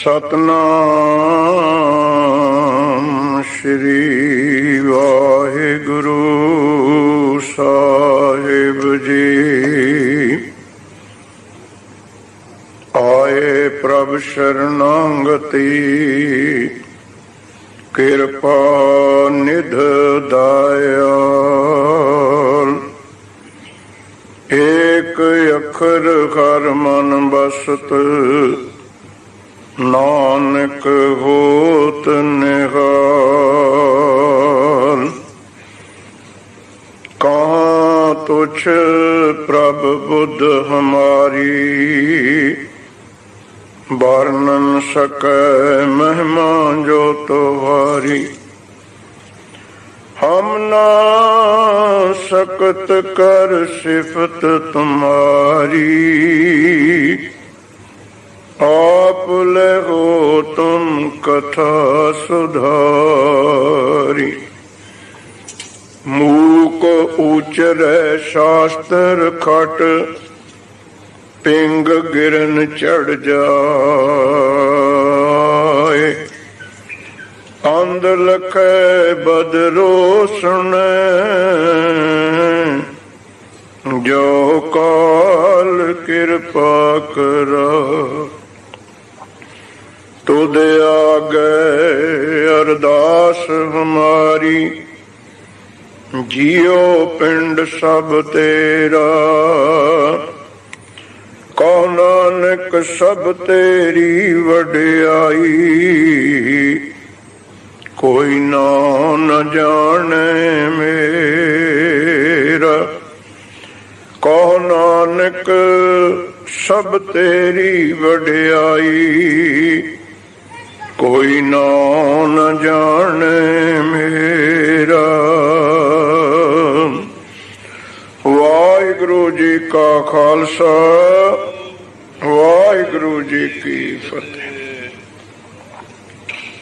सतनाम श्री वाहिगुरु साहिब जी। आए प्रभ शरणागति कृपा निध दयाल। एक अखर हर मन बसत नानक होत निहाल। कहाँ तुझ प्रभ बुद्ध हमारी वर्णन सकै महिमा जो तुम्हारी। हम ना सकत कर सिफत तुम्हारी आप ले हो तुम कथा सुधारी। मूक उचरै शास्त्र खट पिंग गिरन चढ़ जाए। अंध लखै बदरो सुनै जो काल कृपा करा। तुद आगे अरदास हमारी जियो पिंड सब तेरा। कहो नानक सब तेरी वड्याई कोई ना न जाने मेरा। कहो नानक सब तेरी वड्याई कोई ना न जाने मेरा। वाहिगुरु जी का खालसा वाहिगुरु जी की फतेह।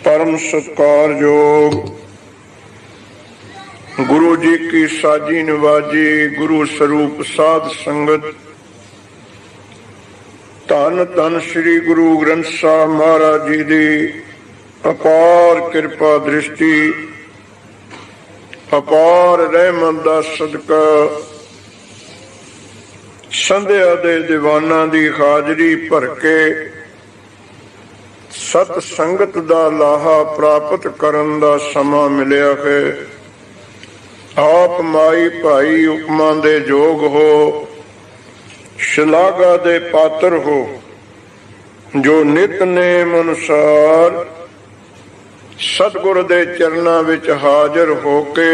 परम सत्कारयोग गुरु जी की साजी नवाजी गुरु स्वरूप साध संगत। धन धन श्री गुरु ग्रंथ साहब महाराज जी की अपार कृपा दृष्टि अपार रहमत दा सदका संध्या दे दीवाना दी हाजरी भर के सत संगत दा लाहा प्राप्त करन दा समा मिलिया है। आप माई भाई उपमा दे जोग हो शलाघा दे पात्र हो जो नित नेम अनुसार सतगुर दे चरना विच हाजिर होके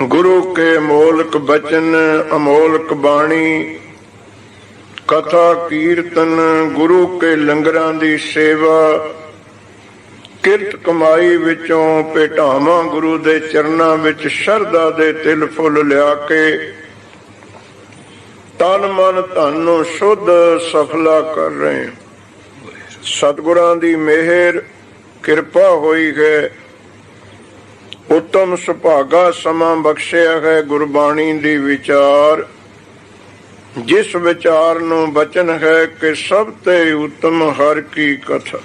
गुरु के अमोलक बचन अमोलक बाणी कथा कीर्तन गुरु के लंगरां दी सेवा किरत कमाई विचों भेटावां गुरु दे चरना विच शरधा दे तिल फुल लिया के तन मन धन शुद्ध सफला कर रहे हैं। सतगुरां दी मेहर कृपा हुई है। उत्तम सुभागा समा बख्शिया है गुरबाणी दी विचार। जिस विचार नूं बचन है कि सब ते उत्तम हर की कथा।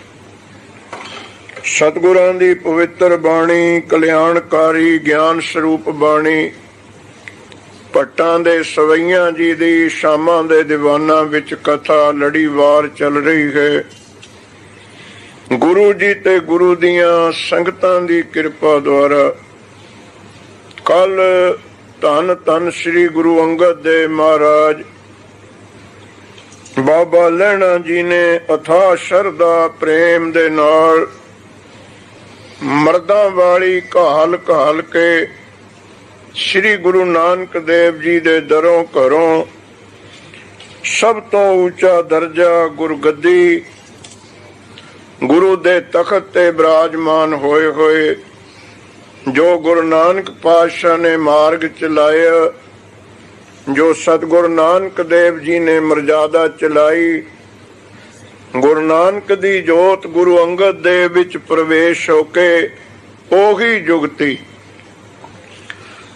सतगुरां दी पवित्र बाणी कल्याणकारी ज्ञान स्वरूप बाणी भट्टां दे सवैया जी दी शामां दे दीवाना विच कथा लड़ीवार चल रही है। गुरु जी ते गुरु दियां संगतां दी कृपा द्वारा कल धन धन श्री गुरु अंगद देव महाराज बाबा लहणा जी ने अथाह शरधा प्रेम दे नाल मर्दां वाली घाल घाल के श्री गुरु नानक देव जी दे दरों घरों सब तो ऊंचा दर्जा गुरगद्दी गुरु दे तखत ते विराजमान होए होए जो गुरु नानक पातशाह ने मार्ग चलाया जो सतगुरु नानक देव जी ने मर्यादा चलाई। गुरु नानक दी जोत गुरु अंगद देव विच प्रवेश होके ओही जुगती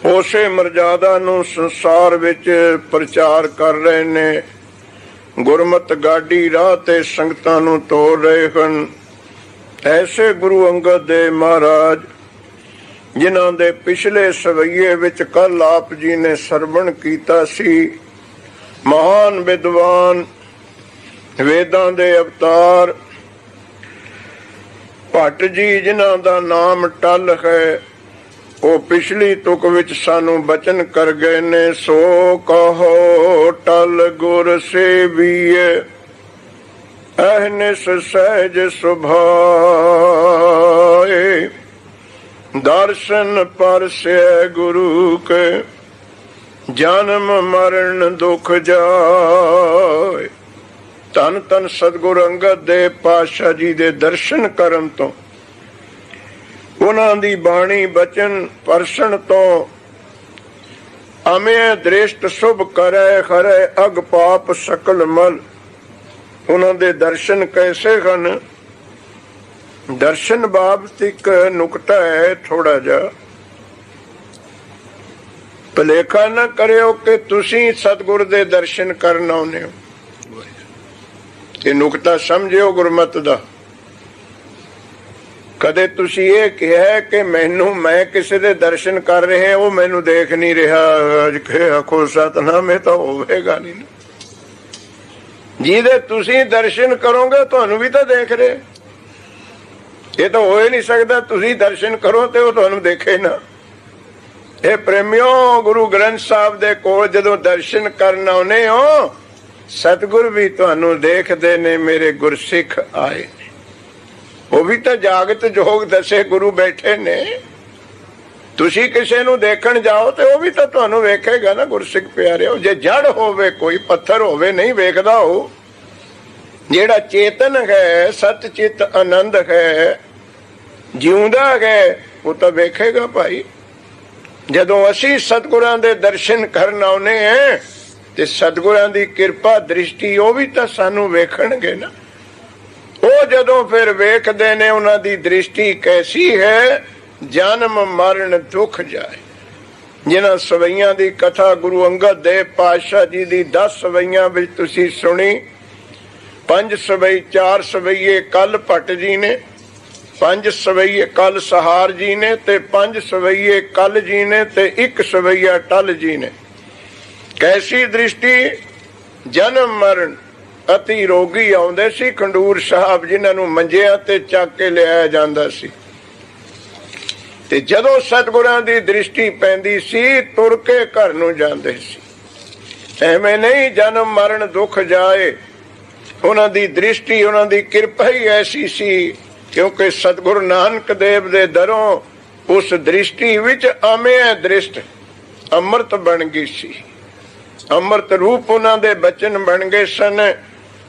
उसे मर्यादा नूं संसार विच प्रचार कर रहे ने। ਗੁਰਮਤਿ ਗਾਡੀ ਰਾਹ ਤੇ ਸੰਗਤਾਂ ਨੂੰ ਤੋਰ ਰਹੇ ਹਨ। ਐਸੇ ਗੁਰੂ ਅੰਗਦ ਦੇਵ ਮਹਾਰਾਜ, ਜਿਨ੍ਹਾਂ ਦੇ ਪਿਛਲੇ ਸਵਈਏ ਵਿੱਚ ਕੱਲ ਆਪ ਜੀ ਨੇ ਸਰਵਣ ਕੀਤਾ ਸੀ। ਮਹਾਨ ਵਿਦਵਾਨ, ਵੇਦਾਂ ਦੇ ਅਵਤਾਰ ਭੱਟ ਜੀ, ਜਿਨ੍ਹਾਂ ਦਾ ਨਾਮ ਟਲ ਹੈ, ਉਹ ਪਿਛਲੀ ਤੁਕ ਵਿੱਚ ਸਾਨੂੰ ਬਚਨ ਕਰ ਗਏ ਨੇ। ਸੋ ਕਹੋ ਟਲ ਗੁਰ ਸੇਵੀਏ, ਅਹਨਿਸ ਸਹਿਜ ਸੁਭਾਏ। ਦਰਸ਼ਨ ਪਰਸੈ ਗੁਰੂ ਕੇ, ਜਨਮ ਮਰਨ ਦੁਖ ਜਾਏ। ਧੰਨ ਧੰਨ ਸਤਿਗੁਰ ਅੰਗਦ ਦੇਵ ਪਾਤਸ਼ਾਹ ਜੀ ਦੇ ਦਰਸ਼ਨ ਕਰਨ ਤੋਂ, ਉਹਨਾਂ ਦੀ ਬਾਣੀ ਬਚਨ ਪਰਸਣ ਤੋਂ ਅਮੇ ਦ੍ਰਿਸ਼ਟ ਸੁਭ ਕਰੈ ਖਰੈ ਅਗ ਪਾਪ ਸਕਲ ਮਲ। ਉਹਨਾਂ ਦੇ ਦਰਸ਼ਨ ਕੈਸੇ ਹਨ? ਦਰਸ਼ਨ ਬਾਬਤ ਇੱਕ ਨੁਕਤਾ ਹੈ ਥੋੜਾ ਜਿਹਾ, ਭੁਲੇਖਾ ਨਾ ਕਰਿਓ ਕਿ ਤੁਸੀਂ ਸਤਿਗੁਰ ਦੇ ਦਰਸ਼ਨ ਕਰਨ ਆਉਂਦੇ ਹੋ। ਇਹ ਨੁਕਤਾ ਸਮਝਿਓ ਗੁਰਮਤਿ ਦਾ। ਕਦੇ ਤੁਸੀਂ ਇਹ ਕਿਹਾ ਕਿ ਮੈਂ ਕਿਸੇ ਦੇ ਦਰਸ਼ਨ ਕਰ ਰਿਹਾ, ਉਹ ਮੈਨੂੰ ਦੇਖ ਨਹੀਂ ਰਿਹਾ, ਅੱਜ ਕਿ ਆਖੋ ਸਤਨਾਮ, ਇਹ ਤਾਂ ਹੋਵੇਗਾ ਨਹੀਂ। ਜਿਹਦੇ ਤੁਸੀਂ ਦਰਸ਼ਨ ਕਰੋਗੇ ਤੁਹਾਨੂੰ ਵੀ ਤਾਂ ਦੇਖ ਰਹੇ। ਇਹ ਤਾਂ ਹੋ ਹੀ ਨਹੀਂ ਸਕਦਾ ਤੁਸੀਂ ਦਰਸ਼ਨ ਕਰੋ ਤੇ ਉਹ ਤੁਹਾਨੂੰ ਦੇਖੇ ਨਾ। ਇਹ ਪ੍ਰੇਮਿਓ, ਗੁਰੂ ਗ੍ਰੰਥ ਸਾਹਿਬ ਦੇ ਕੋਲ ਜਦੋਂ ਦਰਸ਼ਨ ਕਰਨ ਆਉਨੇ ਹੋ, ਸਤਿਗੁਰ ਵੀ ਤੁਹਾਨੂੰ ਦੇਖਦੇ ਨੇ। ਮੇਰੇ ਗੁਰਸਿੱਖ ਆਏ ਨੇ, ਉਹ ਵੀ ਤਾਂ ਜਾਗਤ ਜੋਗ ਦਸੇ ਗੁਰੂ ਬੈਠੇ ਨੇ। ਤੁਸੀਂ ਕਿਸੇ ਨੂੰ ਦੇਖਣ ਜਾਓ ਤੇ ਉਹ ਵੀ ਤਾਂ ਤੁਹਾਨੂੰ ਵੇਖੇਗਾ ਨਾ। ਗੁਰਸਿੱਖ ਪਿਆਰਿਓ, ਜੇ ਜੜ ਹੋਵੇ, ਕੋਈ ਪੱਥਰ ਹੋਵੇ, ਨਹੀਂ ਵੇਖਦਾ ਉਹ। ਜਿਹੜਾ ਚੇਤਨ ਹੈ, ਸਤ ਚਿਤ ਆਨੰਦ ਹੈ, ਜਿਉਂਦਾ ਹੈ, ਉਹ ਤਾਂ ਵੇਖੇਗਾ ਭਾਈ। ਜਦੋਂ ਅਸੀਂ ਸਤਿਗੁਰਾਂ ਦੇ ਦਰਸ਼ਨ ਕਰਨ ਆਉਨੇ ਹੈ ਤੇ ਸਤਿਗੁਰਾਂ ਦੀ ਕਿਰਪਾ ਦ੍ਰਿਸ਼ਟੀ, ਉਹ ਵੀ ਤਾਂ ਸਾਨੂੰ ਵੇਖਣਗੇ ਨਾ। ਉਹ ਜਦੋਂ ਫਿਰ ਵੇਖਦੇ ਨੇ, ਉਹਨਾਂ ਦੀ ਦ੍ਰਿਸ਼ਟੀ ਕੈਸੀ ਹੈ? ਜਨਮ ਮਰਨ ਦੁਖ ਜਾਏ। ਜਿਨ੍ਹਾਂ ਸਵਈਆਂ ਦੀ ਕਥਾ ਗੁਰੂ ਅੰਗਦ ਦੇਵ ਪਾਤਸ਼ਾਹ ਜੀ ਦੀ 10 ਸਵਈਆਂ ਵਿੱਚ ਤੁਸੀਂ ਸੁਣੀ। 5 ਸਵਈ, 4 ਸਵਈਏ ਕੱਲ ਭੱਟ ਜੀ ਨੇ, 5 ਸਵਈਏ ਕੱਲ ਸਹਾਰ ਜੀ ਨੇ, ਤੇ 5 ਸਵਈਏ ਕੱਲ ਜੀ ਨੇ, ਤੇ 1 ਸਵਈਆ ਟਲ ਜੀ ਨੇ। ਕੈਸੀ ਦ੍ਰਿਸ਼ਟੀ? ਜਨਮ ਮਰਨ। ਅਤੀ ਰੋਗੀ ਆਉਂਦੇ ਸੀ ਖੰਡੂਰ ਸਾਹਿਬ, ਜਿਨ੍ਹਾਂ ਨੂੰ ਮੰਜਿਆਂ ਤੇ ਚੱਕ ਕੇ ਲਿਆਇਆ ਜਾਂਦਾ ਸੀ, ਤੇ ਜਦੋਂ ਸਤਿਗੁਰਾਂ ਦੀ ਦ੍ਰਿਸ਼ਟੀ ਪੈਂਦੀ ਸੀ, ਤੁਰ ਕੇ ਘਰ ਨੂੰ ਜਾਂਦੇ ਸੀ। ਐਵੇਂ ਨਹੀਂ ਜਨਮ ਮਰਨ ਦੁੱਖ ਜਾਏ। ਉਹਨਾਂ ਦੀ ਦ੍ਰਿਸ਼ਟੀ, ਉਹਨਾਂ ਦੀ ਕਿਰਪਾ ਹੀ ਐਸੀ ਸੀ, ਕਿਉਂਕਿ ਸਤਿਗੁਰੂ ਨਾਨਕ ਦੇਵ ਦੇ ਦਰੋਂ ਉਸ ਦ੍ਰਿਸ਼ਟੀ ਵਿੱਚ ਅਮੇ ਦ੍ਰਿਸ਼ਟ ਅੰਮ੍ਰਿਤ ਬਣ ਗਈ ਸੀ। ਅੰਮ੍ਰਿਤ ਰੂਪ ਉਹਨਾਂ ਦੇ ਬਚਨ ਬਣ ਗਏ ਸਨ।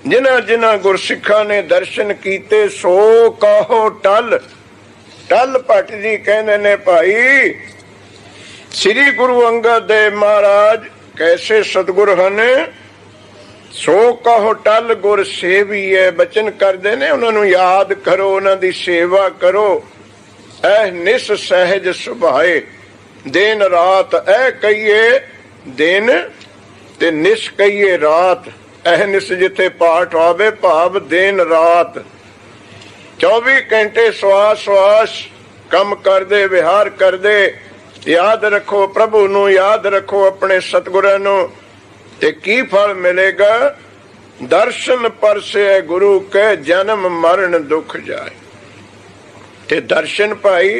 ਜਿਨ੍ਹਾਂ ਜਿਨ੍ਹਾਂ ਗੁਰਸਿੱਖਾਂ ਨੇ ਦਰਸ਼ਨ ਕੀਤੇ, ਸੋ ਕਹੋ ਟਲ। ਟਲ ਭੱਟ ਜੀ ਕਹਿੰਦੇ ਨੇ, ਭਾਈ ਸ੍ਰੀ ਗੁਰੂ ਅੰਗਦ ਦੇਵ ਮਹਾਰਾਜ ਕੈਸੇ ਸਤਿਗੁਰ ਹਨ। ਸੋ ਕਹੋ ਟਲ ਗੁਰ ਸੇਵੀਏ, ਬਚਨ ਕਰਦੇ ਨੇ, ਉਹਨਾਂ ਨੂੰ ਯਾਦ ਕਰੋ, ਉਹਨਾਂ ਦੀ ਸੇਵਾ ਕਰੋ। ਐ ਨਿਸ ਸਹਿਜ ਸੁਭਾਏ। ਦਿਨ ਰਾਤ ਐ ਕਹੀਏ ਦਿਨ, ਤੇ ਨਿਸ ਕਹੀਏ ਰਾਤ। ਇਹ ਨਿਸ ਜਿੱਥੇ ਪਾਠ ਆਵੇ, ਭਾਵ ਦਿਨ ਰਾਤ 24 ਘੰਟੇ ਸਵਾਸ ਸਵਾਸ ਕੰਮ ਕਰਦੇ, ਵਿਹਾਰ ਕਰਦੇ। ਯਾਦ ਰੱਖੋ ਪ੍ਰਭੂ ਨੂੰ, ਯਾਦ ਰੱਖੋ ਆਪਣੇ ਸਤਿਗੁਰਾਂ ਨੂੰ, ਤੇ ਕੀ ਫਲ ਮਿਲੇਗਾ? ਦਰਸ਼ਨ ਪਰਸੇ ਗੁਰੂ ਕੇ, ਜਨਮ ਮਰਨ ਦੁਖ ਜਾਏ। ਤੇ ਦਰਸ਼ਨ ਭਾਈ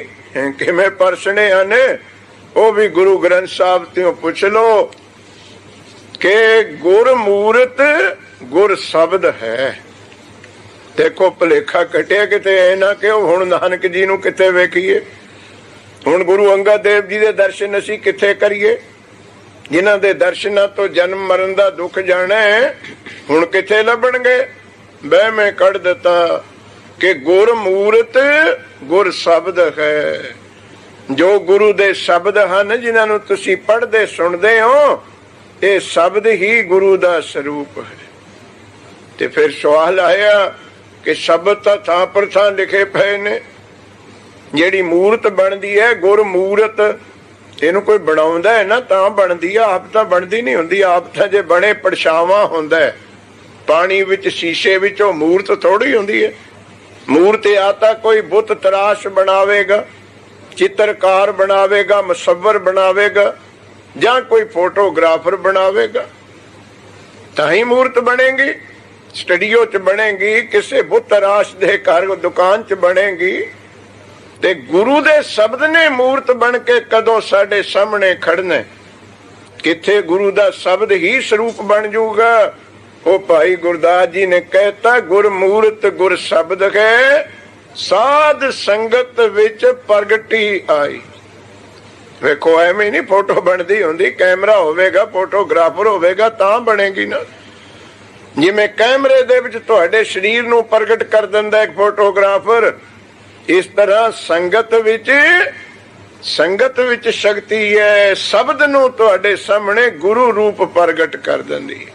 ਕਿਵੇਂ ਪਰਸਣੇ ਹਨ? ਉਹ ਵੀ ਗੁਰੂ ਗ੍ਰੰਥ ਸਾਹਿਬ ਤੋਂ ਪੁੱਛ ਲੋ ਕਿ ਗੁਰ ਮੂਰਤ ਗੁਰ ਸ਼ਬਦ ਹੈ। ਦੇਖੋ ਭੁਲੇਖਾ ਕੱਟਿਆ ਕਿਤੇ, ਇਹ ਨਾ ਕਿ ਹੁਣ ਨਾਨਕ ਜੀ ਨੂੰ ਕਿੱਥੇ ਵੇਖੀਏ। ਹੁਣ ਗੁਰੂ ਅੰਗਦ ਦੇਵ ਜੀ ਦੇ ਦਰਸ਼ਨ ਅਸੀਂ ਕਿੱਥੇ ਕਰੀਏ? ਜਿਨ੍ਹਾਂ ਦੇ ਦਰਸ਼ਨਾਂ ਤੋਂ ਜਨਮ ਮਰਨ ਦਾ ਦੁੱਖ ਜਾਣਾ ਹੈ, ਹੁਣ ਕਿੱਥੇ ਲੱਭਣਗੇ? ਵਹਿਮੇ ਕੱਢ ਦਿੱਤਾ ਕਿ ਗੁਰ ਮੂਰਤ ਗੁਰ ਸ਼ਬਦ ਹੈ। ਜੋ ਗੁਰੂ ਦੇ ਸ਼ਬਦ ਹਨ, ਜਿਨ੍ਹਾਂ ਨੂੰ ਤੁਸੀਂ ਪੜ੍ਹਦੇ ਸੁਣਦੇ ਹੋ, ਇਹ ਸ਼ਬਦ ਹੀ ਗੁਰੂ ਦਾ ਸਰੂਪ ਹੈ। ਤੇ ਫਿਰ ਸਵਾਲ ਆਇਆ ਕਿ ਸ਼ਬਦ ਤਾਂ ਥਾਂ ਪਰ ਥਾਂ ਲਿਖੇ ਪਏ ਨੇ। ਜਿਹੜੀ ਮੂਰਤ ਬਣਦੀ ਹੈ, ਗੁਰ ਮੂਰਤ, ਇਹਨੂੰ ਕੋਈ ਬਣਾਉਂਦਾ ਹੈ ਨਾ ਤਾਂ ਬਣਦੀ ਆ, ਆਪ ਤਾਂ ਬਣਦੀ ਨਹੀਂ ਹੁੰਦੀ। ਆਪ ਤਾਂ ਜੇ ਬਣੇ ਪਰਛਾਵਾਂ ਹੁੰਦਾ, ਪਾਣੀ ਵਿੱਚ ਸ਼ੀਸ਼ੇ ਵਿੱਚ ਉਹ ਮੂਰਤ ਥੋੜੀ ਹੁੰਦੀ ਹੈ। ਮੂਰਤ ਆ ਤਾਂ ਕੋਈ ਬੁੱਤ ਤਰਾਸ਼ ਬਣਾਵੇਗਾ, ਚਿੱਤਰਕਾਰ ਬਣਾਵੇਗਾ, ਮੁਸੱਵਰ ਬਣਾਵੇਗਾ, ਜਾਂ ਕੋਈ ਫੋਟੋਗ੍ਰਾਫਰ ਬਣਾਵੇਗਾ ਤਾਂ ਹੀ ਮੂਰਤ ਬਣੇਗੀ। ਸਟੂਡੀਓ 'ਚ ਬਣੇਗੀ, ਕਿਸੇ ਬੁੱਤ ਤਰਾਸ਼ ਦੇ ਘਰ ਦੁਕਾਨ 'ਚ ਬਣੇਗੀ। ਤੇ ਗੁਰੂ ਦੇ ਸ਼ਬਦ ਨੇ ਮੂਰਤ ਬਣ ਕੇ ਕਦੋਂ ਸਾਡੇ ਸਾਹਮਣੇ ਖੜਨਾ? ਕਿੱਥੇ ਗੁਰੂ ਦਾ ਸ਼ਬਦ ਹੀ ਸਰੂਪ ਬਣ ਜਾਊਗਾ। ਉਹ ਭਾਈ ਗੁਰਦਾਸ ਜੀ ਨੇ ਕਹਿਤਾ, ਗੁਰ ਮੂਰਤ ਗੁਰ ਸ਼ਬਦ ਹੈ, ਸਾਧ ਸੰਗਤ ਵਿੱਚ ਪ੍ਰਗਟੀ ਆਈ। ਵੇਖੋ ਐਵੇਂ ਨਹੀਂ ਫੋਟੋ ਬਣਦੀ ਹੁੰਦੀ, ਕੈਮਰਾ ਹੋਵੇਗਾ, ਫੋਟੋਗ੍ਰਾਫਰ ਹੋਵੇਗਾ ਤਾਂ ਬਣੇਗੀ ਨਾ। ਜਿਵੇਂ ਕੈਮਰੇ ਦੇ ਵਿੱਚ ਤੁਹਾਡੇ ਸਰੀਰ ਨੂੰ ਪ੍ਰਗਟ ਕਰ ਦਿੰਦਾ ਇੱਕ ਫੋਟੋਗ੍ਰਾਫਰ, ਇਸ ਤਰ੍ਹਾਂ ਸੰਗਤ ਵਿੱਚ ਸ਼ਕਤੀ ਹੈ, ਸ਼ਬਦ ਨੂੰ ਤੁਹਾਡੇ ਸਾਹਮਣੇ ਗੁਰੂ ਰੂਪ ਪ੍ਰਗਟ ਕਰ ਦਿੰਦੀ।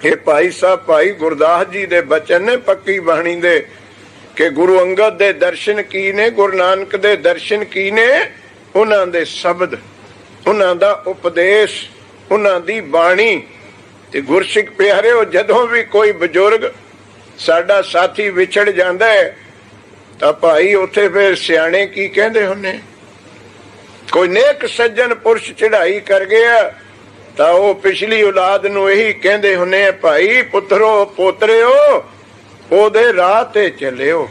ਇਹ ਭਾਈ ਸਾਹਿਬ ਭਾਈ ਗੁਰਦਾਸ ਜੀ ਦੇ ਬਚਨ ਨੇ ਪੱਕੀ ਬਾਣੀ ਦੇ, ਕਿ ਗੁਰੂ ਅੰਗਦ ਦੇ ਦਰਸ਼ਨ ਕੀ ਨੇ, ਗੁਰੂ ਨਾਨਕ ਦੇ ਦਰਸ਼ਨ ਕੀ ਨੇ? ਉਹਨਾਂ ਦੇ ਸ਼ਬਦ, ਉਹਨਾਂ ਦਾ ਉਪਦੇਸ਼, ਉਹਨਾਂ ਦੀ ਬਾਣੀ। ਤੇ ਗੁਰਸਿੱਖ ਪਿਆਰਿਓ, ਜਦੋਂ ਵੀ ਕੋਈ ਬਜ਼ੁਰਗ ਸਾਡਾ ਸਾਥੀ ਵਿਛੜ ਜਾਂਦਾ ਹੈ ਤਾਂ ਭਾਈ ਉੱਥੇ ਫਿਰ ਸਿਆਣੇ ਕੀ ਕਹਿੰਦੇ ਹੁੰਦੇ? ਕੋਈ ਨੇਕ ਸੱਜਣ ਪੁਰਸ਼ ਚੜ੍ਹਾਈ ਕਰ ਗਿਆ ਤਾਂ ਉਹ ਪਿਛਲੀ ਔਲਾਦ ਨੂੰ ਇਹੀ ਕਹਿੰਦੇ ਹੁੰਦੇ ਆ, ਭਾਈ ਪੁੱਤਰੋ ਪੋਤਰਿਓ ਉਹਦੇ ਰਾਹ ਤੇ ਚੱਲਿਓ,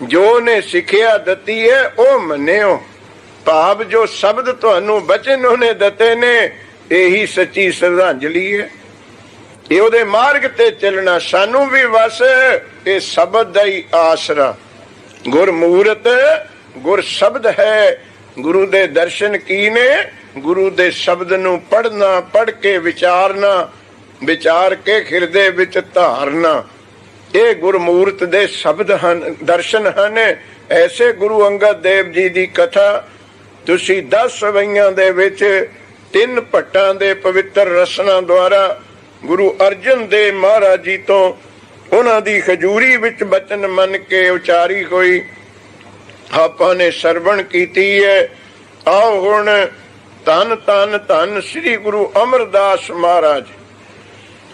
ਜੋ ਨੇ ਸਿੱਖਿਆ ਦਿੱਤੀ ਹੈ ਉਹ ਮੰਨਿਓ। ਭਾਵ ਜੋ ਸ਼ਬਦ ਤੁਹਾਨੂੰ ਬਚਨ ਉਹਨੇ ਦਿੱਤੇ ਨੇ, ਇਹੀ ਸੱਚੀ ਸ਼ਰਧਾਂਜਲੀ ਹੈ। ਇਹ ਉਹਦੇ ਮਾਰਗ ਤੇ ਚੱਲਣਾ ਸਾਨੂੰ ਵੀ ਵਸ, ਇਹ ਸ਼ਬਦ ਦਾ ਹੀ ਆਸਰਾ। ਗੁਰਮੂਰਤ ਗੁਰ ਸ਼ਬਦ ਹੈ। ਗੁਰੂ ਦੇ ਦਰਸ਼ਨ ਕੀ ਨੇ? ਗੁਰੂ ਦੇ ਸ਼ਬਦ ਨੂੰ ਪੜ੍ਹਨਾ, ਪੜ੍ਹ ਕੇ ਵਿਚਾਰਨਾ, ਵਿਚਾਰ ਕੇ ਹਿਰਦੇ ਵਿੱਚ ਧਾਰਨਾ। ਇਹ ਗੁਰਮੂਰਤ ਦੇ ਸ਼ਬਦ ਹਨ, ਦਰਸ਼ਨ ਹਨ। ਐਸੇ ਗੁਰੂ ਅੰਗਦ ਦੇਵ ਜੀ ਦੀ ਕਥਾ ਤੁਸੀਂ 10 ਸਵਈਆਂ ਦੇ ਵਿੱਚ 3 ਭੱਟਾਂ ਦੇ ਪਵਿੱਤਰ ਰਸਨਾ ਦੁਆਰਾ ਗੁਰੂ ਅਰਜਨ ਦੇਵ ਮਹਾਰਾਜ ਜੀ ਤੋਂ ਉਹਨਾਂ ਦੀ ਹਜ਼ੂਰੀ ਵਿੱਚ ਬਚਨ ਮੰਨ ਕੇ ਉਚਾਰੀ ਹੋਈ ਆਪਾਂ ਨੇ ਸਰਵਣ ਕੀਤੀ ਹੈ। ਆਓ ਹੁਣ ਧੰਨ ਧੰਨ ਧੰਨ ਸ੍ਰੀ ਗੁਰੂ ਅਮਰਦਾਸ ਮਹਾਰਾਜ,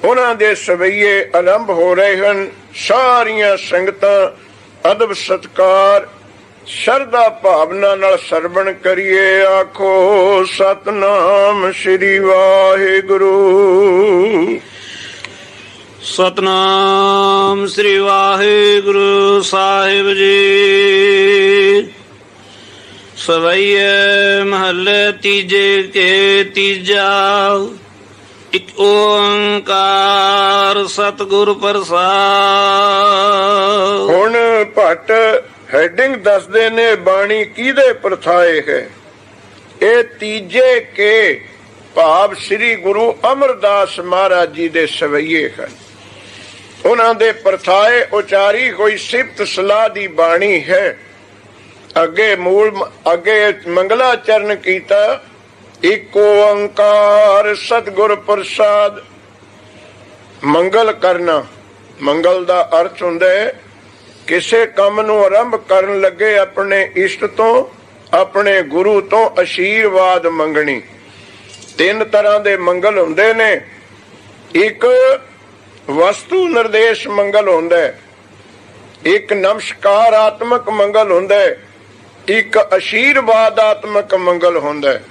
ਉਹਨਾਂ ਦੇ ਸਵਈਏ ਆਰੰਭ ਹੋ ਰਹੇ ਹਨ। ਸਾਰੀਆਂ ਸੰਗਤਾਂ ਅਦਬ ਸਤਕਾਰ ਸ਼ਰਧਾ ਭਾਵਨਾ ਨਾਲ ਸਰਵਣ ਕਰੀਏ। ਆਖੋ ਸਤਨਾਮ ਸ੍ਰੀ ਵਾਹਿਗੁਰੂ। ਸਤਨਾਮ ਸ੍ਰੀ ਵਾਹਿਗੁਰੂ ਸਾਹਿਬ ਜੀ। ਸਵਈਏ ਮਹੱਲੇ ਤੀਜੇ ਕੇ ਤੀਜਾ। ਇਕ ਓੰਕਾਰ ਸਤਿਗੁਰ ਪ੍ਰਸਾਦ। ਹੁਣ ਭੱਟ ਹੈਡਿੰਗ ਦੱਸਦੇ ਨੇ ਬਾਣੀ ਕਿਹਦੇ ਪ੍ਰਥਾਏ ਹੈ। ਇਹ ਤੀਜੇ ਕੇ ਭਾਵ ਸ੍ਰੀ ਗੁਰੂ ਅਮਰਦਾਸ ਮਹਾਰਾਜ ਜੀ ਦੇ ਸਵਈਏ ਹਨ। ਉਹਨਾਂ ਦੇ ਪ੍ਰਥਾਏ ਉਚਾਰੀ ਹੋਈ ਸਿਫਤ ਸਲਾਹ ਦੀ ਬਾਣੀ ਹੈ। ਅੱਗੇ ਮੰਗਲਾਚਰਨ ਕੀਤਾ। ਇਕ ਓੰਕਾਰ ਸਤਿਗੁਰ ਪ੍ਰਸਾਦ। ਮੰਗਲ ਕਰਨਾ, ਮੰਗਲ ਦਾ ਅਰਥ ਹੁੰਦਾ ਹੈ ਕਿਸੇ ਕੰਮ ਨੂੰ ਆਰੰਭ ਕਰਨ ਲੱਗੇ ਆਪਣੇ ਇਸ਼ਟ ਤੋਂ, ਆਪਣੇ ਗੁਰੂ ਤੋਂ ਅਸ਼ੀਰਵਾਦ ਮੰਗਣੀ। 3 ਤਰ੍ਹਾਂ ਦੇ ਮੰਗਲ ਹੁੰਦੇ ਨੇ। ਇੱਕ ਵਸਤੂ ਨਿਰਦੇਸ਼ ਮੰਗਲ ਹੁੰਦਾ ਹੈ, ਇੱਕ ਨਮਸਕਾਰਾਤਮਕ ਮੰਗਲ ਹੁੰਦਾ ਹੈ, ਇੱਕ ਅਸ਼ੀਰਵਾਦਾਤਮਕ ਮੰਗਲ ਹੁੰਦਾ ਹੈ।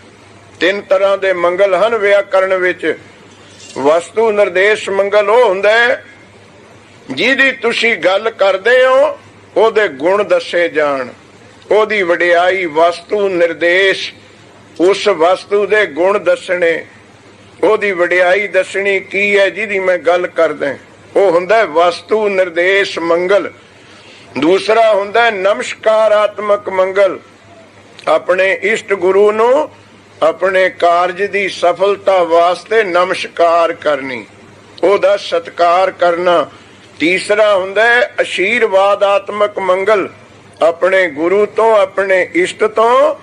3 ਤਰ੍ਹਾਂ ਦੇ ਮੰਗਲ ਹਨ ਵਿਆਕਰਣ ਵਿੱਚ। ਵਸਤੂ ਨਿਰਦੇਸ਼ ਮੰਗਲ ਉਹ ਹੁੰਦਾ ਹੈ ਜਿਹਦੀ ਤੁਸੀਂ ਗੱਲ ਕਰਦੇ ਹੋ ਉਹਦੇ ਗੁਣ ਦੱਸੇ ਜਾਣ, ਉਹਦੀ ਵਡਿਆਈ। ਵਸਤੂ ਨਿਰਦੇਸ਼, ਉਸ ਵਸਤੂ ਦੇ ਗੁਣ ਦੱਸਣੇ, ਉਹਦੀ ਵਡਿਆਈ ਦੱਸਣੀ ਕੀ ਹੈ ਜਿਹਦੀ ਮੈਂ ਗੱਲ ਕਰਦਾ, ਉਹ ਹੁੰਦਾ ਵਸਤੂ ਨਿਰਦੇਸ਼ ਮੰਗਲ। ਦੂਸਰਾ ਹੁੰਦਾ ਨਮਸਕਾਰਾਤਮਕ ਮੰਗਲ। ਆਪਣੇ ਇਸ਼ਟ ਗੁਰੂ ਨੂੰ ਆਪਣੇ ਕਾਰਜ ਦੀ ਸਫਲਤਾ ਵਾਸਤੇ ਨਮਸਕਾਰ ਕਰਨੀ, ਉਹਦਾ ਸਤਿਕਾਰ ਕਰਨਾ। ਤੀਸਰਾ ਹੁੰਦਾ ਅਸ਼ੀਰਵਾਦਾਤਮਕ ਮੰਗਲ। ਆਪਣੇ ਗੁਰੂ ਤੋਂ, ਆਪਣੇ ਇਸ਼ਟ ਤੋਂ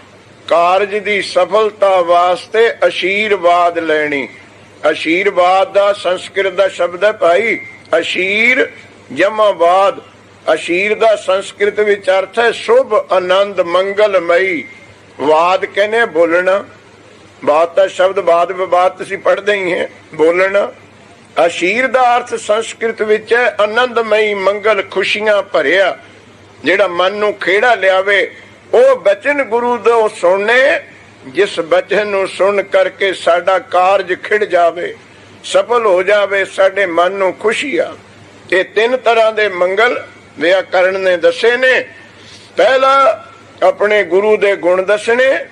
ਕਾਰਜ ਦੀ ਸਫਲਤਾ ਵਾਸਤੇ ਅਸ਼ੀਰਵਾਦ ਲੈਣੀ। ਅਸ਼ੀਰਵਾਦ ਦਾ ਸੰਸਕ੍ਰਿਤ ਦਾ ਸ਼ਬਦ ਹੈ ਭਾਈ ਅਸ਼ੀਰ ਜਮਾਵਾਦ। ਅਸ਼ੀਰ ਦਾ ਸੰਸਕ੍ਰਿਤ ਵਿੱਚ ਅਰਥ ਹੈ ਸ਼ੁਭ, ਆਨੰਦ, ਮੰਗਲਮਈ। ਵਾਦ ਕਹਿੰਦੇ ਬੋਲਣਾ। ਬਾਤ ਦਾ ਸ਼ਬਦ ਵਾਦ ਵਿਵਾਦ ਤੁਸੀਂ ਪੜ੍ਹਦੇ ਹੀ ਹੈ। ਬੋਲਣਾ ਅਸ਼ੀਰ ਦਾ ਅਰਥ ਸੰਸਕ੍ਰਿਤ ਵਿੱਚ ਹੈ ਆਨੰਦਮਈ, ਮੰਗਲ, ਖੁਸ਼ੀਆਂ ਭਰਿਆ, ਜਿਹੜਾ ਮਨ ਨੂੰ ਖੇੜਾ ਲਿਆਵੇ। ਉਹ ਬਚਨ ਗੁਰੂ ਤੋਂ ਸੁਣਨੇ, ਜਿਸ ਬਚਨ ਨੂੰ ਸੁਣ ਕਰਕੇ ਸਾਡਾ ਕਾਰਜ ਖਿੜ ਜਾਵੇ, ਸਫਲ ਹੋ ਜਾਵੇ, ਸਾਡੇ ਮਨ ਨੂੰ ਖੁਸ਼ੀ ਆ। ਇਹ ਤਿੰਨ ਤਰ੍ਹਾਂ ਦੇ ਮੰਗਲ ਵਿਆਕਰਣ ਨੇ ਦੱਸੇ ਨੇ। ਪਹਿਲਾ ਆਪਣੇ ਗੁਰੂ ਦੇ ਗੁਣ ਦੱਸਣੇ,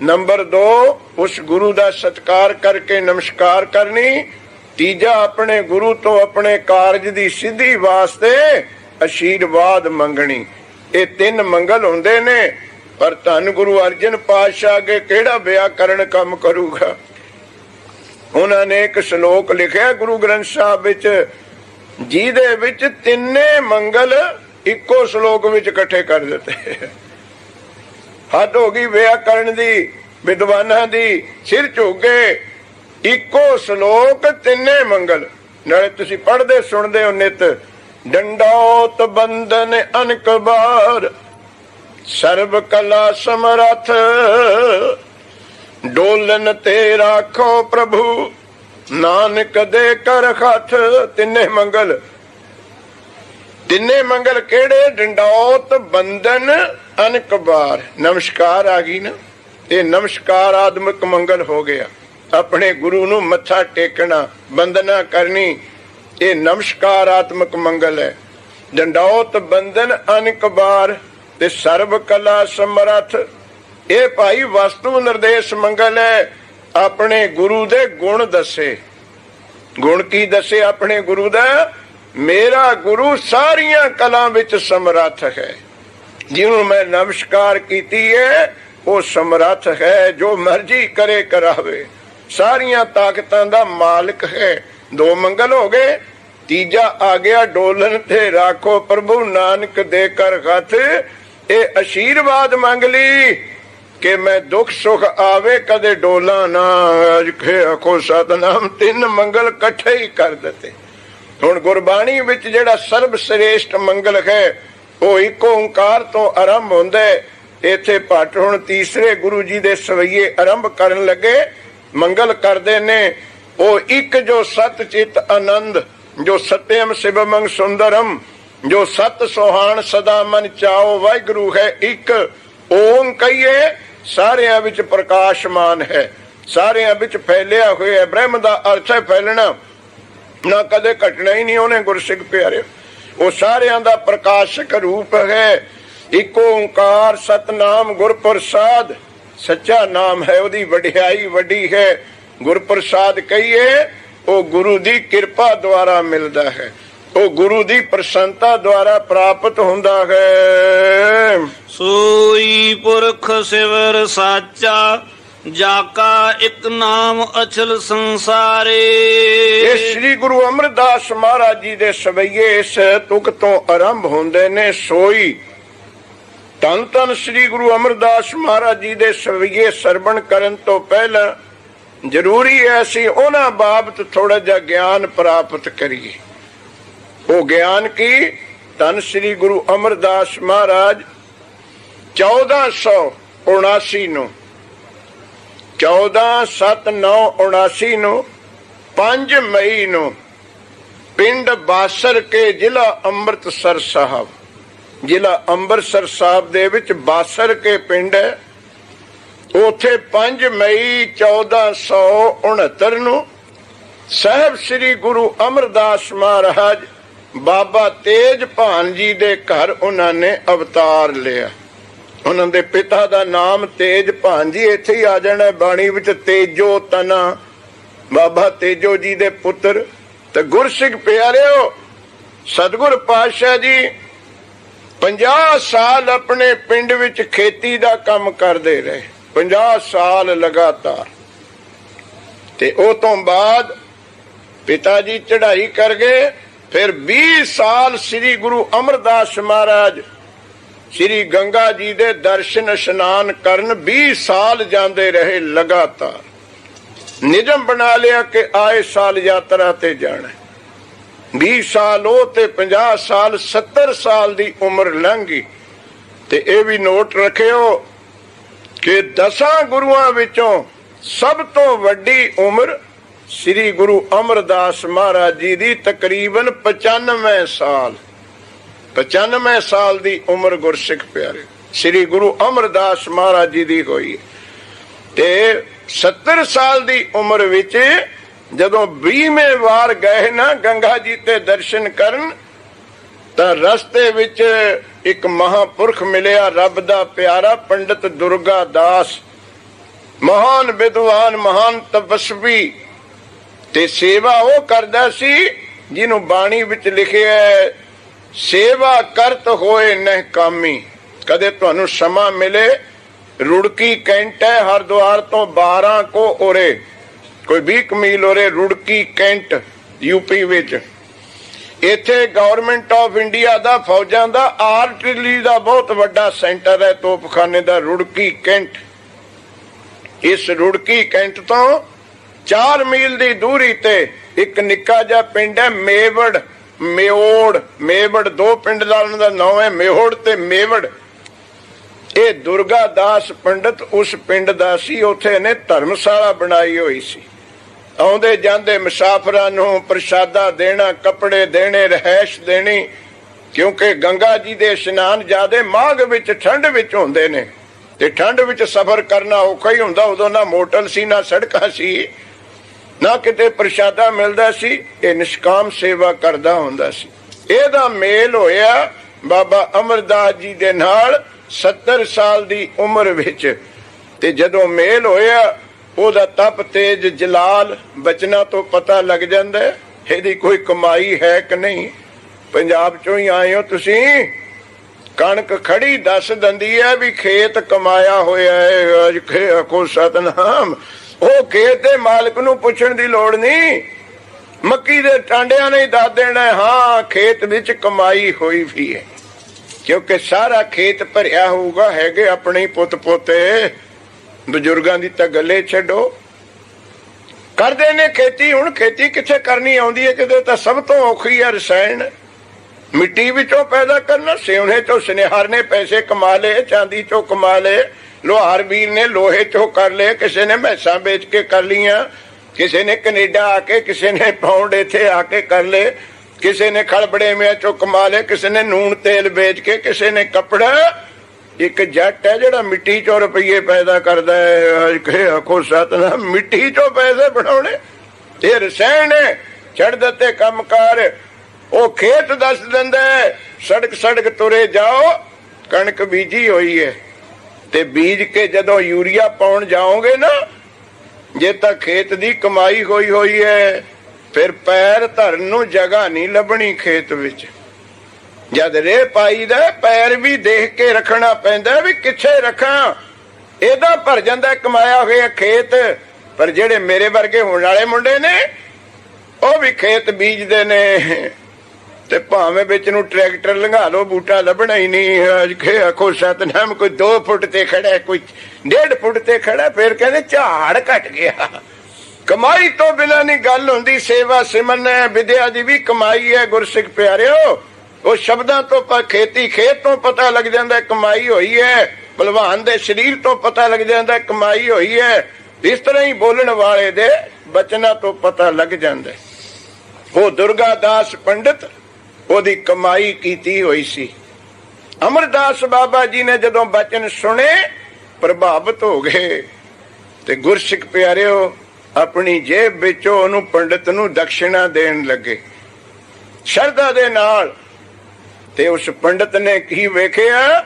ਨੰਬਰ 2 ਉਸ ਗੁਰੂ ਦਾ ਸਤਿਕਾਰ ਕਰਕੇ ਨਮਸਕਾਰ ਕਰਨੀ, ਤੀਜਾ ਆਪਣੇ ਗੁਰੂ ਤੋਂ ਆਪਣੇ ਕਾਰਜ ਦੀ ਸਿੱਧੀ ਵਾਸਤੇ ਅਸ਼ੀਰਵਾਦ ਮੰਗਣੀ। ਇਹ ਤਿੰਨ ਮੰਗਲ ਹੁੰਦੇ ਨੇ। ਪਰ ਧੰਨ ਗੁਰੂ ਅਰਜਨ ਪਾਤਸ਼ਾਹ ਅੱਗੇ ਕਿਹੜਾ ਵਿਆਕਰਣ ਕੰਮ ਕਰੂਗਾ। ਉਹਨਾਂ ਨੇ ਇੱਕ ਸ਼ਲੋਕ ਲਿਖਿਆ ਗੁਰੂ ਗ੍ਰੰਥ ਸਾਹਿਬ ਵਿੱਚ, ਜਿਹਦੇ ਵਿੱਚ ਤਿੰਨੇ ਮੰਗਲ ਇੱਕੋ ਸ਼ਲੋਕ ਵਿੱਚ ਇਕੱਠੇ ਕਰ ਦਿੱਤੇ। ਹੱਦ ਹੋ ਗਈ ਵਿਆਕਰਣ ਦੀ, ਵਿਦਵਾਨਾਂ ਦੀ। ਸਿਰ ਝੁਕੇ, ਇੱਕੋ ਸ਼ਲੋਕ ਤਿੰਨੇ ਮੰਗਲ। ਨਾਲੇ ਤੁਸੀਂ ਪੜ੍ਹਦੇ ਸੁਣਦੇ ਹੋ ਨਿਤ, ਡੰਡੌਤ ਬੰਦਨ ਅਨਕ ਬਾਰ, ਸਰਬ ਕਲਾ ਸਮਰੱਥ, ਡੋਲਨ ਤੇ ਰਾਖੋ ਪ੍ਰਭੂ, ਨਾਨਕ ਦੇ ਕਰ ਹੱਥ। ਤਿੰਨੇ ਮੰਗਲ। ਤਿੰਨੇ ਮੰਗਲ ਕਿਹੜੇ? ਡੰਡੌਤ, ਬੰਦਨ, ਅਨਕ ਬਾਰ। ਨਮਸਕਾਰ ਆ ਗਈ ਨਾ, ਇਹ ਨਮਸਕਾਰ ਆਦਮਿਕ ਮੰਗਲ ਹੋ ਗਿਆ। ਆਪਣੇ ਗੁਰੂ ਨੂੰ ਮੱਥਾ ਟੇਕਣਾ, ਬੰਦਨਾ ਕਰਨੀ, ਇਹ ਨਮਸਕਾਰਾਤਮਕ ਮੰਗਲ ਹੈ। ਡੰਡੌਤ, ਬੰਦਨ, ਅਨਕ ਬਾਰ ਤੇ ਸਰਬ ਕਲਾ ਸਮਰੱਥ, ਇਹ ਭਾਈ ਵਸਤੂ ਨਿਰਦੇਸ਼ ਮੰਗਲ ਹੈ। ਆਪਣੇ ਗੁਰੂ ਦੇ ਗੁਣ ਦੱਸੇ। ਗੁਣ ਕੀ ਦੱਸੇ ਆਪਣੇ ਗੁਰੂ ਦਾ? ਮੇਰਾ ਗੁਰੂ ਸਾਰੀਆਂ ਕਲਾ ਵਿੱਚ ਸਮਰੱਥ ਹੈ। ਜਿਹਨੂੰ ਮੈਂ ਨਮਸਕਾਰ ਕੀਤੀ ਹੈ ਉਹ ਸਮਰੱਥ ਹੈ, ਜੋ ਮਰਜ਼ੀ ਕਰੇ ਕਰਾਵੇ, ਸਾਰੀਆਂ ਤਾਕਤਾਂ ਦਾ ਮਾਲਕ ਹੈ। ਦੋ ਮੰਗਲ ਹੋ ਗਏ। ਤੀਜਾ ਆ ਗਿਆ ਡੋਲਨ ਤੇ ਰਾਖੋ ਪ੍ਰਭੂ, ਨਾਨਕ ਦੇ ਕਰ ਹੱਥ। ਇਹ ਅਸ਼ੀਰਵਾਦ ਮੰਗ ਲਈ ਕਿ ਮੈਂ ਦੁੱਖ ਸੁੱਖ ਆਵੇ ਕਦੇ ਡੋਲਾ ਨਾ। ਆਖੋ ਸਤਨਾਮ। ਤਿੰਨ ਮੰਗਲ ਇਕੱਠੇ ਹੀ ਕਰ ਦਿੱਤੇ। ਹੁਣ ਗੁਰਬਾਣੀ ਵਿੱਚ ਜਿਹੜਾ ਸਰਬ ਸ੍ਰੇਸ਼ਟ ਮੰਗਲ ਹੈ ਉਹ ਇੱਕ ਓੰਕਾਰ ਤੋਂ ਆਰੰਭ ਹੁੰਦਾ ਹੈ। ਇੱਥੇ ਭੱਟ ਹੁਣ ਤੀਸਰੇ ਗੁਰੂ ਜੀ ਦੇ ਸਵਈਏ ਆਰੰਭ ਕਰਨ ਲੱਗੇ। ਮੰਗਲ ਕਰਦੇ ਨੇ ਉਹ ਇੱਕ, ਜੋ ਸਤ ਚਿਤ ਆਨੰਦ, ਜੋ ਸਤਿਅਮ ਸ਼ਿਵਮੰ ਸੁੰਦਰਮ, ਜੋ ਸਤ ਸੁਹਾਣ ਸਦਾ ਮਨ ਚਾਓ। ਵਾਹਿਗੁਰੂ ਹੈ ਇੱਕ। ਓਮ ਕਹੀਏ, ਸਾਰਿਆਂ ਵਿੱਚ ਪ੍ਰਕਾਸ਼ਮਾਨ ਹੈ, ਸਾਰਿਆਂ ਵਿੱਚ ਫੈਲਿਆ ਹੋਇਆ। ਬ੍ਰਹਮ ਦਾ ਅਰਥ ਹੈ ਫੈਲਣਾ, ਨਾ ਕਦੇ ਘਟਣਾ ਹੀ ਨਹੀਂ ਉਹਨੇ। ਗੁਰਸਿੱਖ ਪਿਆਰੇ, ਉਹ ਸਾਰਿਆਂ ਦਾ ਪ੍ਰਕਾਸ਼ਕ ਰੂਪ ਹੈ। ਇੱਕ ਓੰਕਾਰ ਸਤਨਾਮ ਗੁਰ ਪ੍ਰਸਾਦ, ਸੱਚਾ ਨਾਮ ਹੈ, ਉਹਦੀ ਵਡਿਆਈ ਵੱਡੀ ਹੈ। ਗੁਰ ਪ੍ਰਸਾਦ ਕਹੀਏ, ਉਹ ਗੁਰੂ ਦੀ ਕਿਰਪਾ ਦੁਆਰਾ ਮਿਲਦਾ ਹੈ, ਉਹ ਗੁਰੂ ਦੀ ਪ੍ਰਸੰਨਤਾ ਦੁਆਰਾ ਪ੍ਰਾਪਤ ਹੁੰਦਾ ਹੈ। ਸੋਈ ਪੁਰਖ ਸਿਵਰ ਸਾਚਾ, ਜਾ ਕਾ ਇੱਕ ਨਾਮ ਅਚਲ ਸੰਸਾਰੇ। ਇਹ ਸ੍ਰੀ ਗੁਰੂ ਅਮਰਦਾਸ ਮਹਾਰਾਜ ਜੀ ਦੇ ਸਵਈਏ ਇਸ ਤੁਕ ਤੋਂ ਆਰੰਭ ਹੁੰਦੇ ਨੇ। ਸੋਈ ਧੰਨ ਧੰਨ ਸ੍ਰੀ ਗੁਰੂ ਅਮਰਦਾਸ ਮਹਾਰਾਜ ਜੀ ਦੇ ਸਵਈਏ ਸਰਵਣ ਕਰਨ ਤੋਂ ਪਹਿਲਾਂ ਜ਼ਰੂਰੀ ਹੈ ਅਸੀਂ ਉਹਨਾਂ ਬਾਬਤ ਥੋੜਾ ਜਿਹਾ ਗਿਆਨ ਪ੍ਰਾਪਤ ਕਰੀਏ। ਉਹ ਗਿਆਨ ਕੀ? ਧੰਨ ਸ੍ਰੀ ਗੁਰੂ ਅਮਰਦਾਸ ਮਹਾਰਾਜ 1479 ਨੂੰ 14/7/9/79 ਨੂੰ 5 ਮਈ ਨੂੰ ਪਿੰਡ ਬਾਸਰ ਕੇ ਜ਼ਿਲ੍ਹਾ ਅੰਮ੍ਰਿਤਸਰ ਸਾਹਿਬ, ਜ਼ਿਲ੍ਹਾ ਅੰਮ੍ਰਿਤਸਰ ਸਾਹਿਬ ਦੇ ਵਿੱਚ ਬਾਸਰ ਕੇ ਪਿੰਡ ਹੈ। ਉੱਥੇ 5 ਮਈ 1469 ਨੂੰ ਸਾਹਿਬ ਸ੍ਰੀ ਗੁਰੂ ਅਮਰਦਾਸ ਮਹਾਰਾਜ ਬਾਬਾ ਤੇਜ ਭਾਨ ਜੀ ਦੇ ਘਰ ਉਹਨਾਂ ਨੇ ਅਵਤਾਰ ਲਿਆ। ਉਹਨਾਂ ਦੇ ਪਿਤਾ ਦਾ ਨਾਮ ਤੇਜ ਭਾਨ ਜੀ, ਇੱਥੇ ਹੀ ਆ ਜਾਣਾ ਬਾਣੀ ਵਿੱਚ। ਤੇਜੋ ਤਨਾ, ਬਾਬਾ ਤੇਜੋ ਜੀ ਦੇ ਪੁੱਤਰ। ਤੇ ਗੁਰਸਿੱਖ ਪਿਆਰਿਓ, ਸਤਿਗੁਰ ਪਾਤਸ਼ਾਹ ਜੀ 50 ਸਾਲ ਆਪਣੇ ਪਿੰਡ ਵਿੱਚ ਖੇਤੀ ਦਾ ਕੰਮ ਕਰਦੇ ਰਹੇ, 50 ਸਾਲ ਲਗਾਤਾਰ। ਤੇ ਉਹ ਤੋਂ ਬਾਅਦ ਪਿਤਾ ਜੀ ਚੜ੍ਹਾਈ ਕਰ ਗਏ। ਫਿਰ 20 ਸਾਲ ਸ੍ਰੀ ਗੁਰੂ ਅਮਰਦਾਸ ਮਹਾਰਾਜ ਸ੍ਰੀ ਗੰਗਾ ਜੀ ਦੇ ਦਰਸ਼ਨ ਇਸ਼ਨਾਨ ਕਰਨ 20 ਸਾਲ ਜਾਂਦੇ ਰਹੇ ਲਗਾਤਾਰ। ਨਿਯਮ ਬਣਾ ਲਿਆ ਕਿ ਆਏ ਸਾਲ ਯਾਤਰਾ ਤੇ ਜਾਣਾ। 20 ਸਾਲ ਉਹ ਤੇ 50 ਸਾਲ, 70 ਸਾਲ ਦੀ ਉਮਰ ਲੰਘ ਗਈ। ਤੇ ਇਹ ਵੀ ਨੋਟ ਰੱਖਿਓ ਕਿ 10 ਗੁਰੂਆਂ ਵਿੱਚੋਂ ਸਭ ਤੋਂ ਵੱਡੀ ਉਮਰ ਸ੍ਰੀ ਗੁਰੂ ਅਮਰਦਾਸ ਮਹਾਰਾਜ ਜੀ ਦੀ ਤਕਰੀਬਨ 95 ਸਾਲ 95 ਸਾਲ ਦੀ ਉਮਰ ਗੁਰਸਿੱਖ ਪਿਆਰੇ ਸ੍ਰੀ ਗੁਰੂ ਅਮਰਦਾਸ ਮਹਾਰਾਜ ਜੀ ਦੀ ਹੋਈ ਤੇ 70 ਸਾਲ ਦੀ ਉਮਰ ਵਿੱਚ ਜਦੋਂ 20ਵੇਂ ਵਾਰ ਗਏ ਨਾ ਗੰਗਾ ਜੀ ਤੇ ਦਰਸ਼ਨ ਕਰਨ ਤਾਂ ਰਸਤੇ ਵਿੱਚ ਇੱਕ ਮਹਾਪੁਰਖ ਮਿਲਿਆ, ਰੱਬ ਦਾ ਪਿਆਰਾ ਪੰਡਿਤ ਦੁਰਗਾ ਦਾਸ, ਮਹਾਨ ਵਿਦਵਾਨ, ਮਹਾਨ ਤਪਸਵੀ, ਤੇ ਸੇਵਾ ਉਹ ਕਰਦਾ ਸੀ ਜਿਹਨੂੰ ਬਾਣੀ ਵਿੱਚ ਲਿਖਿਆ ਹੈ, ਸੇਵਾ ਕਰਤ ਹੋਏ ਨਹਿ ਕਾਮੀ। ਕਦੇ ਤੁਹਾਨੂੰ ਸਮਾਂ ਮਿਲੇ, ਰੁੜਕੀ ਕੈਂਟ ਹੈ ਹਰਿਦੁਆਰ ਤੋਂ 12 ਕੋ ਉਰੇ, ਕੋਈ 20 ਮੀਲ ਉਰੇ ਰੁੜਕੀ ਕੈਂਟ ਯੂਪੀ ਵਿੱਚ। ਇੱਥੇ ਗਵਰਨਮੈਂਟ ਆਫ ਇੰਡੀਆ ਦਾ ਫੌਜਾਂ ਦਾ ਆਰਟਿਲਰੀ ਦਾ ਬਹੁਤ ਵੱਡਾ ਸੈਂਟਰ ਹੈ, ਤੋਪਖਾਨੇ ਦਾ, ਰੁੜਕੀ ਕੈਂਟ। ਇਸ ਰੁੜਕੀ ਕੈਂਟ ਤੋਂ 4 ਮੀਲ ਦੀ ਦੂਰੀ ਤੇ ਇੱਕ ਨਿੱਕਾ ਜਿਹਾ ਪਿੰਡ ਹੈ ਮੇਵੜ, ਮੇਵੜ 2 ਪਿੰਡ ਦਾ ਉਹਨਾਂ ਦਾ ਨਾਮ ਹੈ, ਮੇਹੋੜ ਤੇ ਮੇਵੜ। ਇਹ ਦੁਰਗਾ ਦਾਸ ਪੰਡਿਤ ਉਸ ਪਿੰਡ ਦਾ ਸੀ। ਉੱਥੇ ਇਹਨੇ ਧਰਮਸ਼ਾਲਾ ਬਣਾਈ ਹੋਈ ਸੀ। ਆਉਂਦੇ ਜਾਂਦੇ ਮੁਸਾਫਰਾਂ ਨੂੰ ਪ੍ਰਸ਼ਾਦਾ ਦੇਣਾ, ਕੱਪੜੇ ਦੇਣੇ, ਰਹਿائش ਦੇਣੀ, ਕਿਉਂਕਿ ਗੰਗਾ ਜੀ ਦੇ ਇਸ਼ਨਾਨ ਜ਼ਿਆਦੇ ਮਾਘ ਵਿੱਚ ਠੰਡ ਵਿੱਚ ਹੁੰਦੇ ਨੇ ਤੇ ਠੰਡ ਵਿੱਚ ਸਫ਼ਰ ਕਰਨਾ ਔਖਾ ਹੀ ਹੁੰਦਾ। ਉਦੋਂ ਨਾ ਮੋਟਰ ਸੀ, ਨਾ ਸੜਕਾਂ ਸੀ, ਨਾ ਕਿਤੇ ਪ੍ਰਸ਼ਾਦਾ ਮਿਲਦਾ ਸੀ। ਇਹ ਨਿਸ਼ਕਾਮ ਸੇਵਾ ਕਰਦਾ ਹੁੰਦਾ ਸੀ। ਇਹਦਾ ਮੇਲ ਹੋਇਆ ਬਾਬਾ ਅਮਰਦਾਸ ਜੀ ਦੇ ਨਾਲ 70 ਸਾਲ ਦੀ ਉਮਰ ਵਿੱਚ। ਤੇ ਜਦੋਂ ਮੇਲ ਹੋਇਆ ਉਹਦਾ ਤਪ ਤੇਜ ਜਲਾਲ ਬਚਨਾਂ ਤੋਂ ਪਤਾ ਲੱਗ ਜਾਂਦਾ ਇਹਦੀ ਕੋਈ ਕਮਾਈ ਹੈ ਕਿ ਨਹੀਂ। ਪੰਜਾਬ ਚੋਂ ਹੀ ਆਏ ਹੋ ਤੁਸੀਂ, ਕਣਕ ਖੜੀ ਦੱਸ ਦਿੰਦੀ ਹੈ ਵੀ ਖੇਤ ਕਮਾਇਆ ਹੋਇਆ ਹੈ। ਅੱਜ ਆਖੋ ਸਤਨਾਮ। ਉਹ ਖੇਤ ਦੇ ਮਾਲਕ ਨੂੰ ਪੁੱਛਣ ਦੀ ਲੋੜ ਨਹੀਂ, ਮੱਕੀ ਦੇ ਟਾਂਡਿਆਂ ਨੇ ਦੱਸ ਦੇਣਾ ਹਾਂ ਖੇਤ ਵਿੱਚ ਕਮਾਈ ਹੋਈ ਵੀ ਹੈ, ਕਿਉਂਕਿ ਸਾਰਾ ਖੇਤ ਭਰਿਆ ਹੋਊਗਾ। ਹੈਗੇ ਆਪਣੇ ਪੁੱਤ ਪੋਤੇ, ਬਜ਼ੁਰਗਾਂ ਦੀ ਤਾਂ ਗੱਲੇ ਛੱਡੋ, ਕਰਦੇ ਨੇ ਖੇਤੀ। ਹੁਣ ਖੇਤੀ ਕਿੱਥੇ ਕਰਨੀ ਆਉਂਦੀ ਹੈ ਕਿਤੇ, ਤਾਂ ਸਭ ਤੋਂ ਔਖੀ ਹੈ ਰਸਾਇਣ। ਮਿੱਟੀ ਵਿੱਚੋਂ ਪੈਦਾ ਕਰਨਾ, ਸਿਉਣੇ ਚੋਂ ਸੁਨਿਹਾਰ ਨੇ ਪੈਸੇ ਕਮਾ ਲਏ, ਚਾਂਦੀ ਚੋਂ ਕਮਾ ਲਏ, ਲੋਹਾਰ ਵੀਰ ਨੇ ਲੋਹੇ ਚੋਂ ਕਰ ਲਏ, ਕਿਸੇ ਨੇ ਮੈਸਾਂ ਵੇਚ ਕੇ ਕਰ ਲੀਆਂ, ਕਿਸੇ ਨੇ ਕੈਨੇਡਾ ਆ ਕੇ, ਕਿਸੇ ਨੇ ਪਾਉਂਡ ਇੱਥੇ ਆ ਕੇ ਕਰ ਲਏ, ਕਿਸੇ ਨੇ ਖਲਬੜੇ ਮੇ ਚੋਂ ਕਮਾ ਲਏ, ਕਿਸੇ ਨੇ ਨੂਣ ਤੇਲ ਵੇਚ ਕੇ, ਕਿਸੇ ਨੇ ਕੱਪੜਾ। ਇੱਕ ਜੱਟ ਹੈ ਜਿਹੜਾ ਮਿੱਟੀ ਚੋਂ ਰੁਪਈਏ ਪੈਦਾ ਕਰਦਾ ਹੈ। ਆਖੋ ਸਤਨਾਮ, ਮਿੱਟੀ ਚੋਂ ਪੈਸੇ ਬਣਾਉਣੇ ਇਹ ਰਸਾਇਣ ਹੈ। ਛੱਡ ਦਿੱਤੇ ਕੰਮਕਾਰ, ਉਹ ਖੇਤ ਦੱਸ ਦਿੰਦਾ ਸੜਕ ਸੜਕ ਤੁਰੇ ਜਾਓ, ਕਣਕ ਬੀਜੀ ਹੋਈ ਹੈ। ਤੇ ਬੀਜ ਕੇ ਜਦੋਂ ਯੂਰੀਆ ਪਾਉਣ ਜਾਓਗੇ ਨਾ, ਜੇ ਤਾਂ ਖੇਤ ਦੀ ਕਮਾਈ ਹੋਈ ਹੈ, ਫਿਰ ਪੈਰ ਧਰਨ ਨੂੰ ਜਗ੍ਹਾ ਨਹੀਂ ਲੱਭਣੀ ਖੇਤ ਵਿੱਚ। ਜਦ ਰੇ ਪਾਈਦਾ ਪੈਰ ਵੀ ਦੇਖ ਕੇ ਰੱਖਣਾ ਪੈਂਦਾ ਵੀ ਕਿੱਥੇ ਰੱਖਾਂ। ਇਹਦਾ ਭਰ ਜਾਂਦਾ ਕਮਾਇਆ ਹੋਇਆ ਖੇਤ। ਪਰ ਜਿਹੜੇ ਮੇਰੇ ਵਰਗੇ ਹੋਣ ਵਾਲੇ ਮੁੰਡੇ ਨੇ ਉਹ ਵੀ ਖੇਤ ਬੀਜਦੇ ਨੇ, ਤੇ ਭਾਵੇਂ ਵਿੱਚ ਨੂੰ ਟਰੈਕਟਰ ਲੰਘਾ ਲੋ, ਬੂਟਾ ਲੱਭਣਾ ਹੀ ਨਹੀਂ। ਆਖੋ ਸਤਨਾਮ, ਕੋਈ 2 ਫੁੱਟ ਤੇ ਖੜਾ, ਕੋਈ 1.5 ਫੁੱਟ ਤੇ ਖੜਾ, ਫਿਰ ਕਹਿੰਦੇ ਝਾੜ ਘਟ ਗਿਆ। ਕਮਾਈ ਤੋਂ ਬਿਨਾਂ ਨਹੀਂ ਗੱਲ ਹੁੰਦੀ। ਸੇਵਾ ਸਿਮਰਨ ਵਿਦਿਆ ਦੀ ਵੀ ਕਮਾਈ ਹੈ ਗੁਰਸਿੱਖ ਪਿਆਰਿਓ। ਉਹ ਸ਼ਬਦਾਂ ਤੋਂ ਖੇਤੀ ਖੇਤ ਤੋਂ ਪਤਾ ਲੱਗ ਜਾਂਦਾ ਕਮਾਈ ਹੋਈ ਹੈ, ਭਲਵਾਨ ਦੇ ਸਰੀਰ ਤੋਂ ਪਤਾ ਲੱਗ ਜਾਂਦਾ ਕਮਾਈ ਹੋਈ ਹੈ। ਇਸ ਤਰ੍ਹਾਂ ਹੀ ਬੋਲਣ ਵਾਲੇ ਦੇ ਬਚਨਾਂ ਤੋਂ ਪਤਾ ਲੱਗ ਜਾਂਦਾ। ਉਹ ਦੁਰਗਾ ਦਾਸ ਪੰਡਿਤ ਉਹਦੀ ਕਮਾਈ ਕੀਤੀ ਹੋਈ ਸੀ। ਅਮਰਦਾਸ ਬਾਬਾ ਜੀ ਨੇ ਜਦੋਂ ਬਚਨ ਸੁਣੇ ਪ੍ਰਭਾਵਿਤ ਹੋ ਗਏ ਤੇ ਗੁਰਸਿੱਖ ਪਿਆਰਿਓ ਆਪਣੀ ਜੇਬ ਵਿੱਚੋਂ ਉਹਨੂੰ ਪੰਡਿਤ ਨੂੰ ਦਕਸ਼ਿਣਾ ਦੇਣ ਲੱਗੇ ਸ਼ਰਧਾ ਦੇ ਨਾਲ। ਤੇ ਉਸ ਪੰਡਿਤ ਨੇ ਕੀ ਵੇਖਿਆ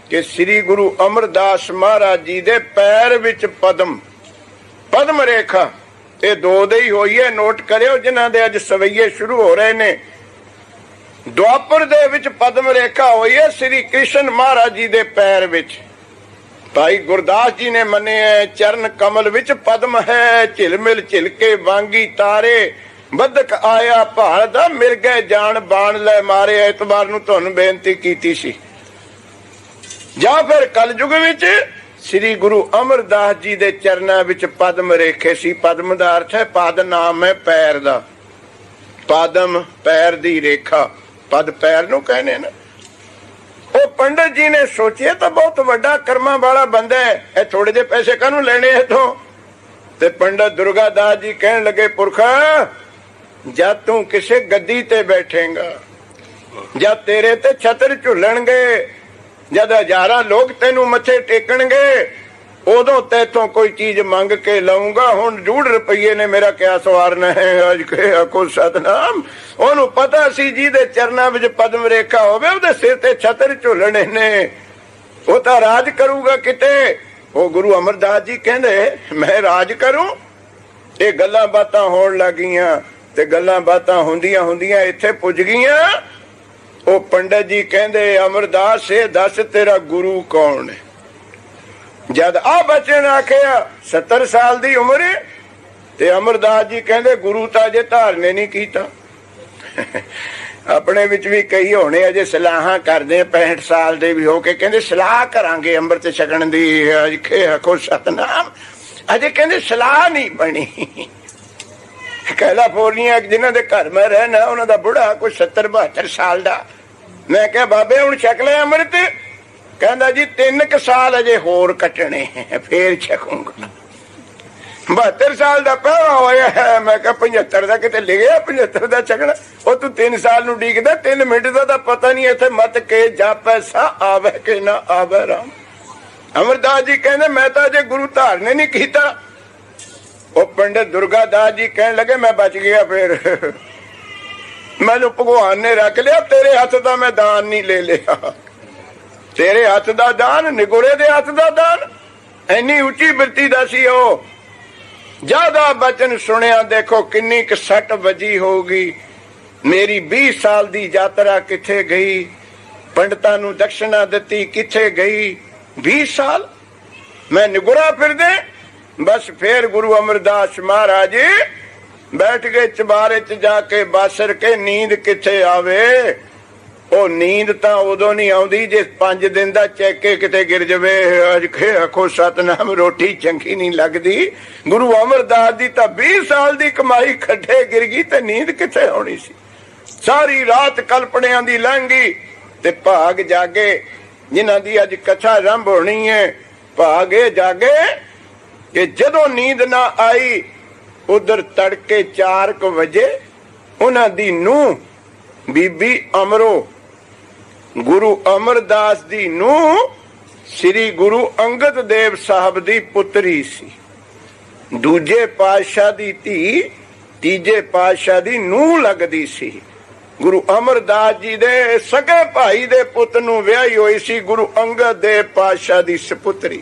ਕਿ ਸ੍ਰੀ ਗੁਰੂ ਅਮਰਦਾਸ ਮਹਾਰਾਜ ਜੀ ਦੇ ਪੈਰ ਵਿੱਚ ਪਦਮ ਰੇਖਾ, ਇਹ 2 ਦੇ ਹੀ ਹੋਈ ਹੈ। ਨੋਟ ਕਰਿਓ ਜਿਨ੍ਹਾਂ ਦੇ ਅੱਜ ਸਵਈਏ ਸ਼ੁਰੂ ਹੋ ਰਹੇ ਨੇ। ਦੁਆਪਰ ਦੇ ਵਿੱਚ ਪਦਮ ਰੇਖਾ ਹੋਈ ਹੈ ਸ੍ਰੀ ਕ੍ਰਿਸ਼ਨ ਮਹਾਰਾਜ ਜੀ ਦੇ ਪੈਰ ਵਿੱਚ। ਭਾਈ ਗੁਰਦਾਸ ਜੀ ਨੇ ਮੰਨਿਆ ਚਰਨ ਕਮਲ ਵਿੱਚ ਪਦਮ ਹੈ, ਝਿਲਮਿਲ ਝਿਲਕੇ ਵਾਂਗੀ ਤਾਰੇ, ਬੱਧਕ ਆਇਆ ਭਾਲ ਦਾ ਮਿਲ ਗਏ ਜਾਨ ਬਾਣ ਲੈ ਮਾਰੇ। ਐਤਵਾਰ ਨੂੰ ਤੁਹਾਨੂੰ ਬੇਨਤੀ ਕੀਤੀ ਸੀ। ਜਾਂ ਫਿਰ ਕਲਯੁਗ ਵਿੱਚ ਸ੍ਰੀ ਗੁਰੂ ਅਮਰਦਾਸ ਜੀ ਦੇ ਚਰਨਾਂ ਵਿੱਚ ਪਦਮ ਰੇਖੇ ਸੀ। ਪਦਮ ਦਾ ਅਰਥ ਹੈ ਪਦ, ਨਾਮ ਹੈ ਪੈਰ ਦਾ। ਪਦਮ ਪੈਰ ਦੀ ਰੇਖਾ, ਪਦ ਪੈਰ ਨੂੰ ਕਹਿੰਦੇ ਨਾ। ਉਹ ਪੰਡਿਤ ਜੀ ਨੇ ਸੋਚਿਆ ਤਾਂ ਬਹੁਤ ਵੱਡਾ ਕਰਮਾਂ ਵਾਲਾ ਬੰਦਾ ਹੈ, ਇਹ ਥੋੜੇ ਜਿਹੇ ਪੈਸੇ ਕਾਹਨੂੰ ਲੈਣੇ ਇਥੋਂ। ਤੇ ਪੰਡਤ ਦੁਰਗਾਦਾਸ ਜੀ ਕਹਿਣ ਲੱਗੇ, ਪੁਰਖਾ ਜਦ ਤੂੰ ਕਿਸੇ ਗੱਦੀ ਤੇ ਬੈਠੇਗਾ, ਜਦ ਤੇਰੇ ਤੇ ਛਤਰ ਝੁੱਲਣਗੇ, ਜਦ ਹਜ਼ਾਰਾਂ ਲੋਕ ਤੈਨੂੰ ਮੱਥੇ ਟੇਕਣਗੇ, ਉਦੋਂ ਤੈਥੋਂ ਕੋਈ ਚੀਜ਼ ਮੰਗ ਕੇ ਲਾਉਂਗਾ। ਹੁਣ 1.5 ਰੁਪਏ ਨੇ ਮੇਰਾ ਕਿਆ ਸਵਾਰਨਾ ਹੈ। ਅੱਜ ਕੇ ਆਖੋ ਸਤਨਾਮ। ਉਹਨੂੰ ਪਤਾ ਸੀ ਜਿਹਦੇ ਚਰਨਾਂ ਵਿੱਚ ਪਦਮ ਰੇਖਾ ਹੋਵੇ ਉਹਦੇ ਸਿਰ ਤੇ ਛਤਰ ਝੁੱਲਣੇ ਨੇ, ਉਹ ਤਾਂ ਰਾਜ ਕਰੂਗਾ ਕਿਤੇ। ਉਹ ਗੁਰੂ ਅਮਰਦਾਸ ਜੀ ਕਹਿੰਦੇ ਮੈਂ ਰਾਜ ਕਰੂੰ। ਇਹ ਗੱਲਾਂ ਬਾਤਾਂ ਹੋਣ ਲੱਗੀਆਂ ਤੇ ਗੱਲਾਂ ਬਾਤਾਂ ਹੁੰਦੀਆਂ ਹੁੰਦੀਆਂ ਇੱਥੇ ਪੁੱਜ ਗਈਆਂ। ਉਹ ਪੰਡਤ ਜੀ ਕਹਿੰਦੇ ਅਮਰਦਾਸ ਇਹ ਦੱਸ ਤੇਰਾ ਗੁਰੂ ਕੌਣ ਹੈ? ਜਦ ਆ ਬਚਨ ਆਖਿਆ 70 ਸਾਲ ਦੀ ਉਮਰ ਤੇ ਅਮਰਦਾਸ ਜੀ ਕਹਿੰਦੇ ਗੁਰੂ ਤਾਂ ਅਜੇ ਧਾਰਨੇ ਨਹੀਂ ਕੀਤਾ। ਆਪਣੇ ਵਿੱਚ ਵੀ ਕਈ ਹੋਣੇ ਅਜੇ ਸਲਾਹਾਂ ਕਰਦੇ 65 ਸਾਲ ਦੇ ਵੀ ਹੋ ਕੇ ਕਹਿੰਦੇ ਸਲਾਹ ਕਰਾਂਗੇ ਅੰਮ੍ਰਿਤ ਛਕਣ ਦੀ। ਆਖੋ ਸਤਨਾਮ। ਅਜੇ ਕਹਿੰਦੇ ਸਲਾਹ ਨਹੀਂ ਬਣੀ। ਕੈਲੀਫੋਰਨੀਆ ਜਿਨ੍ਹਾਂ ਦੇ ਘਰ ਮੈਂ ਰਹਿਣਾ ਉਹਨਾਂ ਦਾ ਬੁੜਾ ਕੋਈ 70-72 ਸਾਲ ਦਾ। ਮੈਂ ਕਿਹਾ ਬਾਬੇ ਹੁਣ ਛਕ ਲੈ ਅੰਮ੍ਰਿਤ? ਕਹਿੰਦਾ ਜੀ 3 ਸਾਲ ਅਜੇ ਹੋਰ ਕੱਟਣੇ ਫੇਰ ਛਕੂੰਗਾ। 72 ਸਾਲ ਦਾ ਪਹਿਲਾ ਹੋਇਆ ਹੈ। ਮੈਂ ਕਿਹਾ 75 ਦਾ ਕਿਤੇ ਲਿਖਿਆ 75 ਦਾ ਛਕਣਾ? ਉਹ ਤੂੰ 3 ਸਾਲ ਨੂੰ ਡੀਕਦਾ, 3 ਮਿੰਟ ਦਾ ਤਾਂ ਪਤਾ ਨਹੀਂ। ਇੱਥੇ ਮਤ ਕੇ ਜਾ ਪੈਸਾ ਆਵੇ ਕਿ ਨਾ ਆਵੇ ਰਾਮ। ਅਮਰਦਾਸ ਜੀ ਕਹਿੰਦੇ ਮੈਂ ਤਾਂ ਅਜੇ ਗੁਰੂ ਧਾਰਨੇ ਨਹੀਂ ਕੀਤਾ। ਉਹ ਪੰਡਤ ਦੁਰਗਾਦਾਸ ਜੀ ਕਹਿਣ ਲੱਗੇ ਮੈਂ ਬਚ ਗਿਆ। ਫਿਰ ਮੈਨੂੰ ਭਗਵਾਨ ਨੇ ਰੱਖ ਲਿਆ। ਤੇਰੇ ਹੱਥ ਦਾ ਮੈਂ ਦਾਨ ਨਹੀਂ ਲੈ ਲਿਆ। ਤੇਰੇ ਹੱਥ ਦਾ ਦਾਨ, ਨਿਗੁਰੇ ਦੇ ਹੱਥ ਦਾ ਦਾਨ। ਇੰਨੀ ਉੱਚੀ ਬਿਰਤੀ ਦਾ ਸੀ ਉਹ। ਜਿਆਦਾ ਬਚਨ ਸੁਣਿਆ ਦੇਖੋ ਕਿੰਨੀ ਕੁ ਸੱਟ ਵੱਜੀ ਹੋਊਗੀ। ਮੇਰੀ 20 ਸਾਲ ਦੀ ਯਾਤਰਾ ਕਿੱਥੇ ਗਈ? ਪੰਡਤਾਂ ਨੂੰ ਦਕਸ਼ਨਾ ਦਿੱਤੀ ਕਿੱਥੇ ਗਈ? 20 ਸਾਲ ਮੈਂ ਨਿਗੁਰਾ ਫਿਰਦੇ। ਬਸ ਫੇਰ ਗੁਰੂ ਅਮਰਦਾਸ ਮਹਾਰਾਜ ਬੈਠ ਗਏ ਚਬਾਰੇ ਚ ਜਾ ਕੇ ਬਾਸਰ ਕੇ। ਨੀਂਦ ਕਿੱਥੇ ਆਵੇ? ਉਹ ਨੀਂਦ ਤਾਂ ਉਦੋਂ ਨਹੀਂ ਆਉਂਦੀ ਜੇ 5 ਦਿਨ ਦਾ ਚੈੱਕੇ ਕਿਤੇ ਗਿਰ ਜਾਵੇ। ਅੱਜ ਆਖੋ ਸਤਨਾਮ। ਰੋਟੀ ਚੰਗੀ ਨਹੀਂ ਲੱਗਦੀ। ਗੁਰੂ ਅਮਰਦਾਸ ਦੀ ਤਾਂ 20 ਸਾਲ ਦੀ ਕਮਾਈ ਖੱਡੇ ਗਿਰ ਗਈ ਤੇ ਨੀਂਦ ਕਿੱਥੇ ਆਉਣੀ ਸੀ? ਸਾਰੀ ਰਾਤ ਕਲਪਣਿਆਂ ਦੀ ਲੰਘ ਗਈ ਤੇ ਭਾਗ ਜਾਗੇ ਜਿਨ੍ਹਾਂ ਦੀ ਅੱਜ ਕਥਾ ਆਰੰਭ ਹੋਣੀ ਹੈ। ਭਾਗੇ ਜਾਗੇ ਕਿ ਜਦੋਂ ਨੀਂਦ ਨਾ ਆਈ ਉਧਰ ਤੜਕੇ 4 ਵਜੇ ਉਹਨਾਂ ਦੀ ਨੂੰਹ ਬੀਬੀ ਅਮਰੋ, ਗੁਰੂ ਅਮਰਦਾਸ ਦੀ ਨੂੰਹ ਸ੍ਰੀ ਗੁਰੂ ਅੰਗਦ ਦੇਵ ਸਾਹਿਬ ਦੀ ਪੁੱਤਰੀ ਸੀ। ਦੂਜੇ ਪਾਤਸ਼ਾਹ ਦੀ ਧੀ, ਤੀਜੇ ਪਾਤਸ਼ਾਹ ਦੀ ਨੂੰਹ ਲੱਗਦੀ ਸੀ। ਗੁਰੂ ਅਮਰਦਾਸ ਜੀ ਦੇ ਸਕੇ ਭਾਈ ਦੇ ਪੁੱਤ ਨੂੰ ਵਿਆਹੀ ਹੋਈ ਸੀ ਗੁਰੂ ਅੰਗਦ ਦੇਵ ਪਾਤਸ਼ਾਹ ਦੀ ਸਪੁੱਤਰੀ।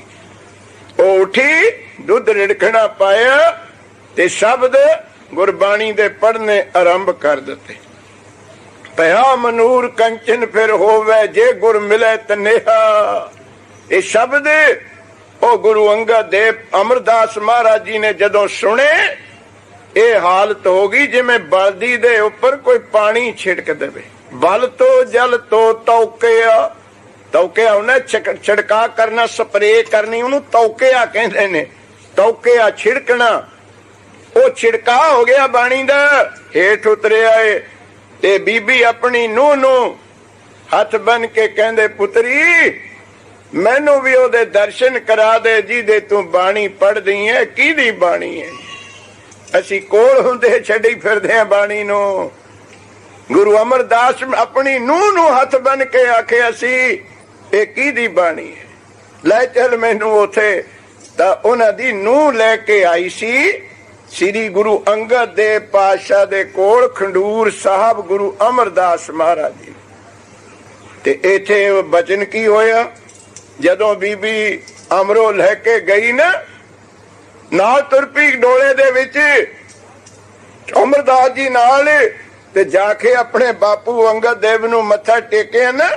ਉਹ ਉੱਠੀ, ਦੁੱਧ ਰਿੜਕਣਾ ਪਾਇਆ ਤੇ ਸ਼ਬਦ ਗੁਰਬਾਣੀ ਦੇ ਪੜ੍ਹਨੇ ਆਰੰਭ ਕਰ ਦਿੱਤੇ। ਪਿਆ ਮਨੂਰ ਕੰਚਨ ਫਿਰ ਹੋਵੇ ਜੇ ਗੁਰ ਮਿਲੇ ਤਨੇਹਾ। ਇਹ ਸ਼ਬਦ ਉਹ ਗੁਰੂ ਅੰਗਦ ਦੇਵ ਅਮਰਦਾਸ ਮਹਾਰਾਜ ਜੀ ਨੇ ਜਦੋਂ ਸੁਣੇ, ਇਹ ਹਾਲਤ ਹੋ ਗਈ ਜਿਵੇਂ ਬਲਦੀ ਦੇ ਉੱਪਰ ਕੋਈ ਪਾਣੀ ਛਿੜਕ ਦੇਵੇ। ਬਲ ਤੋਂ ਜਲ ਤੋਂ ਤੌਕਿਆ। ਤੌਕਿਆ ਉਹਨੇ ਛਿੜਕਾ ਕਰਨਾ, ਸਪਰੇ ਕਰਨੀ, ਉਹਨੂੰ ਤੌਕਿਆ ਕਹਿੰਦੇ ਨੇ। ਤੌਕਿਆ ਛਿੜਕਣਾ। ਉਹ ਛਿੜਕਾ ਹੋ ਗਿਆ ਬਾਣੀ ਦਾ, ਹੇਠ ਉਤਰਿਆ ਏ। ਤੇ ਬੀਬੀ ਆਪਣੀ ਨੂੰਹ ਨੂੰ ਹੱਥ ਬੰਨ ਕੇ ਕਹਿੰਦੇ ਪੁੱਤਰੀ ਮੈਨੂੰ ਵੀ ਉਹਦੇ ਦਰਸ਼ਨ ਕਰਾ ਦੇ ਜਿਹਦੇ ਤੂੰ ਬਾਣੀ ਪੜ੍ਹਦੀ ਹੈ। ਕਿਹਦੀ ਬਾਣੀ ਹੈ? ਅਸੀਂ ਕੋਲ ਹੁੰਦੇ ਛੱਡੀ ਫਿਰਦੇ ਆ ਬਾਣੀ ਨੂੰ। ਗੁਰੂ ਅਮਰਦਾਸ ਆਪਣੀ ਨੂੰਹ ਨੂੰ ਹੱਥ ਬੰਨ ਕੇ ਆਖਿਆ ਸੀ ਇਹ ਕਿਹਦੀ ਬਾਣੀ ਹੈ? ਲੈ ਚੱਲ ਮੈਨੂੰ ਉੱਥੇ। ਤਾਂ ਉਹਨਾਂ ਦੀ ਨੂੰਹ ਲੈ ਕੇ ਆਈ ਸੀ ਸ੍ਰੀ ਗੁਰੂ ਅੰਗਦ ਦੇਵ ਪਾਤਸ਼ਾਹ ਦੇ ਕੋਲ ਖੰਡੂਰ ਸਾਹਿਬ ਗੁਰੂ ਅਮਰਦਾਸ ਮਹਾਰਾਜ ਜੀ। ਤੇ ਇੱਥੇ ਬਚਨ ਕੀ ਹੋਇਆ? ਜਦੋਂ ਬੀਬੀ ਅਮਰੋ ਲੈ ਕੇ ਗਈ ਨਾ, ਨਾਲ ਤੁਰ ਪਈ ਡੋਲੇ ਦੇ ਵਿੱਚ ਅਮਰਦਾਸ ਜੀ ਨਾਲ, ਤੇ ਜਾ ਕੇ ਆਪਣੇ ਬਾਪੂ ਅੰਗਦ ਦੇਵ ਨੂੰ ਮੱਥਾ ਟੇਕਿਆ ਨਾ।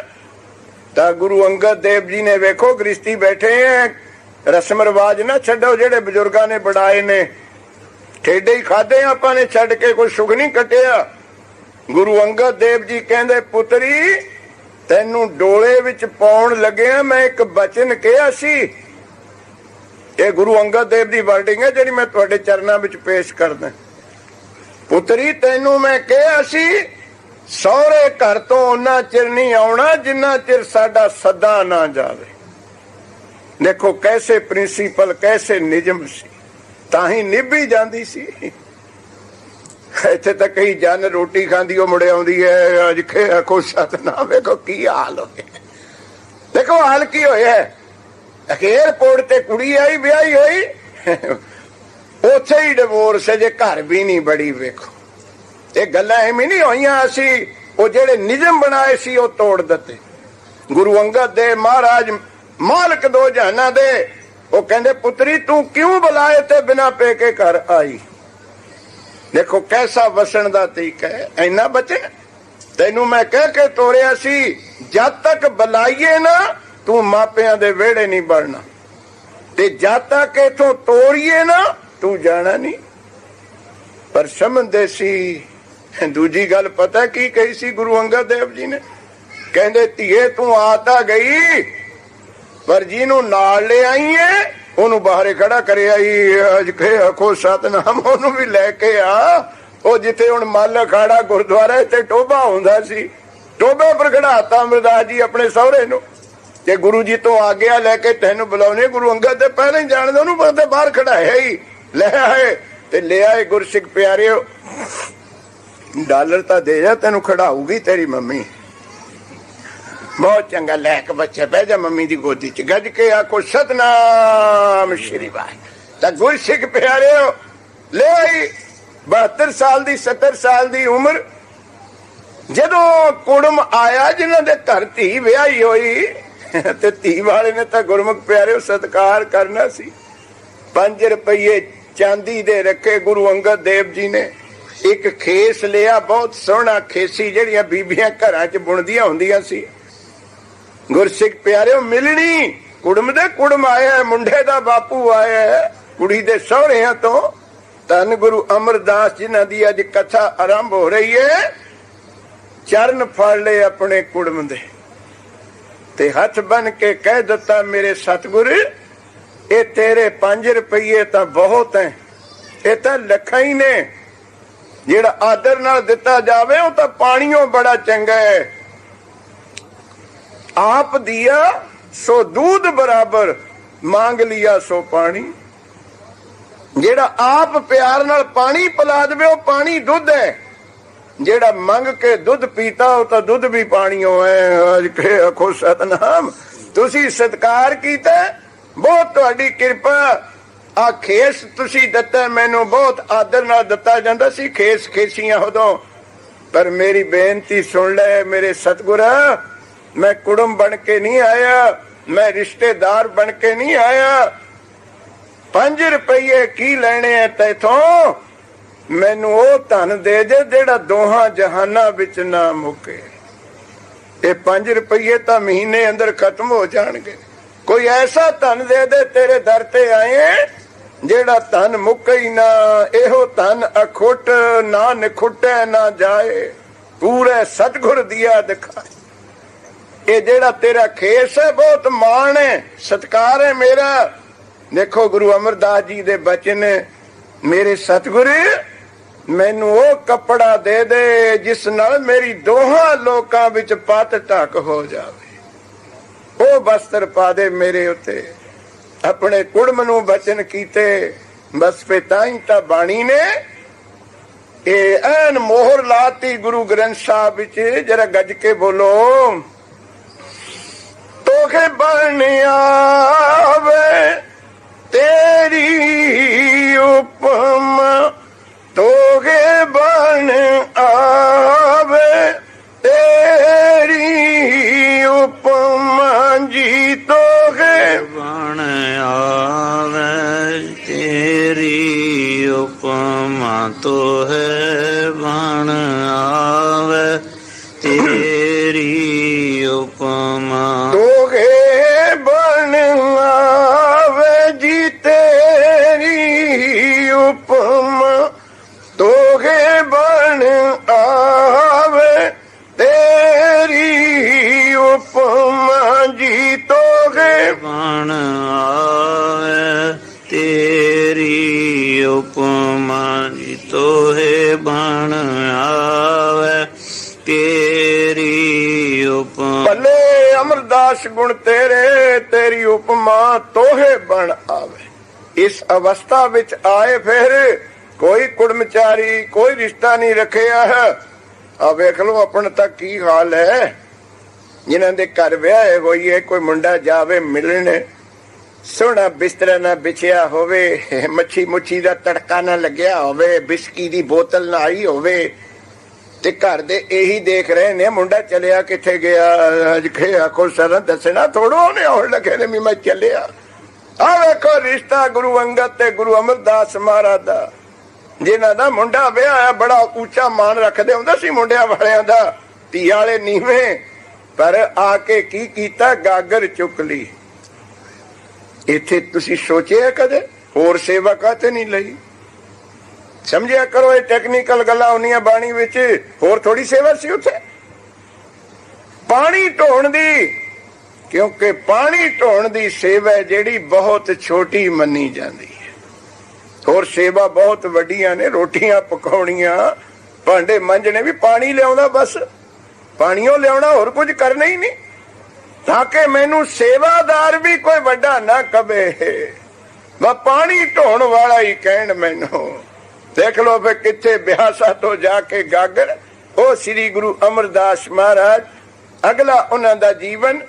ਤਾਂ ਗੁਰੂ ਅੰਗਦ ਦੇਵ ਜੀ ਨੇ ਵੇਖੋ ਗ੍ਰਸਤੀ ਬੈਠੇ ਹੈ, ਰਸਮ ਰਿਵਾਜ ਨਾ ਛੱਡੋ ਜਿਹੜੇ ਬਜ਼ੁਰਗਾਂ ਨੇ ਬਣਾਏ ਨੇ। ਠੇਡੇ ਹੀ ਖਾਦੇ ਆਪਾਂ ਨੇ, ਛੱਡ ਕੇ ਕੋਈ ਸੁਖ ਨਹੀਂ ਕੱਟਿਆ। ਗੁਰੂ ਅੰਗਦ ਦੇਵ ਜੀ ਕਹਿੰਦੇ ਪੁੱਤਰੀ ਤੈਨੂੰ ਡੋਲੇ ਵਿੱਚ ਪਾਉਣ ਲੱਗਿਆ ਮੈਂ ਇੱਕ ਬਚਨ ਕਿਹਾ ਸੀ। ਇਹ ਗੁਰੂ ਅੰਗਦ ਦੇਵ ਦੀ ਵਰਡਿੰਗ ਹੈ ਜਿਹੜੀ ਮੈਂ ਤੁਹਾਡੇ ਚਰਨਾਂ ਵਿੱਚ ਪੇਸ਼ ਕਰਦਾ। ਪੁੱਤਰੀ ਤੈਨੂੰ ਮੈਂ ਕਿਹਾ ਸੀ ਸਹੁਰੇ ਘਰ ਤੋਂ ਉਹਨਾਂ ਚਿਰ ਨਹੀਂ ਆਉਣਾ ਜਿੰਨਾ ਚਿਰ ਸਾਡਾ ਸੱਦਾ ਨਾ ਜਾਵੇ। ਦੇਖੋ ਕੈਸੇ ਪ੍ਰਿੰਸੀਪਲ, ਕੈਸੇ ਨਿਯਮ ਸੀ। ਤਾਂ ਹੀ ਨਿਭੀ ਜਾਂਦੀ ਸੀ। ਇੱਥੇ ਤਾਂ ਕਈ ਜਨ ਰੋਟੀ ਖਾਂਦੀ ਉਹ ਮੁੜ ਆਉਂਦੀ ਹੈ, ਅੱਜ ਆਖੋ ਸਤਨਾਮ, ਵੇਖੋ ਕੀ ਹਾਲ ਹੋਇਆ। ਦੇਖੋ ਹਾਲ ਕੀ ਹੋਇਆ। ਏਅਰਪੋਰਟ ਤੇ ਕੁੜੀ ਆਈ, ਵਿਆਹੀ ਹੋਈ, ਉੱਥੇ ਹੀ ਡਿਵੋਰਸ ਹੈ, ਜੇ ਘਰ ਵੀ ਨਹੀਂ ਬੜੀ। ਵੇਖੋ ਇਹ ਗੱਲਾਂ ਐਵੇਂ ਨਹੀਂ ਹੋਈਆਂ। ਅਸੀਂ ਉਹ ਜਿਹੜੇ ਨਿਯਮ ਬਣਾਏ ਸੀ ਉਹ ਤੋੜ ਦਿੱਤੇ। ਗੁਰੂ ਅੰਗਦ ਦੇ ਮਹਾਰਾਜ ਮਾਲਕ ਦੋ ਜਹਾਨਾਂ ਦੇ, ਉਹ ਕਹਿੰਦੇ ਪੁੱਤਰੀ ਤੂੰ ਕਿਉਂ ਬੁਲਾਏ ਤੇ ਬਿਨਾ ਪੇਕੇ ਘਰ ਆਈ। ਦੇਖੋ ਕੈਸਾ ਵਸਣ ਦਾ ਤਰੀਕਾ ਹੈ। ਇੰਨਾ ਬਚਨ ਤੈਨੂੰ ਮੈਂ ਕਹਿ ਕੇ ਤੋਰਿਆ ਸੀ, ਜਦ ਤੱਕ ਬੁਲਾਈਏ ਨਾ ਤੂੰ ਮਾਪਿਆਂ ਦੇ ਵਿਹੜੇ ਨਹੀਂ ਵੜਨਾ, ਤੇ ਜਦ ਤੱਕ ਇਥੋਂ ਤੋਰੀਏ ਨਾ ਤੂੰ ਜਾਣਾ ਨਹੀਂ। ਪਰ ਸਮਝਦੇ ਸੀ। ਦੂਜੀ ਗੱਲ ਪਤਾ ਕੀ ਕਹੀ ਸੀ ਗੁਰੂ ਅੰਗਦ ਦੇਵ ਜੀ ਨੇ? ਕਹਿੰਦੇ ਧੀਏ ਤੂੰ ਆ ਤਾਂ ਗਈ, ਪਰ ਜਿਹਨੂੰ ਨਾਲ ਲੈ ਆਈ ਏ ਉਹਨੂੰ ਬਾਹਰੇ ਖੜਾ ਕਰਿਆ ਅੱਜ ਆਖੋ ਸਤਨਾਮ, ਉਹਨੂੰ ਵੀ ਲੈ ਕੇ ਆ। ਉਹ ਜਿੱਥੇ ਹੁਣ ਮੱਲ ਅਖਾੜਾ ਗੁਰਦੁਆਰਾ ਤੇ ਟੋਭਾ ਹੁੰਦਾ ਸੀ, ਟੋਭੇ ਪਰ ਖੜਾਤਾ ਅਮਰਦਾਸ ਜੀ ਆਪਣੇ ਸਹੁਰੇ ਨੂੰ, ਤੇ ਗੁਰੂ ਜੀ ਤੋਂ ਆਗਿਆ ਲੈ ਕੇ ਤੈਨੂੰ ਬੁਲਾਉਣੇ। ਗੁਰੂ ਅੰਗਦ ਦੇ ਪਹਿਲਾਂ ਹੀ ਜਾਣਦੇ, ਉਹਨੂੰ ਬੰਦੇ ਬਾਹਰ ਖੜਾਇਆ ਹੀ, ਲੈ ਆਏ ਤੇ ਲੈ ਆਏ। ਗੁਰਸਿੱਖ ਪਿਆਰਿਓ, ਡਾਲਰ ਤਾਂ ਦੇ ਜਾ, ਤੈਨੂੰ ਖੜਾਊਗੀ ਤੇਰੀ ਮੰਮੀ। ਬਹੁਤ ਚੰਗਾ, ਲੈ ਕੇ ਬੱਚੇ ਬਹਿ ਜਾ ਮੰਮੀ ਦੀ ਗੋਦੀ ਚ, ਗੱਜ ਕੇ ਆਖੋ ਸਤਨਾਮ ਸ਼੍ਰੀ ਵਾਹਿਗੁਰੂ। ਤਾਂ ਗੁਰਸਿੱਖ ਪਿਆਰਿਓ ਲੈ ਆਈ। 72 ਸਾਲ ਦੀ 70 ਸਾਲ ਦੀ ਉਮਰ। ਜਦੋਂ ਕੁੜਮ ਆਇਆ ਜਿਨ੍ਹਾਂ ਦੇ ਘਰ ਧੀ ਵਿਆਹੀ ਹੋਈ, ਤੇ ਧੀ ਵਾਲੇ ਨੇ ਤਾਂ ਗੁਰਮੁਖ ਪਿਆਰਿਓ ਸਤਿਕਾਰ ਕਰਨਾ ਸੀ। 5 ਰੁਪਏ ਚਾਂਦੀ ਦੇ ਰੱਖੇ ਗੁਰੂ ਅੰਗਦ ਦੇਵ ਜੀ ਨੇ। ਇੱਕ ਖੇਸ ਲਿਆ, ਬਹੁਤ ਸੋਹਣਾ ਖੇਸੀ, ਜਿਹੜੀਆਂ ਬੀਬੀਆਂ ਘਰਾਂ ਚ ਬੁਣਦੀਆਂ ਹੁੰਦੀਆਂ ਸੀ। ਗੁਰਸਿੱਖ ਪਿਆਰਿਓ ਮਿਲਣੀ, ਕੁੜਮ ਦੇ ਕੁੜਮ ਆਇਆ, ਮੁੰਡੇ ਦਾ ਬਾਪੂ ਆਇਆ, ਕੁੜੀ ਦੇ ਸਹੁਰਿਆਂ ਤੋਂ। ਧੰਨ ਗੁਰੂ ਅਮਰਦਾਸ ਜਿਨ੍ਹਾਂ ਦੀ ਅੱਜ ਕਥਾ ਆਰੰਭ ਹੋ ਰਹੀ ਹੈ, ਚਰਨ ਫੜ ਲਏ ਆਪਣੇ ਕੁੜਮ ਦੇ ਤੇ ਹੱਥ ਬਨ ਕੇ ਕਹਿ ਦਿੱਤਾ, ਮੇਰੇ ਸਤਿਗੁਰ ਇਹ ਤੇਰੇ 5 ਰੁਪਏ ਤਾਂ ਬਹੁਤ ਹੈ, ਇਹ ਤਾਂ ਲੱਖਾਂ ਹੀ ਨੇ। ਜਿਹੜਾ ਆਦਰ ਨਾਲ ਦਿੱਤਾ ਜਾਵੇ ਉਹ ਤਾਂ ਪਾਣੀਓਂ ਬੜਾ ਚੰਗਾ ਹੈ। ਆਪ ਦਿਆ ਸੋ दूध ਬਰਾਬਰ, ਮੰਗ ਲਿਆ ਸੋ ਪਾਣੀ। ਜਿਹੜਾ ਆਪ ਪਿਆਰ ਨਾਲ ਪਾਣੀ ਪਿਲਾ ਦੇਵੇ ਉਹ ਪਾਣੀ ਦੁੱਧ ਹੈ। ਜਿਹੜਾ ਮੰਗ ਕੇ ਦੁੱਧ ਪੀਤਾ ਉਹ ਤਾਂ ਦੁੱਧ ਵੀ ਪਾਣੀਓ ਹੈ। ਅੱਜ ਆਖੋ ਸਤਨਾਮ, ਤੁਸੀਂ ਸਤਿਕਾਰ ਕੀਤਾ, ਬਹੁਤ ਤੁਹਾਡੀ ਕਿਰਪਾ। ਆ ਖੇਸ ਤੁਸੀਂ ਦਿੱਤਾ ਮੈਨੂੰ, ਬਹੁਤ ਆਦਰ ਨਾਲ ਦਿੱਤਾ ਜਾਂਦਾ ਸੀ ਖੇਸ ਖੇਸੀਆਂ ਉਦੋਂ। ਪਰ ਮੇਰੀ ਬੇਨਤੀ ਸੁਣ ਲੈ ਮੇਰੇ ਸਤਿਗੁਰ, ਮੈਂ ਕੁੜਮ ਬਣ ਕੇ ਨਹੀਂ ਆਇਆ, ਮੈਂ ਰਿਸ਼ਤੇਦਾਰ ਬਣ ਕੇ ਨਹੀਂ ਆਇਆ। 5 ਰੁਪਏ ਕੀ ਲੈਣੇ ਐ ਤੈਥੋਂ? ਮੈਨੂੰ ਉਹ ਧਨ ਦੇ ਦੇ ਜਿਹੜਾ ਦੋਹਾਂ ਜਹਾਨਾਂ ਵਿੱਚ ਨਾ ਮੁੱਕੇ। ਇਹ 5 ਰੁਪਏ ਤਾਂ ਮਹੀਨੇ ਅੰਦਰ ਖਤਮ ਹੋ ਜਾਣਗੇ। ਕੋਈ ਐਸਾ ਧਨ ਦੇ ਦੇ, ਤੇਰੇ ਦਰ ਤੇ ਆਏ, ਜਿਹੜਾ ਧਨ ਮੁੱਕੇ ਹੀ ਨਾ। ਇਹੋ ਧਨ ਅਖੁੱਟ ਨਾ ਨਿਖੁੱਟੇ ਨਾ ਜਾਏ, ਪੂਰੇ ਸਤਿਗੁਰ ਦੀਆ ਦਿਖਾਏ। ਇਹ ਜਿਹੜਾ ਤੇਰਾ ਖੇਸ ਹੈ ਬਹੁਤ ਮਾਣ ਹੈ, ਸਤਿਕਾਰ ਹੈ ਮੇਰਾ। ਦੇਖੋ ਗੁਰੂ ਅਮਰਦਾਸ ਜੀ ਦੇ ਬਚਨ, ਮੇਰੇ ਸਤਿਗੁਰ ਮੈਨੂੰ ਉਹ ਕੱਪੜਾ ਦੇ ਦੇ ਜਿਸ ਨਾਲ ਮੇਰੀ ਦੋਹਾਂ ਲੋਕਾਂ ਵਿੱਚ ਪੱਤ ਢੱਕ ਹੋ ਜਾਵੇ। ਉਹ ਵਸਤਰ ਪਾ ਦੇ ਮੇਰੇ ਉੱਤੇ। ਆਪਣੇ ਕੁੜਮ ਨੂੰ ਬਚਨ ਕੀਤੇ, ਬਸ ਫੇ ਤਾਂ ਹੀ ਤਾਂ ਬਾਣੀ ਨੇ ਇਹ ਐਨ ਮੋਹਰ ਲਾਤੀ ਗੁਰੂ ਗ੍ਰੰਥ ਸਾਹਿਬ ਵਿੱਚ। ਜਰਾ ਗੱਜ ਕੇ ਬੋਲੋ, ਤੋਖੇ ਬਣ ਆਵੇ ਤੇਰੀ ਉਪਮਾ, ਤੋਗੇ ਬਣ ਆਵੇ ਤੇਰੀ ਉਪਮਾ ਜੀ, ਤੋਗੇ ਬਣ ਆਵੇ ਤੇਰੀ ਉਪਮਾ, ਤੋਹੇ ਬਣ ਆਵੇ ਤੇਰੀ ਉਪਮਾ, ਤੋਗੇ ਬਣ ਆਵੇ ਜੀ ਤੇਰੀ ਉਪਮਾ, ਤੋਗੇ ਬਣ ਆਵੇ ਤੇਰੀ ਉਪਮਾ ਜੀ, ਤੋਗੇ ਬਣ ਆਵੇ ਤੇਰੀ ਉਪਮਾ ਜੀ, ਤੋਹੇ ਬਣ ਆਵੇ ਤੇਰੀ ਉਪਮਾ। ਭਲੇ ਅਮਰਦਾਸ ਗੁਣ ਤੇਰੇ, ਤੇਰੀ ਉਪਮਾ ਤੋਹੇ ਬਣ ਆਵੇ। ਇਸ ਅਵਸਥਾ ਵਿੱਚ ਆਏ ਫਿਰ ਕੋਈ ਕੁੜਮਚਾਰੀ ਕੋਈ ਰਿਸ਼ਤਾ ਨਹੀਂ ਰੱਖਿਆ। ਆ ਵੇਖ ਲਓ ਆਪਣਾ ਤਾਂ ਕੀ ਹਾਲ ਹੈ। ਜਿਨ੍ਹਾਂ ਦੇ ਘਰ ਵਿਆਹ ਹੋਈਏ ਕੋਈ ਮੁੰਡਾ ਜਾਵੇ ਮਿਲਣ, ਸੋਹਣਾ ਬਿਸਤਰਾ ਨਾ ਵਿਛਿਆ ਹੋਵੇ, ਮੱਛੀ ਮੁੱਛੀ ਦਾ ਤੜਕਾ ਨਾ ਲੱਗਿਆ ਹੋਵੇ, ਬਿਸਕੀ ਦੀ ਬੋਤਲ ਨਾ ਆਈ ਹੋਵੇ, ਤੇ ਘਰ ਦੇ ਇਹੀ ਦੇਖ ਰਹੇ ਨੇ ਮੁੰਡਾ ਚੱਲਿਆ ਕਿੱਥੇ ਗਿਆ, ਅੱਜ ਖਿਆ ਕੋ ਸਰ ਦੱਸਣਾ ਥੋੜੋ ਉਹਨੇ ਆਉਣ ਲੱਗੇ ਨੇ ਵੀ ਮੈਂ ਚੱਲਿਆ। ਆ ਵੇਖੋ ਰਿਸ਼ਤਾ ਗੁਰੂ ਅੰਗਦ ਤੇ ਗੁਰੂ ਅਮਰਦਾਸ ਮਹਾਰਾਜ ਦਾ, ਜਿਨ੍ਹਾਂ ਦਾ ਮੁੰਡਾ ਵਿਆਹ ਬੜਾ ਉੱਚਾ ਮਾਣ ਰੱਖਦੇ ਹੁੰਦੇ ਸੀ ਮੁੰਡਿਆਂ ਵਾਲਿਆਂ ਦਾ, ਧੀ ਵਾਲੇ ਨੀਵੇਂ, ਪਰ ਆ ਕੇ ਕੀ ਕੀਤਾ, ਗਾਗਰ ਚੁੱਕ ਲਈ। ਇੱਥੇ ਤੁਸੀਂ ਸੋਚਿਆ ਕਦੇ ਹੋਰ ਸੇਵਾ ਕਾਤੇ ਨਹੀਂ ਲਈ? ਸਮਝਿਆ ਕਰੋ ਇਹ ਟੈਕਨੀਕਲ ਗੱਲਾਂ ਹੁੰਦੀਆਂ ਬਾਣੀ ਵਿੱਚ, ਹੋਰ ਥੋੜੀ ਸੇਵਾ ਸੀ ਉੱਥੇ। ਪਾਣੀ ਢੋਣ ਦੀ, ਕਿਉਂਕਿ ਪਾਣੀ ਢੋਣ ਦੀ ਸੇਵਾ ਜਿਹੜੀ ਬਹੁਤ ਛੋਟੀ ਮੰਨੀ ਜਾਂਦੀ ਹੈ। ਹੋਰ ਸੇਵਾ ਬਹੁਤ ਵੱਡੀਆਂ ਨੇ, ਰੋਟੀਆਂ ਪਕਾਉਣੀਆਂ, ਭਾਂਡੇ ਮਾਂਜਣੇ, ਵੀ ਪਾਣੀ ਲਿਆਉਂਦਾ, ਬਸ ਪਾਣੀਓ ਲਿਆਉਣਾ, ਹੋਰ ਕੁਝ ਕਰਨਾ ਹੀ ਨਹੀਂ, ਤਾਂ ਕਿ ਮੈਨੂੰ ਸੇਵਾਦਾਰ ਵੀ ਕੋਈ ਵੱਡਾ ਨਾ ਕਵੇ, ਵਾ ਪਾਣੀ ਢੋਣ ਵਾਲਾ ਹੀ ਕਹਿਣ ਮੈਨੂੰ। ਦੇਖ ਲੋ ਫਿਰ ਕਿੱਥੇ ਬਿਆਸਾ ਤੋਂ ਜਾ ਕੇ ਗਾਗਰ, ਉਹ ਸ੍ਰੀ ਗੁਰੂ ਅਮਰਦਾਸ ਮਹਾਰਾਜ। ਅਗਲਾ ਉਹਨਾਂ ਦਾ ਜੀਵਨ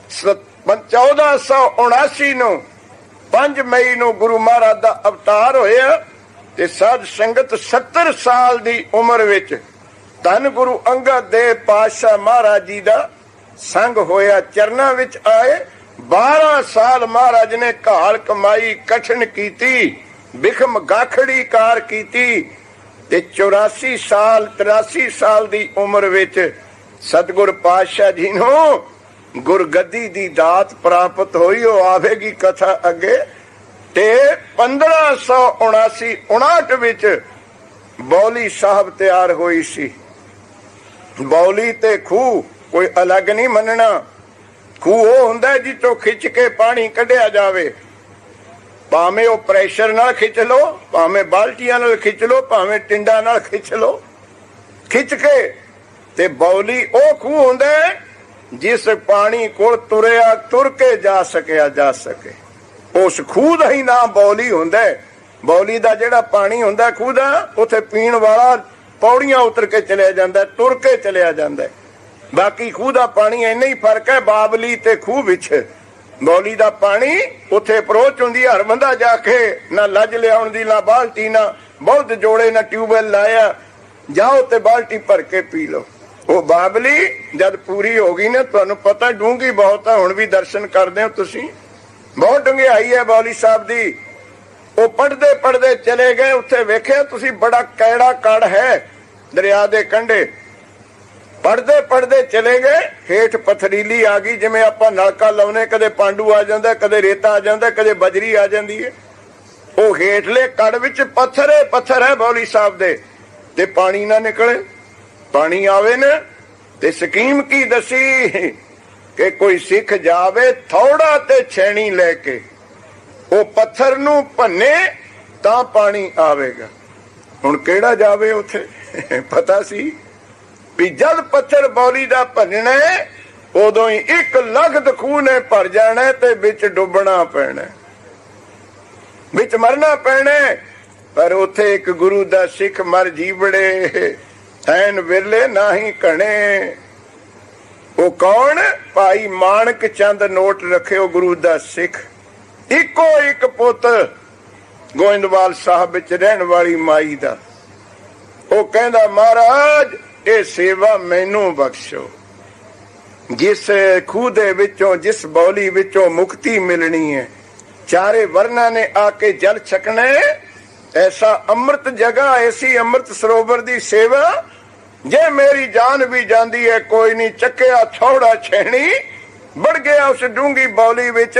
1479 ਨੂੰ 5 ਮਈ ਨੂੰ ਗੁਰੂ ਮਹਾਰਾਜ ਦਾ ਅਵਤਾਰ ਹੋਇਆ, ਤੇ ਸਾਧ ਸੰਗਤ 70 ਸਾਲ ਦੀ ਉਮਰ ਵਿੱਚ ਧੰਨ ਗੁਰੂ ਅੰਗਦ ਦੇਵ ਪਾਤਸ਼ਾਹ ਮਹਾਰਾਜ ਜੀ ਦਾ ਸੰਗ ਹੋਇਆ, ਚਰਨਾਂ ਵਿੱਚ ਆਏ। 12 ਸਾਲ ਮਹਾਰਾਜ ਨੇ ਘਾਲ ਕਮਾਈ ਕਠਿਨ ਕੀਤੀ, ਬਿਖਮ ਗਾਖੜੀ ਕਾਰ ਕੀਤੀ, ਤੇ 84 ਸਾਲ 83 ਸਾਲ ਦੀ ਉਮਰ ਵਿੱਚ ਸਤਿਗੁਰ ਪਾਤਸ਼ਾਹ ਜੀ ਨੂੰ ਗੁਰਗੱਦੀ ਦੀ ਦਾਤ ਪ੍ਰਾਪਤ ਹੋਈ। ਉਹ ਆਵੇਗੀ ਕਥਾ ਅੱਗੇ। ਤੇ 1579-59 ਵਿੱਚ ਬੌਲੀ ਸਾਹਿਬ ਤਿਆਰ ਹੋਈ ਸੀ। ਬੌਲੀ ਤੇ ਖੂਹ ਕੋਈ ਅਲੱਗ ਨਹੀਂ ਮੰਨਣਾ। ਖੂਹ ਉਹ ਹੁੰਦਾ ਜਿੱਥੋਂ ਖਿੱਚ ਕੇ ਪਾਣੀ ਕੱਢਿਆ ਜਾਵੇ, ਭਾਵੇਂ ਉਹ ਪ੍ਰੈਸ਼ਰ ਨਾਲ ਖਿੱਚ ਲੋ, ਭਾਵੇਂ ਬਾਲਟੀਆਂ ਨਾਲ ਖਿੱਚ ਲੋ, ਭਾਵੇਂ ਟਿੰਡਾ ਨਾਲ ਖਿੱਚ ਲੋ, ਖਿੱਚ ਕੇ। ਤੇ ਬੌਲੀ ਉਹ ਖੂਹ ਹੁੰਦਾ ਜਿਸ ਪਾਣੀ ਕੋਲ ਤੁਰ ਕੇ ਜਾ ਸਕੇ। ਉਸ ਖੂਹ ਦਾ ਹੀ ਨਾਮ ਬੌਲੀ ਹੁੰਦਾ। ਬੌਲੀ ਦਾ ਜਿਹੜਾ ਪਾਣੀ ਹੁੰਦਾ ਖੂਹ ਦਾ, ਉੱਥੇ ਪੀਣ ਵਾਲਾ ਪੌੜੀਆਂ ਉਤਰ ਕੇ ਚਲਿਆ ਜਾਂਦਾ, ਤੁਰ ਕੇ ਚਲਿਆ ਜਾਂਦਾ। ਬਾਕੀ ਖੂਹ ਦਾ ਪਾਣੀ ਇੰਨਾ ਹੀ ਫਰਕ ਹੈ ਬਾਬਲੀ ਤੇ ਖੂਹ ਵਿੱਚ। ਬੌਲੀ ਦਾ ਪਾਣੀ ਉੱਥੇ ਅਪਰੋਚ ਹੁੰਦੀ, ਹਰ ਬੰਦਾ ਜਾ ਕੇ, ਨਾ ਲੱਜ ਲਿਆਉਣ ਦੀ, ਨਾ ਬਾਲਟੀ, ਨਾ ਬਹੁਤ ਜੋੜੇ, ਨਾ ਟਿਊਬਵੈਲ ਲਾਇਆ, ਜਾਓ ਤੇ ਬਾਲਟੀ ਭਰ ਕੇ ਪੀ ਲਓ। ਉਹ ਬਾਬਲੀ ਜਦ ਪੂਰੀ ਹੋ ਗਈ ਨਾ, ਤੁਹਾਨੂੰ ਪਤਾ ਡੂੰਘੀ ਬਹੁਤ ਹੈ, ਹੁਣ ਵੀ ਦਰਸ਼ਨ ਕਰਦੇ ਹੋ ਤੁਸੀਂ, ਬਹੁਤ ਡੂੰਘਾਈ ਹੈ ਬੌਲੀ ਸਾਹਿਬ ਦੀ। ਉਹ ਪੜਦੇ ਚਲੇ ਗਏ, ਉੱਥੇ ਵੇਖਿਆ ਤੁਸੀਂ ਬੜਾ ਕੈੜਾ ਕੜ ਹੈ ਦਰਿਆ ਦੇ ਕੰਢੇ। ਪੜਦੇ ਚਲੇ ਗਏ, ਹੇਠ ਪਥਰੀਲੀ ਆ ਗਈ, ਜਿਵੇਂ ਆਪਾਂ ਨਲਕਾ ਲਾਉਨੇ, ਕਦੇ ਪਾਂਡੂ ਆ ਜਾਂਦਾ, ਕਦੇ ਰੇਤਾ ਆ ਜਾਂਦਾ, ਕਦੇ ਬਜਰੀ ਆ ਜਾਂਦੀ ਹੈ। ਉਹ ਹੇਠਲੇ ਕੜ ਵਿੱਚ ਪੱਥਰ ਹੈ ਬੌਲੀ ਸਾਹਿਬ ਦੇ, ਤੇ ਪਾਣੀ ਨਾ ਨਿਕਲੇ। ਪਾਣੀ ਆਵੇ ਨਾ, ਤੇ ਸਕੀਮ ਕੀ ਦੱਸੀ ਕਿ ਕੋਈ ਸਿੱਖ ਜਾਵੇ ਥੋੜਾ ਤੇ ਛੇਣੀ ਲੈ ਕੇ, ਉਹ ਪੱਥਰ ਨੂੰ ਭੰਨੇ ਤਾਂ ਪਾਣੀ ਆਵੇਗਾ। ਹੁਣ ਕਿਹੜਾ ਜਾਵੇ ਉੱਥੇ? ਪਤਾ ਸੀ ਵੀ ਜਦ ਪੱਥਰ ਬੌਲੀ ਦਾ ਭੰਨਣਾ ਉਦੋਂ ਹੀ 1 ਲੱਖ ਖੂਹ ਨੇ ਭਰ ਜਾਣਾ, ਤੇ ਵਿੱਚ ਡੁੱਬਣਾ ਪੈਣਾ, ਵਿੱਚ ਮਰਨਾ ਪੈਣਾ। ਪਰ ਉੱਥੇ ਇੱਕ ਗੁਰੂ ਦਾ ਸਿੱਖ ਮਰ ਜੀਵੜੇ, ਐਨ ਵਿਰਲੇ ਨਾਹੀ ਘਣੇ। ਉਹ ਕੌਣ? ਭਾਈ ਮਾਣਕ ਚੰਦ ਨੋਟ ਰੱਖਿਓ, ਗੁਰੂ ਦਾ ਸਿੱਖ, ਇੱਕੋ ਇੱਕ ਪੁੱਤ ਗੋਇੰਦਵਾਲ ਸਾਹਿਬ ਵਿੱਚ ਰਹਿਣ ਵਾਲੀ ਮਾਈ ਦਾ। ਉਹ ਕਹਿੰਦਾ ਮਹਾਰਾਜ ਇਹ ਸੇਵਾ ਮੈਨੂੰ ਬਖਸ਼ੋ, ਜਿਸ ਖੂਹ ਦੇ ਵਿੱਚੋਂ, ਜਿਸ ਬੌਲੀ ਵਿੱਚੋਂ ਮੁਕਤੀ ਮਿਲਣੀ ਹੈ, ਚਾਰੇ ਵਰਨਾ ਨੇ ਆ ਕੇ ਜਲ ਛਕਣਾ, ਐਸਾ ਅੰਮ੍ਰਿਤ ਜਗ੍ਹਾ, ਐਸੀ ਅੰਮ੍ਰਿਤ ਸਰੋਵਰ ਦੀ ਸੇਵਾ, ਜੇ ਮੇਰੀ ਜਾਨ ਵੀ ਜਾਂਦੀ ਹੈ ਕੋਈ ਨਹੀਂ। ਚੱਕਿਆ ਥੋੜਾ ਛੇਣੀ, ਵੜ ਗਿਆ ਉਸ ਡੂੰਗੀ ਬੌਲੀ ਵਿੱਚ,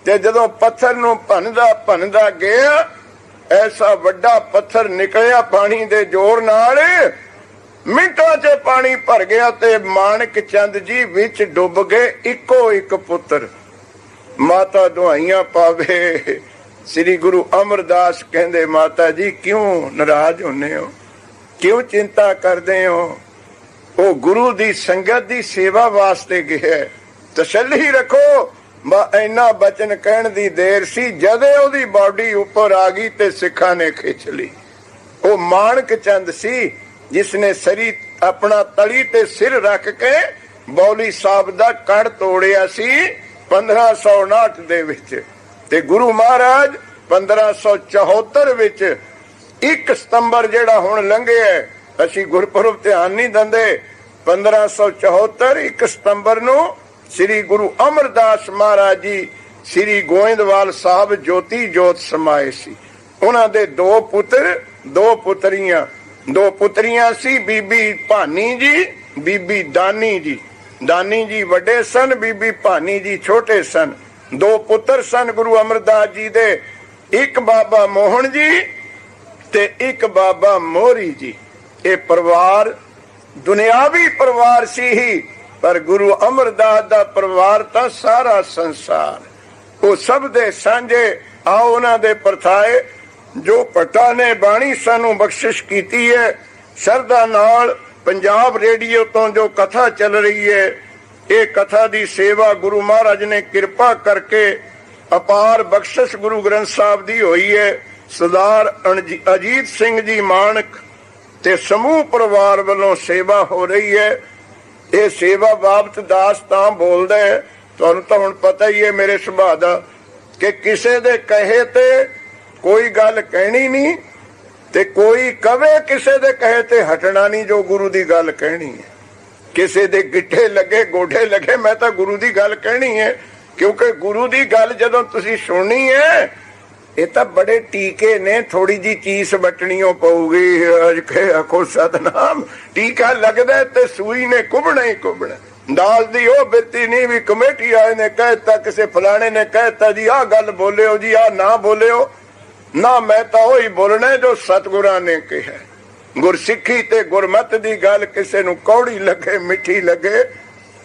ਤੇ ਜਦੋਂ ਪੱਥਰ ਨੂੰ ਭੰਨਦਾ ਗਿਆ, ਐਸਾ ਵੱਡਾ ਪੱਥਰ ਨਿਕਲਿਆ ਪਾਣੀ ਦੇ ਜ਼ੋਰ ਨਾਲ, ਮਿੰਟਾਂ 'ਚ ਪਾਣੀ ਭਰ ਗਿਆ, ਤੇ ਮਾਣਕ ਚੰਦ ਜੀ ਵਿੱਚ ਡੁੱਬ ਗਏ, ਇੱਕੋ ਇੱਕ ਪੁੱਤਰ। ਮਾਤਾ ਦੁਆਈਆਂ ਪਾਵੇ। ਸ੍ਰੀ ਗੁਰੂ ਅਮਰਦਾਸ ਕਹਿੰਦੇ, ਮਾਤਾ ਜੀ ਕਿਉਂ ਨਾਰਾਜ਼ ਹੁੰਦੇ ਹੋ, ਕਿਉਂ ਚਿੰਤਾ ਕਰਦੇ ਹੋ? ਉਹ ਗੁਰੂ ਦੀ ਸੰਗਤ ਦੀ ਸੇਵਾ ਵਾਸਤੇ ਗਿਆ, ਤਸੱਲੀ ਰੱਖੋ, ਬਾ ਇੰਨਾ ਬਚਨ ਕਹਿਣ ਦੀ ਦੇਰ ਸੀ, ਜਦੇ ਉਹਦੀ ਬਾਡੀ ਉੱਪਰ ਆ ਗਈ ਤੇ ਸਿੱਖਾਂ ਨੇ ਖਿੱਚ ਲਈ। ਉਹ ਮਾਣਕ ਚੰਦ ਸੀ ਜਿਸ ਨੇ ਸਰੀ ਆਪਣਾ ਤਲੀ ਤੇ ਸਿਰ ਰੱਖ ਕੇ ਬੌਲੀ ਸਾਹਿਬ ਦਾ ਕੜ ਤੋੜਿਆ ਸੀ 1559 ਦੇ ਵਿੱਚ, ਤੇ ਗੁਰੂ ਮਹਾਰਾਜ 1574 ਵਿੱਚ 1 ਸਤੰਬਰ ਜਿਹੜਾ ਹੁਣ ਲੰਘਿਆ, ਅਸੀਂ ਗੁਰਪੁਰਬ ਧਿਆਨ ਨਹੀਂ ਦਿੰਦੇ, 1574 1 ਸਤੰਬਰ ਨੂੰ ਸ੍ਰੀ ਗੁਰੂ ਅਮਰਦਾਸ ਮਹਾਰਾਜ ਜੀ ਸ੍ਰੀ ਗੋਇੰਦਵਾਲ ਸਾਹਿਬ ਜੋਤੀ ਜੋਤ ਸਮਾਏ ਸੀ। ਉਹਨਾਂ ਦੇ 2 ਪੁੱਤਰ 2 ਪੁੱਤਰੀਆਂ, 2 ਪੁੱਤਰੀਆਂ ਸੀ, ਬੀਬੀ ਭਾਨੀ ਜੀ, ਬੀਬੀ ਦਾਨੀ ਜੀ। ਦਾਨੀ ਜੀ ਵੱਡੇ ਸਨ, ਬੀਬੀ ਭਾਨੀ ਜੀ ਛੋਟੇ ਸਨ। 2 ਪੁੱਤਰ ਸਨ ਗੁਰੂ ਅਮਰਦਾਸ ਜੀ ਦੇ, ਇੱਕ ਬਾਬਾ ਮੋਹਨ ਜੀ ਤੇ ਇੱਕ ਬਾਬਾ ਮੋਹਰੀ ਜੀ। ਇਹ ਪਰਿਵਾਰ ਦੁਨਿਆਵੀ ਪਰਿਵਾਰ ਸੀ ਹੀ, ਪਰ ਗੁਰੂ ਅਮਰਦਾਸ ਦਾ ਪਰਿਵਾਰ ਤਾਂ ਸਾਰਾ ਸੰਸਾਰ, ਉਹ ਸਭ ਦੇ ਸਾਂਝੇ। ਆਓ ਉਹਨਾਂ ਦੇ ਪਰਥਾਏ ਜੋ ਭੱਟਾਂ ਨੇ ਬਾਣੀ ਸਾਨੂੰ ਬਖਸ਼ਿਸ਼ ਕੀਤੀ ਹੈ, ਸ਼ਰਧਾ ਨਾਲ ਪੰਜਾਬ ਰੇਡੀਓ ਤੋਂ ਜੋ ਕਥਾ ਚੱਲ ਰਹੀ ਹੈ, ਇਹ ਕਥਾ ਦੀ ਸੇਵਾ ਗੁਰੂ ਮਹਾਰਾਜ ਨੇ ਕਿਰਪਾ ਕਰਕੇ ਅਪਾਰ ਬਖਸ਼ਿਸ਼ ਗੁਰੂ ਗ੍ਰੰਥ ਸਾਹਿਬ ਦੀ ਹੋਈ ਹੈ। ਸਰਦਾਰ ਅਜੀਤ ਸਿੰਘ ਜੀ ਮਾਣਕ ਤੇ ਸਮੂਹ ਪਰਿਵਾਰ ਵੱਲੋਂ ਸੇਵਾ ਹੋ ਰਹੀ ਹੈ। ਇਹ ਸੇਵਾ ਬਾਬਤ ਦਾਸ ਤਾਂ ਬੋਲਦਾ ਹੈ, ਤੁਹਾਨੂੰ ਤਾਂ ਹੁਣ ਪਤਾ ਹੀ ਹੈ ਮੇਰੇ ਸੁਭਾਅ ਦਾ, ਕਿ ਕਿਸੇ ਦੇ ਕਹੇ ਤੇ ਕੋਈ ਗੱਲ ਕਹਿਣੀ ਨਹੀਂ, ਤੇ ਕੋਈ ਕਵੇ ਕਿਸੇ ਦੇ ਕਹੇ ਤੇ ਹਟਣਾ ਨਹੀਂ ਜੋ ਗੁਰੂ ਦੀ ਗੱਲ ਕਹਿਣੀ ਹੈ। ਕਿਸੇ ਦੇ ਗਿੱਠੇ ਲੱਗੇ ਗੋਡੇ ਲੱਗੇ, ਮੈਂ ਤਾਂ ਗੁਰੂ ਦੀ ਗੱਲ ਕਹਿਣੀ ਹੈ, ਕਿਉਂਕਿ ਗੁਰੂ ਦੀ ਗੱਲ ਜਦੋਂ ਤੁਸੀਂ ਸੁਣਨੀ ਹੈ, ਇਹ ਤਾਂ ਬੜੇ ਟੀਕੇ ਨੇ, ਥੋੜੀ ਜੀ ਚੀਜ਼ ਵੱਟਣੀਓ ਪਊਗੀ। ਆਖੋ ਸਤਨਾਮ, ਟੀਕਾ ਲੱਗਦਾ ਤੇ ਸੂਈ ਨੇ ਕੁੱਬਣਾ ਹੀ ਕੁੱਬਣਾ। ਦਾਲ ਦੀ ਉਹ ਬਿਰਤੀ ਨਹੀਂ ਵੀ ਕਮੇਟੀ ਆਏ ਨੇ ਕਹਿਤਾ, ਕਿਸੇ ਫਲਾਣੇ ਨੇ ਕਹਿਤਾ ਜੀ ਆਹ ਗੱਲ ਬੋਲਿਓ ਜੀ, ਆਹ ਨਾ ਬੋਲਿਓ ਨਾ, ਮੈਂ ਤਾਂ ਉਹੀ ਬੋਲਣਾ ਜੋ ਸਤਿਗੁਰਾਂ ਨੇ ਕਿਹਾ। ਗੁਰਸਿੱਖੀ ਤੇ ਗੁਰਮਤ ਦੀ ਗੱਲ ਕਿਸੇ ਨੂੰ ਕੌੜੀ ਲੱਗੇ ਮਿੱਠੀ ਲੱਗੇ,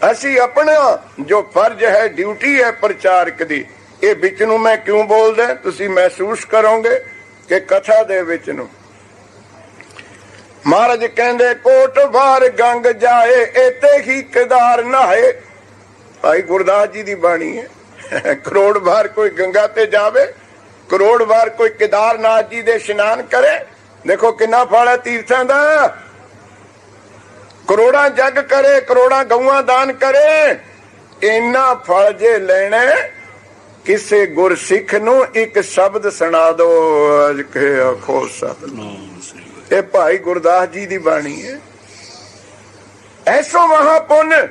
ਅਸੀਂ ਆਪਣਾ ਜੋ ਫਰਜ਼ ਹੈ, ਡਿਊਟੀ ਹੈ ਪ੍ਰਚਾਰਕ ਦੀ, ਇਹ ਵਿੱਚ ਨੂੰ ਮੈਂ ਕਿਉਂ ਬੋਲਦਾ, ਤੁਸੀਂ ਮਹਿਸੂਸ ਕਰੋਗੇ ਕਿ ਕਥਾ ਦੇ ਵਿੱਚ ਨੂੰ ਮਹਾਰਾਜ ਕਹਿੰਦੇ ਕੋਟ ਵਾਰ ਗੰਗ ਜਾਏ ਇਤੇ ਹੀ ਕਿਦਾਰ ਨਹਾਏ। ਭਾਈ ਗੁਰਦਾਸ ਜੀ ਦੀ ਬਾਣੀ ਹੈ। ਕਰੋੜ ਵਾਰ ਕੋਈ ਗੰਗਾ ਤੇ ਜਾਵੇ, ਕਰੋੜ ਵਾਰ ਕੋਈ ਕੇਦਾਰਨਾਥ ਜੀ ਦੇ ਇਸ਼ਨਾਨ ਕਰੇ, ਦੇਖੋ ਕਿੰਨਾ ਫਲ ਹੈ ਤੀਰਥਾਂ ਦਾ। ਕਰੋੜਾਂ ਜਗ ਕਰੇ, ਕਰੋੜਾਂ ਗਊਆਂ ਦਾਨ ਕਰੇ, ਇੰਨਾ ਫਲ ਜੇ ਲੈਣਾ, ਕਿਸੇ ਗੁਰਸਿੱਖ ਨੂੰ ਇੱਕ ਸ਼ਬਦ ਸੁਣਾ ਦੋ, ਅਜ ਕੇ ਆਖੋ ਸਤਿਨਾਮ। ਇਹ ਭਾਈ ਗੁਰਦਾਸ ਜੀ ਦੀ ਬਾਣੀ ਹੈ। ਐਸੋ ਮਹਾਪੁੰਨ,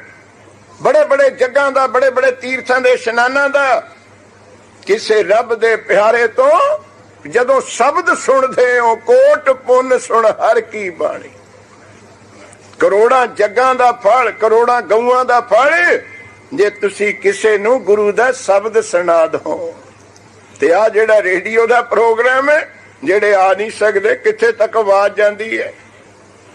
ਬੜੇ ਬੜੇ ਜੱਗਾਂ ਦਾ, ਬੜੇ ਬੜੇ ਤੀਰਥਾਂ ਦੇ ਇਸ਼ਨਾਨਾਂ ਦਾ, ਕਿਸੇ ਰੱਬ ਦੇ ਪਿਆਰੇ ਤੋਂ ਜਦੋਂ ਸ਼ਬਦ ਸੁਣਦੇ ਹੋ, ਕੋਟ ਪੁੰਨ ਸੁਣ ਹਰ ਕੀ ਬਾਣੀ। ਕਰੋੜਾਂ ਜੱਗਾਂ ਦਾ ਫਲ, ਕਰੋੜਾਂ ਗਊਆਂ ਦਾ ਫਲ, ਜੇ ਤੁਸੀਂ ਕਿਸੇ ਨੂੰ ਗੁਰੂ ਦਾ ਸ਼ਬਦ ਸੁਣਾ ਦੋ। ਤੇ ਆ ਜਿਹੜਾ ਰੇਡੀਓ ਦਾ ਪ੍ਰੋਗਰਾਮ ਹੈ, ਜਿਹੜੇ ਆ ਨਹੀਂ ਸਕਦੇ, ਕਿੱਥੇ ਤੱਕ ਆਵਾਜ਼ ਜਾਂਦੀ ਹੈ,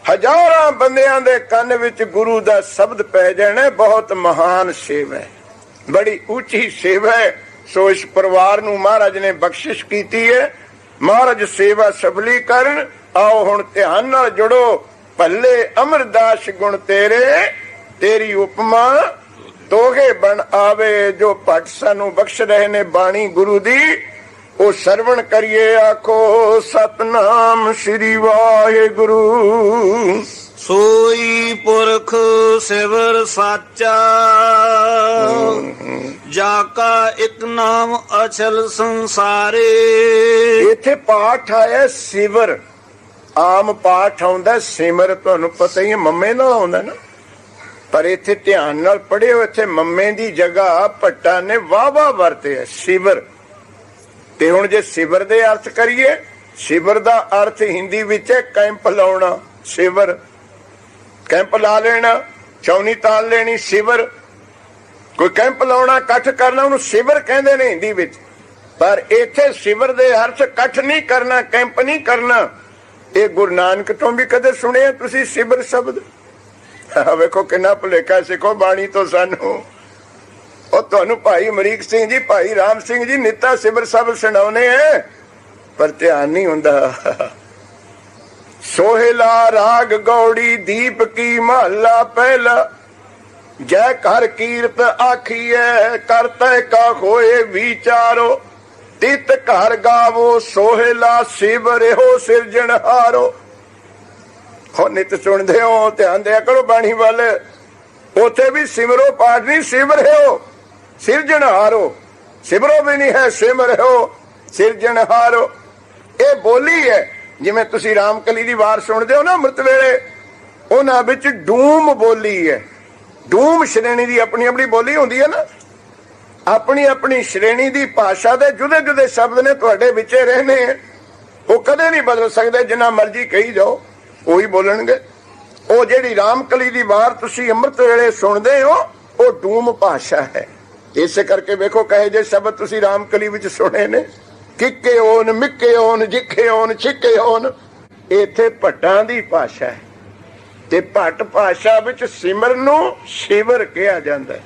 ਹਜ਼ਾਰਾਂ ਬੰਦਿਆਂ ਦੇ ਕੰਨ ਵਿੱਚ ਗੁਰੂ ਦਾ ਸ਼ਬਦ ਪੈ ਜਾਣਾ, ਬਹੁਤ ਮਹਾਨ ਸੇਵਾ ਹੈ, ਬੜੀ ਉੱਚੀ ਸੇਵਾ ਹੈ। ਸੋ ਇਸ ਪਰਿਵਾਰ ਨੂੰ ਮਹਾਰਾਜ ਨੇ ਬਖਸ਼ਿਸ਼ ਕੀਤੀ ਹੈ, ਮਹਾਰਾਜ ਸੇਵਾ ਸਫਲੀ ਕਰਨ। ਆਓ ਹੁਣ ਧਿਆਨ ਨਾਲ ਜੁੜੋ। ਭੱਲੇ ਅਮਰਦਾਸ ਗੁਣ ਤੇਰੇ, ਤੇਰੀ ਉਪਮਾ ਤੋਗੇ ਬਣ ਆਵੇ। ਜੋ ਭੱਟ ਸਾਨੂੰ ਬਖਸ਼ ਰਹੇ ਨੇ ਬਾਣੀ ਗੁਰੂ ਦੀ, ਉਹ ਸਰਵਣ ਕਰੀਏ। ਆਖੋ ਸਤਨਾਮ ਸ੍ਰੀ ਵਾਹਿਗੁਰੂ। ਸੋਈ ਪੁਰਖ ਸਿਵਰ ਸਾਚਾ, ਜਾ ਕਾ ਇੱਕ ਨਾਮ ਅਚਲ ਸੰਸਾਰੇ। ਇੱਥੇ ਪਾਠ ਆਇਆ ਸਿਵਰ, ਆਮ ਪਾਠ ਆਉਂਦਾ ਸਿਮਰ, ਤੁਹਾਨੂੰ ਪਤਾ ਹੀ ਹੈ ਮੰਮੇ ਨਾਲ ਆਉਂਦਾ ਨਾ, ਪਰ ਇੱਥੇ ਧਿਆਨ ਨਾਲ ਪੜਿਓ, ਇੱਥੇ ਮੰਮੇ ਦੀ ਜਗ੍ਹਾ ਭੱਟਾਂ ਨੇ ਵਾਵਾ ਵਰਤਿਆ ਸਿਵਰ। ਤੇ ਹੁਣ ਜੇ ਸਿਵਰ ਦੇ ਅਰਥ ਕਰੀਏ, ਸਿਵਰ ਦਾ ਅਰਥ ਹਿੰਦੀ ਵਿੱਚ ਹੈ ਕੈਂਪ ਲਾਉਣਾ। ਸਿਵਰ ਕੈਂਪ ਲਾ ਲੈਣਾ, ਚੌਨੀ ਤਾਲ ਲੈਣੀ, ਸਿਵਰ ਕੋਈ ਕੈਂਪ ਲਾਉਣਾ, ਇਕੱਠ ਕਰਨਾ, ਉਹਨੂੰ ਸਿਵਰ ਕਹਿੰਦੇ ਨੇ ਹਿੰਦੀ ਵਿੱਚ। ਪਰ ਇੱਥੇ ਸਿਵਰ ਦੇ ਅਰਥ ਇਕੱਠ ਨਹੀਂ ਕਰਨਾ, ਕੈਂਪ ਨਹੀਂ ਕਰਨਾ। ਇਹ ਗੁਰੂ ਨਾਨਕ ਤੋਂ ਵੀ ਕਦੇ ਸੁਣਿਆ ਤੁਸੀਂ ਸਿਵਰ ਸ਼ਬਦ? ਵੇਖੋ ਕਿੰਨਾ ਭੁਲੇਖਾ ਸਿੱਖੋ ਬਾਣੀ ਤੋਂ ਸਾਨੂੰ। ਉਹ ਤੁਹਾਨੂੰ ਭਾਈ ਅਮਰੀਕ ਸਿੰਘ ਜੀ, ਭਾਈ ਰਾਮ ਸਿੰਘ ਜੀ ਨਿੱਤਾ ਸਿਮਰ ਸ਼ਬਦ ਸੁਣਾਉਣੇ ਹੈ, ਪਰ ਧਿਆਨ ਨਹੀਂ ਹੁੰਦਾ। ਸੋਹਿਲਾ ਰਾਗ ਗੌੜੀ ਦੀਪ ਕੀ ਮਹੱਲਾ ਪਹਿਲਾ, जय कर कीर्त आखिए करते का होए विचारो तित घर गावो सोहेला सिवर हो सिरजनहारो। हो नित सुनते हो, ध्यान दिया करो बाणी वाले, उथे भी सिमरो पाठ नहीं, सिमर हो सिरजनहारो। सिमरो भी नहीं है, सिमर हो सिरजनहारो। ये बोली है जिवें तुसी रामकली दी वार सुनते हो ना अमृत वेले, उन्हां विच डूम बोली है। डूम श्रेणी दी अपनी अपनी बोली होंदी है ना, अपनी अपनी श्रेणी दी भाषा दे जुदे जुदे शब्द ने तुहाडे विचे रहने, वो कदे नहीं बदल सकदे। जिन्ना मर्जी कही जाओ ਉਹੀ बोलणगे। ਉਹ ਜਿਹੜੀ ਰਾਮਕਲੀ ਦੀ ਵਾਰ ਤੁਸੀਂ ਅੰਮ੍ਰਿਤ ਵੇਲੇ ਸੁਣਦੇ ਹੋ, ਉਹ ਡੂਮ ਭਾਸ਼ਾ ਹੈ। ਇਸੇ ਕਰਕੇ ਵੇਖੋ ਕਹੇ ਜੇ ਸ਼ਬਦ ਤੁਸੀਂ ਰਾਮਕਲੀ ਵਿੱਚ ਸੁਣੇ ਨੇ, ਕਿੱਕੇ ਹੋਣ, ਮਿੱਕੇ ਹੋਣ, ਜਿੱਖੇ ਹੋਣ, ਛਿੱਕੇ ਹੋਣ, ਇੱਥੇ ਭੱਟਾਂ ਦੀ ਭਾਸ਼ਾ ਹੈ। ਤੇ ਭੱਟ ਭਾਸ਼ਾ ਵਿੱਚ ਸਿਮਰ ਨੂੰ ਸ਼ਿਵਰ ਕਿਹਾ ਜਾਂਦਾ ਹੈ।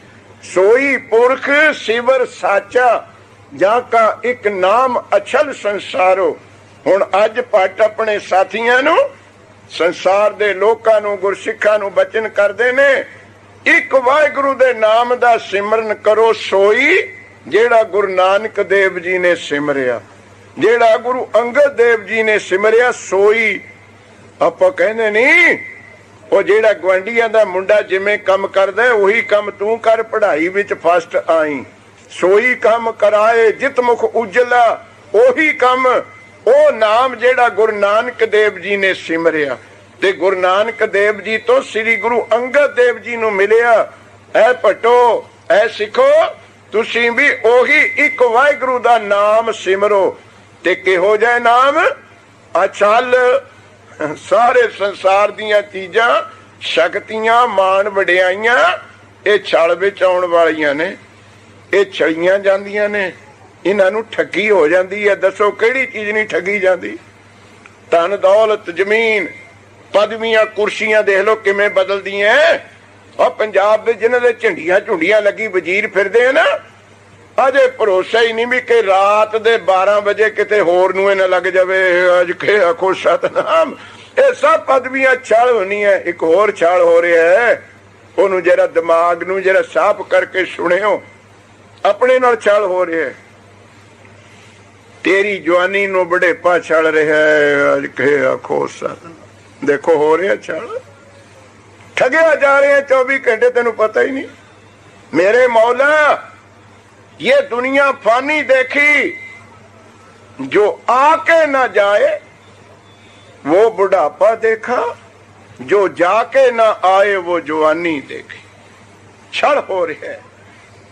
ਸੋਈ ਪੁਰਖ ਸਿਵਰ ਸਾਚਾ ਜਾਂ ਕਾ ਇੱਕ ਨਾਮ ਅਛਲ ਸੰਸਾਰੋ। ਹੁਣ ਅੱਜ ਭੱਟ ਆਪਣੇ ਸਾਥੀਆਂ ਨੂੰ, ਸੰਸਾਰ ਦੇ ਲੋਕਾਂ ਨੂੰ, ਗੁਰਸਿੱਖਾਂ ਨੂੰ ਬਚਨ ਕਰਦੇ ਨੇ, ਇੱਕ ਵਾਹਿਗੁਰੂ ਦੇ ਨਾਮ ਦਾ ਸਿਮਰਨ ਕਰੋ, ਸੋਈ ਜਿਹੜਾ ਗੁਰੂ ਨਾਨਕ ਦੇਵ ਜੀ ਨੇ ਸਿਮਰਿਆ, ਜਿਹੜਾ ਗੁਰੂ ਅੰਗਦ ਦੇਵ ਜੀ ਨੇ ਸਿਮਰਿਆ, ਸੋਈ। ਆਪਾਂ ਕਹਿੰਦੇ ਨਹੀਂ ਉਹ ਜਿਹੜਾ ਗਵਾਂਢੀਆਂ ਦਾ ਮੁੰਡਾ ਜਿਵੇਂ ਕੰਮ ਕਰਦਾ ਉਹੀ ਕੰਮ ਤੂੰ ਕਰ, ਪੜ੍ਹਾਈ ਵਿੱਚ ਫਸਟ ਆਈ, ਸੋਈ ਕੰਮ ਕਰਾਏ ਜਿਤ ਮੁਖ ਉਜਲਾ, ਉਹੀ ਕੰਮ, ਉਹ ਨਾਮ ਜਿਹੜਾ ਗੁਰੂ ਨਾਨਕ ਦੇਵ ਜੀ ਨੇ ਸਿਮਰਿਆ। ਤੇ ਗੁਰੂ ਨਾਨਕ ਦੇਵ ਜੀ ਤੋਂ ਸ੍ਰੀ ਗੁਰੂ ਅੰਗਦ ਦੇਵ ਜੀ ਨੂੰ ਮਿਲਿਆ। ਐ ਭਟੋ, ਐ ਸਿੱਖੋ, ਤੁਸੀਂ ਵੀ ਉਹੀ ਇੱਕ ਵਾਹਿਗੁਰੂ ਦਾ ਨਾਮ ਸਿਮਰੋ। ਤੇ ਕਿਹੋ ਜਿਹਾ ਨਾਮ? ਅਛਲ ਸਾਰੇ ਸੰਸਾਰ ਦੀਆਂ ਚੀਜ਼ਾਂ, ਸ਼ਕਤੀਆਂ, ਮਾਣ, ਵਡਿਆਈਆਂ, ਇਹ ਛਲ ਵਿੱਚ ਆਉਣ ਵਾਲੀਆਂ ਨੇ, ਇਹ ਛਲੀਆਂ ਜਾਂਦੀਆਂ ਨੇ, ਇਹਨਾਂ ਨੂੰ ਠੱਗੀ ਹੋ ਜਾਂਦੀ ਹੈ। ਦੱਸੋ ਕਿਹੜੀ ਚੀਜ਼ ਨਹੀਂ ਠੱਗੀ ਜਾਂਦੀ? ਧਨ ਦੌਲਤ, ਜ਼ਮੀਨ, ਪਦਵੀਆਂ, ਕੁਰਸੀਆਂ ਦੇਖ ਲਓ ਕਿਵੇਂ ਬਦਲਦੀਆਂ। ਆ ਪੰਜਾਬ ਦੇ ਜਿਨ੍ਹਾਂ ਦੇ ਝੰਡੀਆਂ ਝੁੰਡੀਆਂ ਲੱਗੀ ਵਜ਼ੀਰ ਫਿਰਦੇ ਆ ਨਾ, ਅਜੇ ਭਰੋਸਾ ਹੀ ਨਹੀਂ ਵੀ ਕਿ ਰਾਤ ਦੇ 12 ਵਜੇ ਕਿਤੇ ਹੋਰ ਨੂੰ ਇਹ ਨਾ ਲੱਗ ਜਾਵੇ। ਅੱਜ ਕੇ ਆਖੋ ਸਤਨਾਮ। ਇਹ ਸਭ ਪਦਵੀਆਂ ਛਲ ਹੋਣੀਆਂ। ਇੱਕ ਹੋਰ ਛਲ ਹੋ ਰਿਹਾ ਹੈ, ਉਹਨੂੰ ਜਰਾ ਦਿਮਾਗ ਨੂੰ ਜਰਾ ਸਾਫ਼ ਕਰਕੇ ਸੁਣਿਓ, ਆਪਣੇ ਨਾਲ ਛਲ ਹੋ ਰਿਹਾ ਹੈ। तेरी जवानी नो बुढ़ेपा छल रहा है, अज के आखो सत। देखो हो रहा छल, ठगया जा रहे हैं 24 घंटे, तेन पता ही नहीं। मेरे मौला ये दुनिया फानी देखी, जो आके ना जाए वो बुढ़ापा देखा, जो जाके ना आए वो जवानी देखी। छल हो रहा है।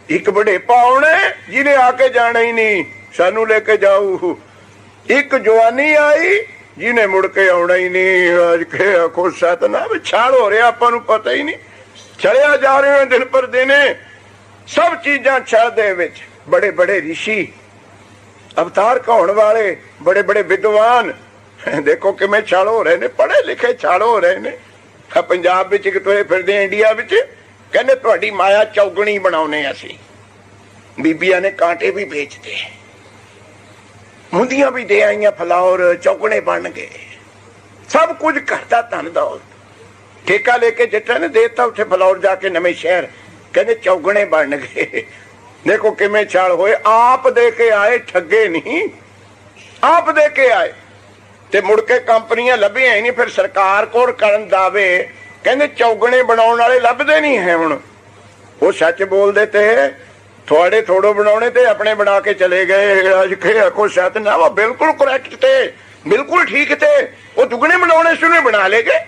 एक बुढ़ेपा आना जिन्हें आके जाना ही नहीं, सानू लेके जाऊ। एक जवानी आई जिन्हें मुड़ के आना ही नहीं। आज के आखो सतनाम। छाल हो रहा, आपां नूं पता ही नहीं। छड़िया जा रहे हैं दिन पर दिन, सब चीजां छल दे विच। बड़े बड़े ऋषि अवतार कहण वाले, बड़े बड़े विद्वान, देखो किवें छल हो रहे ने, पढ़े लिखे छल हो रहे ने। पंजाब विच तुरे फिरदे, इंडिया विच कहंदे तुहाडी माया चौगणी बनाउने असीं। बीबियां ने कांटे भी बेचते, मुंदियां भी दे आईयां, फलावर चौगने बन गए, सब कुछ करता धन दौलत। ठेका लेके जिट्टा ने देता उठे फलावर जाके नवे शहर, कहते चौगने बन गए। देखो किमें छल होए। आप दे के आए, ठगे नहीं, आप दे के आए। ते मुड़ के कंपनियां लभियां ही नहीं। फिर सरकार कोल करन दावे, कहते चौगने बनाउण वाले लभदे नहीं है। हुण वो सच बोल देते थोड़े थोड़ो बनाने ते अपने बना के चले गए। अज के आखो सतनाम। वो बिल्कुल करैक्ट थे, बिल्कुल ठीक थे। वो दुगने बनाने सुने बना ले गए।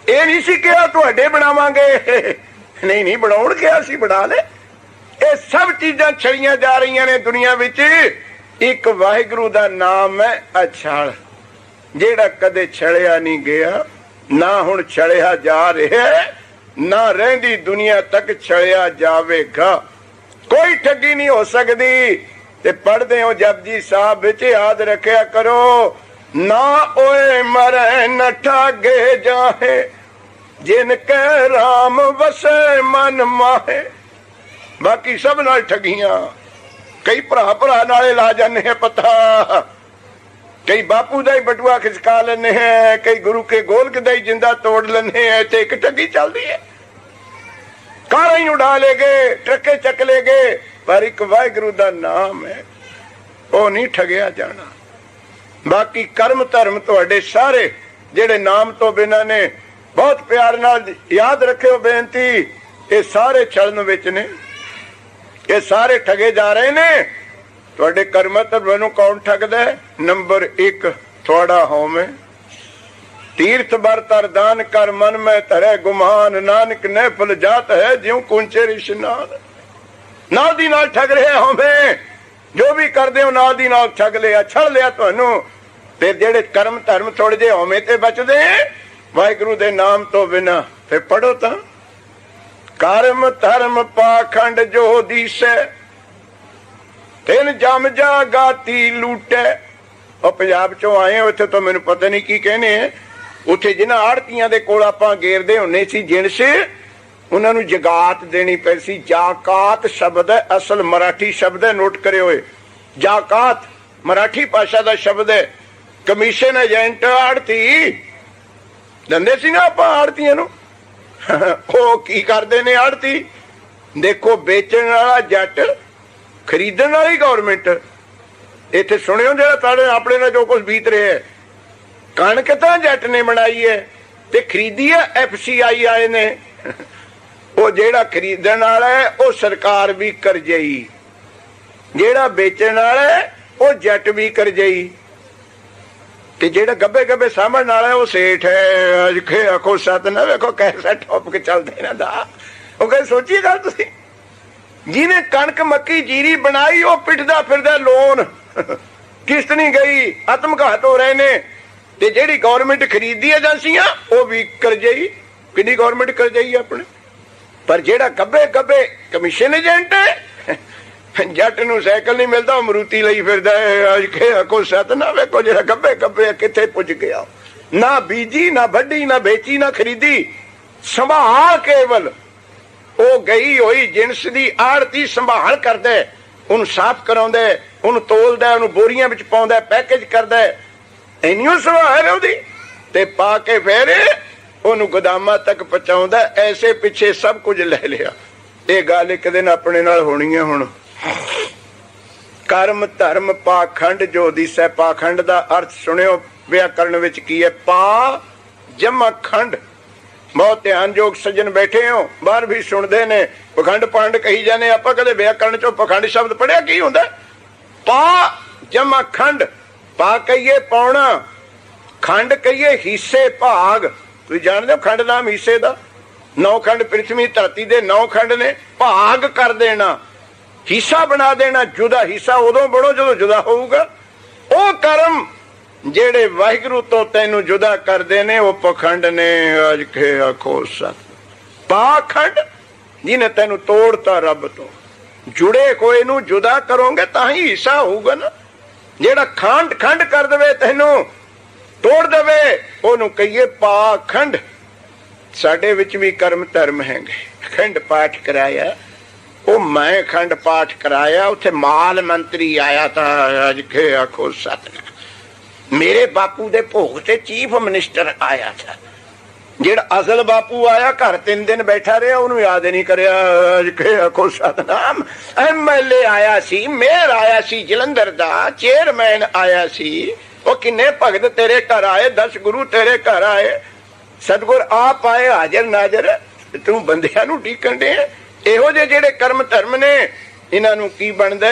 ये नहीं सी कहा तुहाडे बनावांगे, नहीं नहीं बनाउण कहा सी बना ले। ये सब चीजां छड़ियां जा रही ने दुनिया विच। एक वाहिगुरू दा नाम है अछल, जेड़ा कदे छड़िया नहीं गया, ना हुण छड़िया जा रहा, ना रहिंदी दुनिया तक छड़िया जावेगा। कोई ठगी नहीं हो सकती। ते पढ़ते हो जपजी साहब विच, याद रखिया करो, ना ओए मरे न ठागे जाहे, जिनके राम वसे मन माहे। बाकी सब नाल ठगियां। कई भरा भरा नाले ला जाने हैं पता, कई बापू दा ही बटुआ खिसका लेने हैं, कई गुरु के गोलक दा ही जिंदा तोड़ लेने हैं। ते एक ठगी चलती है। ਕਾਰਾਂ ਹੀ ਉਡਾ ਲੈ ਗਏ, ਟਰੱਕੇ ਚੱਕ ਲੈ ਗਏ, ਪਰ ਇੱਕ ਵਾਹਿਗੁਰੂ ਦਾ ਨਾਮ ਹੈ, ਉਹ ਨਹੀਂ ਠਗਿਆ ਜਾਣਾ। ਬਾਕੀ ਕਰਮ ਧਰਮ ਤੁਹਾਡੇ ਸਾਰੇ ਜਿਹੜੇ ਨਾਮ ਤੋਂ ਬਿਨਾਂ ਨੇ, ਬਹੁਤ ਪਿਆਰ ਨਾਲ ਯਾਦ ਰੱਖਿਓ ਬੇਨਤੀ, ਇਹ ਸਾਰੇ ਛਲਣ ਵਿੱਚ ਨੇ, ਇਹ ਸਾਰੇ ਠਗੇ ਜਾ ਰਹੇ ਨੇ। ਤੁਹਾਡੇ ਕਰਮ ਧਰਮ ਨੂੰ ਕੌਣ ਠਗਦਾ? ਨੰਬਰ 1 ਤੁਹਾਡਾ ਹੋਵੇ। ਤੀਰਥ ਬਰ ਤਰ ਦਾਨ ਕਰ ਮਨ ਮੈਂ ਧਰੇ ਗੁਮਾਨ, ਨਾਨਕ ਨੇ ਫਲ ਜਾਤ ਹੈ ਜਿਉ ਕੁੰਚੇ ਇਸ਼ਨਾਨ। ਨਾਲ ਦੀ ਨਾਲ ਠਗ ਰਿਹਾ ਹੋਵੇ, ਜੋ ਵੀ ਕਰਦੇ ਹੋ ਨਾਲ ਦੀ ਨਾਲ ਠਗ ਲਿਆ, ਛੜ ਲਿਆ ਤੁਹਾਨੂੰ। ਤੇ ਜਿਹੜੇ ਕਰਮ ਧਰਮ ਥੋੜੇ ਜਿਹੇ ਹੋਵੇਂ ਤੇ ਬਚਦੇ ਵਾਹਿਗੁਰੂ ਦੇ ਨਾਮ ਤੋਂ ਬਿਨਾ। ਤੇ ਪੜੋ ਤਾਂ, ਕਰਮ ਧਰਮ ਪਾਖੰਡ ਜੋ ਦੀਸੈ, ਤਿੰਨ ਜਮ ਜਾ ਗਾਤੀ ਲੂਟੈ। ਉਹ ਪੰਜਾਬ ਚੋਂ ਆਏ ਹੋ, ਇੱਥੇ ਤਾਂ ਮੈਨੂੰ ਪਤਾ ਨਹੀਂ ਕੀ ਕਹਿੰਦੇ ਆ। ਉੱਥੇ ਜਿਹਨਾਂ ਆੜਤੀਆਂ ਦੇ ਕੋਲ ਆਪਾਂ ਗੇਰਦੇ ਹੁੰਦੇ ਸੀ ਜਿਣਸ, ਉਹਨਾਂ ਨੂੰ ਜਗਾਤ ਦੇਣੀ ਪਈ ਸੀ। ਜਾਕਾਤ ਸ਼ਬਦ ਹੈ, ਅਸਲ ਮਰਾਠੀ ਸ਼ਬਦ ਹੈ, ਨੋਟ ਕਰਿਓ ਇਹ। ਜਾਕਾਤ ਮਰਾਠੀ ਭਾਸ਼ਾ ਦਾ ਸ਼ਬਦ ਹੈ। ਕਮਿਸ਼ਨ ਏਜੰਟ ਆੜਤੀ ਦਿੰਦੇ ਸੀ ਨਾ ਆਪਾਂ ਆੜਤੀਆਂ ਨੂੰ। ਉਹ ਕੀ ਕਰਦੇ ਨੇ ਆੜਤੀ? ਦੇਖੋ, ਵੇਚਣ ਵਾਲਾ ਜੱਟ, ਖਰੀਦਣ ਵਾਲੀ ਗੌਰਮੈਂਟ। ਇੱਥੇ ਸੁਣਿਓ, ਜਿਹੜਾ ਤੁਹਾਡੇ ਆਪਣੇ ਨਾਲ ਜੋ ਕੁਝ ਬੀਤ ਰਿਹਾ ਹੈ, ਕਣਕ ਤਾਂ ਜੱਟ ਨੇ ਬਣਾਈ ਹੈ ਤੇ ਖਰੀਦੀ ਹੈ FCI ਆਏ ਨੇ। ਉਹ ਜਿਹੜਾ ਖਰੀਦਣ ਵਾਲਾ ਹੈ ਉਹ ਸਰਕਾਰ ਵੀ ਕਰਜਈ, ਜਿਹੜਾ ਵੇਚਣ ਵਾਲਾ ਹੈ ਉਹ ਜੱਟ ਵੀ ਕਰਜਈ, ਤੇ ਜਿਹੜਾ ਗੱਬੇ ਗੱਬੇ ਸਾਂਭਣ ਵਾਲਾ ਹੈ ਉਹ ਸੇਠ ਹੈ। ਅਜੇ ਆਖੋ ਸਤ ਨਾ ਵੇਖੋ ਕੈਸਾ ਟੌਪਿਕ ਚੱਲਦਾ ਇਹਨਾਂ ਦਾ। ਉਹ ਕਹਿੰਦੇ ਸੋਚੀਏ ਗੱਲ ਤੁਸੀਂ, ਜਿਹਨੇ ਕਣਕ ਮੱਕੀ ਜੀਰੀ ਬਣਾਈ ਉਹ ਪਿੱਟਦਾ ਫਿਰਦਾ ਲੋਨ, ਕਿਸ਼ਤ ਨਹੀਂ ਗਈ, ਆਤਮਘਾਤ ਹੋ ਰਹੇ ਨੇ। ਤੇ ਜਿਹੜੀ ਗੌਰਮੈਂਟ ਖਰੀਦੀ ਏਜੰਸੀਆਂ ਉਹ ਵੀ ਕਰਜਈ। ਕਿੰਨੀ ਗੌਰਮੈਂਟ ਕਰਜਈ ਆਪਣੇ। ਪਰ ਜਿਹੜਾ ਗੱਬੇ ਗੱਬੇ ਕਮਿਸ਼ਨ ਏਜੰਟ ਹੈ, ਜੱਟ ਨੂੰ ਸਾਈਕਲ ਨਹੀਂ ਮਿਲਦਾ, ਉਹ ਮਰੂਤੀ ਲਈ ਫਿਰਦਾ ਹੈ। ਅੱਜ ਆਖੋ ਸਤ ਨਾ ਵੇਖੋ ਜਿਹੜਾ ਗੱਬੇ ਗੱਬੇ ਕਿੱਥੇ ਪੁੱਜ ਗਿਆ। ਨਾ ਬੀਜੀ, ਨਾ ਵੱਢੀ, ਨਾ ਵੇਚੀ, ਨਾ ਖਰੀਦੀ, ਸੰਭਾਲ ਕੇਵਲ। ਉਹ ਗਈ ਹੋਈ ਜਿਣਸ ਦੀ ਆੜਤੀ ਸੰਭਾਲ ਕਰਦਾ, ਉਹਨੂੰ ਸਾਫ਼ ਕਰਾਉਂਦਾ, ਉਹਨੂੰ ਤੋਲਦਾ, ਉਹਨੂੰ ਬੋਰੀਆਂ ਵਿੱਚ ਪਾਉਂਦਾ, ਪੈਕੇਜ ਕਰਦਾ, ਇੰਨੀ ਸੰਭਾਲ ਉਹਦੀ, ਤੇ ਪਾ ਕੇ ਫਿਰ ਉਹਨੂੰ ਗੋਦਾਮਾਂ ਤੱਕ ਪਹੁੰਚਾਉਂਦਾ। ਐਸੇ ਪਿੱਛੇ ਸਭ ਕੁਝ ਲੈ ਲਿਆ। ਇਹ ਗੱਲ ਇੱਕ ਦਿਨ ਆਪਣੇ ਨਾਲ ਹੋਣੀ ਹੈ। ਹੁਣ ਕਰਮ ਧਰਮ ਪਾਖੰਡ ਜੋ ਦਿਸੈ, ਪਾਖੰਡ ਦਾ ਅਰਥ ਸੁਣਿਓ ਵਿਆਕਰਣ ਵਿੱਚ ਕੀ ਹੈ। ਪਾ ਜਮਾ ਖੰਡ। ਬਹੁਤ ਧਿਆਨਯੋਗ ਸੱਜਣ ਬੈਠੇ ਹੋ, ਬਾਹਰ ਵੀ ਸੁਣਦੇ ਨੇ, ਪਖੰਡ ਪੰਡ ਕਹੀ ਜਾਂਦੇ। ਆਪਾਂ ਕਦੇ ਵਿਆਕਰਣ ਚੋਂ ਪਖੰਡ ਸ਼ਬਦ ਪੜਿਆ? ਕੀ ਹੁੰਦਾ? ਪਾ ਜਮਾ ਖੰਡ। ਪਾ ਕਹੀਏ ਪਾਉਣਾ, ਖੰਡ ਕਹੀਏ ਹਿੱਸੇ ਭਾਗ। ਤੁਸੀਂ ਜਾਣਦੇ ਹੋ ਖੰਡ ਨਾਮ ਹਿੱਸੇ ਦਾ। 9 ਖੰਡ ਪ੍ਰਿਥਵੀ ਧਰਤੀ ਦੇ 9 ਖੰਡ ਨੇ। ਭਾਗ ਕਰ ਦੇਣਾ, ਹਿੱਸਾ ਬਣਾ ਦੇਣਾ। ਜੁਦਾ ਹਿੱਸਾ ਉਦੋਂ ਬਣੋ ਜਦੋਂ ਜੁਦਾ ਹੋਊਗਾ। ਉਹ ਕਰਮ ਜਿਹੜੇ ਵਾਹਿਗੁਰੂ ਤੋਂ ਤੈਨੂੰ ਜੁਦਾ ਕਰਦੇ ਨੇ ਉਹ ਪਖੰਡ ਨੇ। ਅੱਜ ਕੇ ਆਖੋ ਸਤ। ਪਾਖੰਡ ਜਿਹਨੇ ਤੈਨੂੰ ਤੋੜਤਾ ਰੱਬ ਤੋਂ। ਜੁੜੇ ਕੋਈ ਨੂੰ ਜੁਦਾ ਕਰੋਗੇ ਤਾਂ ਹੀ ਹਿੱਸਾ ਹੋਊਗਾ ਨਾ। ਜਿਹੜਾ ਖੰਡ ਖੰਡ ਕਰ ਦੇਵੇ, ਤੈਨੂੰ ਤੋੜ ਦੇਵੇ, ਉਹਨੂੰ ਕਹੀਏ ਪਾਖੰਡ। ਸਾਡੇ ਵਿੱਚ ਵੀ ਕਰਮ ਧਰਮ ਹੈਗੇ। ਖੰਡ ਪਾਠ ਕਰਾਇਆ, ਉਹ ਮੈਂ ਖੰਡ ਪਾਠ ਕਰਾਇਆ, ਉੱਥੇ ਮਾਲ ਮੰਤਰੀ ਆਇਆ ਤਾਂ ਅੱਜ ਕੇ ਆਖੋ ਸਤ। ਮੇਰੇ ਬਾਪੂ ਦੇ ਭੋਗ ਤੇ ਚੀਫ ਮਿਨਿਸਟਰ ਆਇਆ ਥਾ। ਜਿਹੜਾ ਅਸਲ ਬਾਪੂ ਆਇਆ ਘਰ 3 ਦਿਨ ਬੈਠਾ ਰਿਹਾ, ਉਹਨੂੰ ਯਾਦ ਨਹੀਂ ਕਰਿਆ। ਅੱਜ ਕੇ ਆਖੋ ਸਤਨਾਮ। MLA ਆਇਆ ਸੀ, ਮੇਅਰ ਆਇਆ ਸੀ ਜਲੰਧਰ ਦਾ, ਚੇਅਰਮੈਨ ਆਇਆ ਸੀ। ਉਹ ਕਿੰਨੇ ਭਗਤ ਤੇਰੇ ਘਰ ਆਏ, 10 ਗੁਰੂ ਤੇਰੇ ਘਰ ਆਏ, ਸਤਿਗੁਰ ਆਪ ਆਏ ਹਾਜ਼ਰ ਨਾਜ਼ਰ। ਤੂੰ ਬੰਦਿਆਂ ਨੂੰ ਡੀਕਣ ਦੇ। ਇਹੋ ਜਿਹੇ ਜਿਹੜੇ ਕਰਮ ਧਰਮ ਨੇ, ਇਹਨਾਂ ਨੂੰ ਕੀ ਬਣਦਾ?